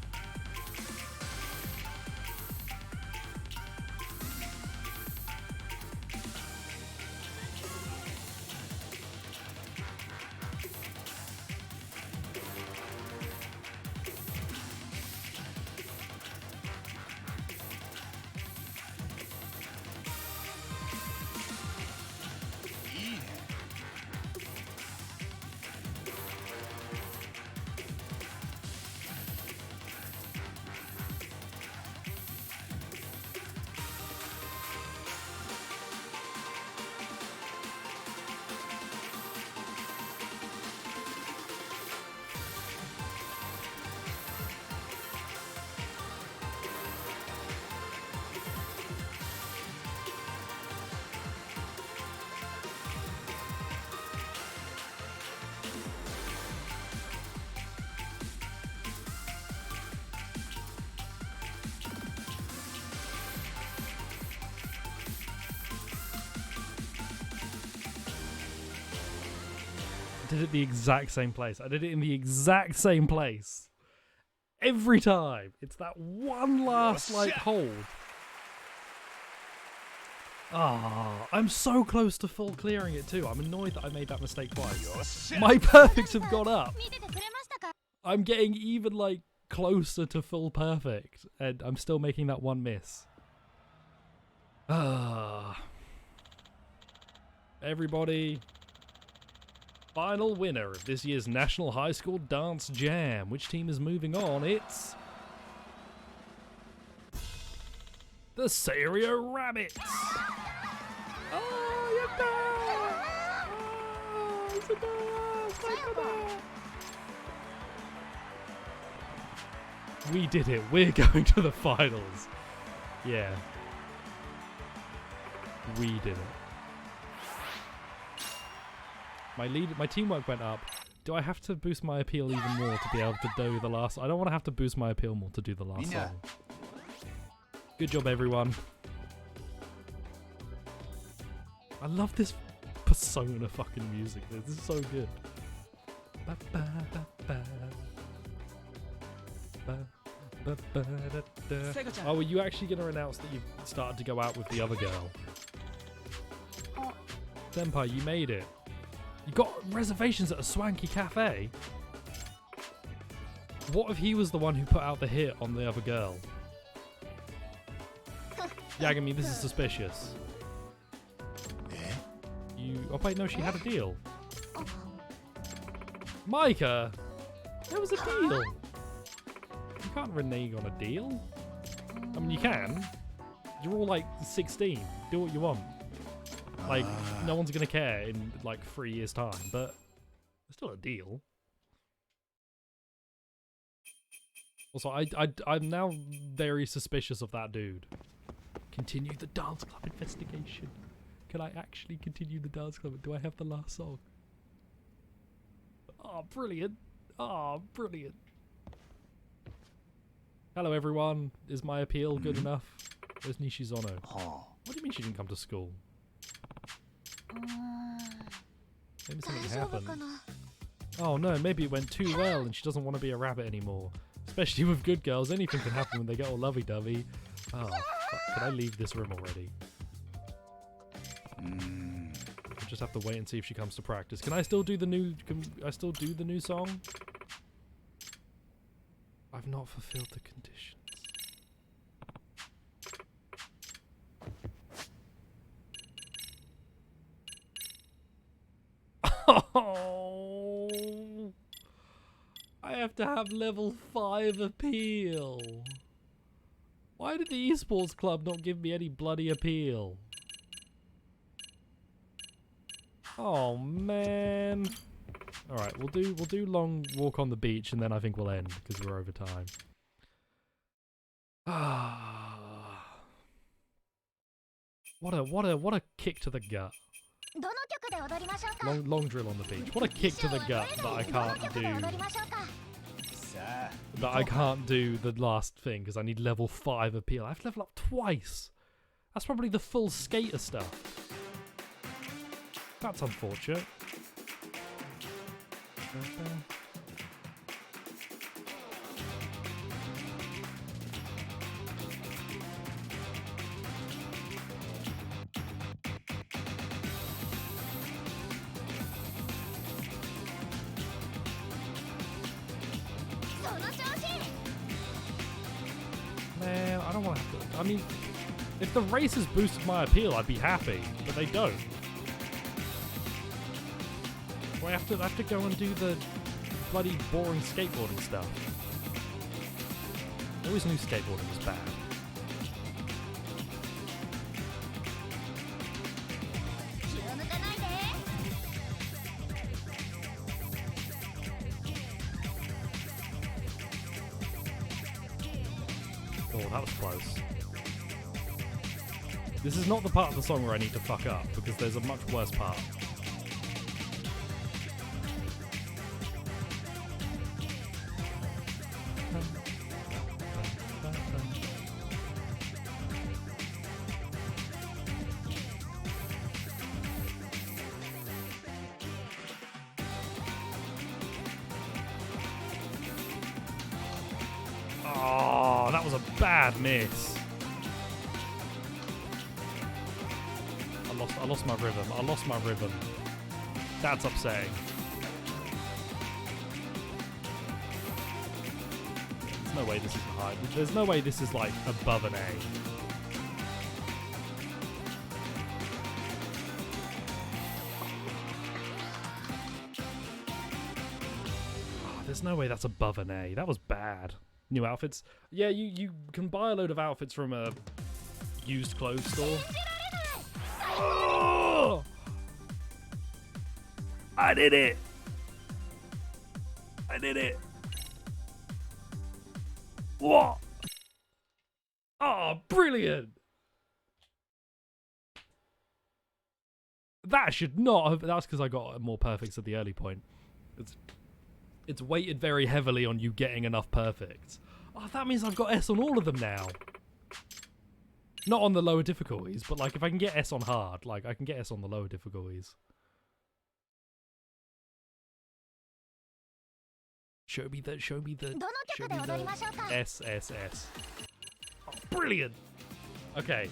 I did it the exact same place. I did it in the exact same place. Every time. It's that one last, like, hold. Ah, I'm so close to full clearing it too. I'm annoyed that I made that mistake twice. My perfects have gone up. I'm getting even, like, closer to full perfect. And I'm still making that one miss. Ah. Everybody... Final winner of this year's National High School Dance Jam. Which team is moving on? It's... the Seirio Rabbits! Oh, yatta! Oh, sugoi! We did it. We're going to the finals. Yeah. We did it. My teamwork went up. Do I have to boost my appeal even more to be able to do the last? I don't want to have to boost my appeal more to do the last song. Good job, everyone. I love this Persona fucking music. This is so good. Oh, were you actually going to announce that you've started to go out with the other girl? Senpai, you made it. You got reservations at a swanky cafe? What if he was the one who put out the hit on the other girl? Yagami, this is suspicious. Oh wait, no, she had a deal. Micah! There was a deal! You can't renege on a deal. I mean, you can. You're all like 16. Do what you want. Like, no one's gonna care in like 3 years' time, but it's still a deal. Also, I'm now very suspicious of that dude. Continue the dance club investigation. Can I actually continue the dance club? Do I have the last song? Oh, brilliant. Oh, brilliant. Hello, everyone. Is my appeal good enough? Where's Nishizono? What do you mean she didn't come to school? Maybe something happened. Oh no, maybe it went too well and she doesn't want to be a rabbit anymore. Especially with good girls, anything can happen when they get all lovey-dovey. Oh, fuck. Can I leave this room already? I'll just have to wait and see if she comes to practice. Can I still do the new... Can I still do the new song? I've not fulfilled the conditions. Oh, I have to have level 5 appeal. Why did the esports club not give me any bloody appeal? Oh man. All right, we'll do long walk on the beach, and then I think we'll end because we're over time. Ah, what a kick to the gut. Long drill on the beach. What a kick to the gut that I can't do. That I can't do the last thing because I need level 5 appeal. I have to level up twice. That's probably the full skater stuff. That's unfortunate. Man, I don't want to have to... I mean, if the races boosted my appeal, I'd be happy, but they don't. So I have to go and do the bloody boring skateboarding stuff. I always knew skateboarding was bad. Oh, that was close. This is not the part of the song where I need to fuck up, because there's a much worse part. Oh, that was a bad miss. I lost my rhythm. I lost my rhythm. That's upsetting. There's no way this is high. There's no way this is like above an A. Oh, there's no way that's above an A. That was bad. New outfits. Yeah, you can buy a load of outfits from a used clothes store. Oh! I did it! I did it! What? Oh, brilliant! That should not have... That's because I got more perfects at the early point. It's weighted very heavily on you getting enough perfects. Oh, that means I've got S on all of them now. Not on the lower difficulties, but like if I can get S on hard, like I can get S on the lower difficulties. Show me the SSS. Oh, brilliant. Okay.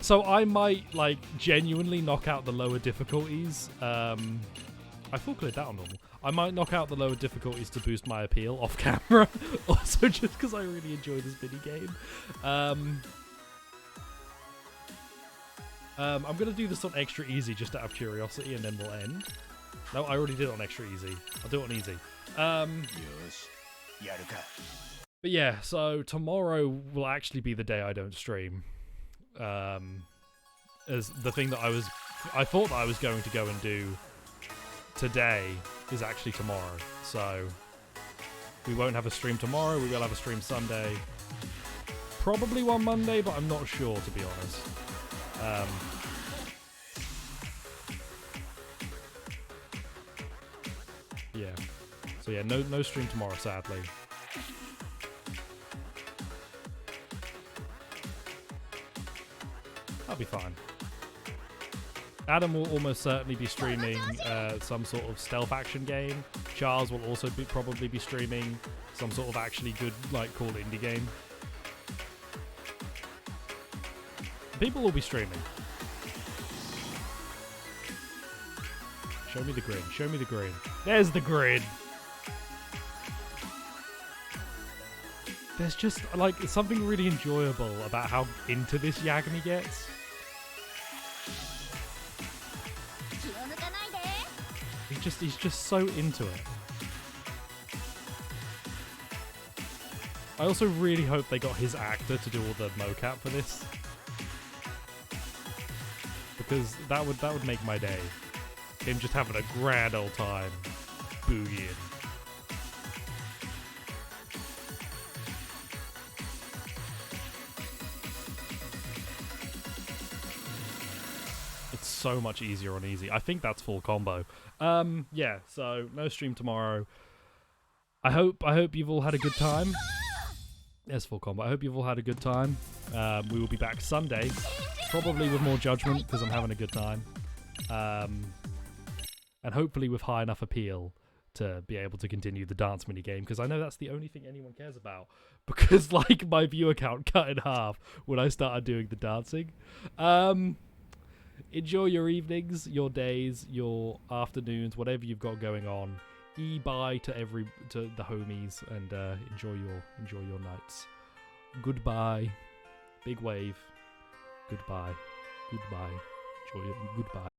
So I might like genuinely knock out the lower difficulties. I full cleared that on normal. I might knock out the lower difficulties to boost my appeal off camera. Also just because I really enjoy this mini game. I'm going to do this on extra easy just out of curiosity, and then we'll end. No, I already did it on extra easy. I'll do it on easy. But yeah, so tomorrow will actually be the day I don't stream. As the thing that I thought that I was going to go and do today is actually tomorrow. So we won't have a stream tomorrow. We will have a stream Sunday. Probably one Monday, but I'm not sure, to be honest. Yeah. So yeah, no stream tomorrow, sadly. That'll be fine. Adam will almost certainly be streaming some sort of stealth action game. Charles will also probably be streaming some sort of actually good, like, cool indie game. People will be streaming. Show me the grid. Show me the grid. There's the grid. There's just, like, something really enjoyable about how into this Yagami gets. he's just so into it. I also really hope they got his actor to do all the mocap for this, because that would make my day. Him just having a grand old time boogieing. It's so much easier on easy. I think that's full combo. Yeah, so no stream tomorrow. I hope you've all had a good time. Yes, full combo. I hope you've all had a good time. We will be back Sunday, probably with more Judgment, because I'm having a good time. And hopefully with high enough appeal to be able to continue the dance minigame, because I know that's the only thing anyone cares about, because like my viewer count cut in half when I started doing the dancing. Enjoy your evenings, your days, your afternoons, whatever you've got going on. Bye to the homies, and enjoy your nights. Goodbye. Big wave. Goodbye. Enjoy it. Goodbye.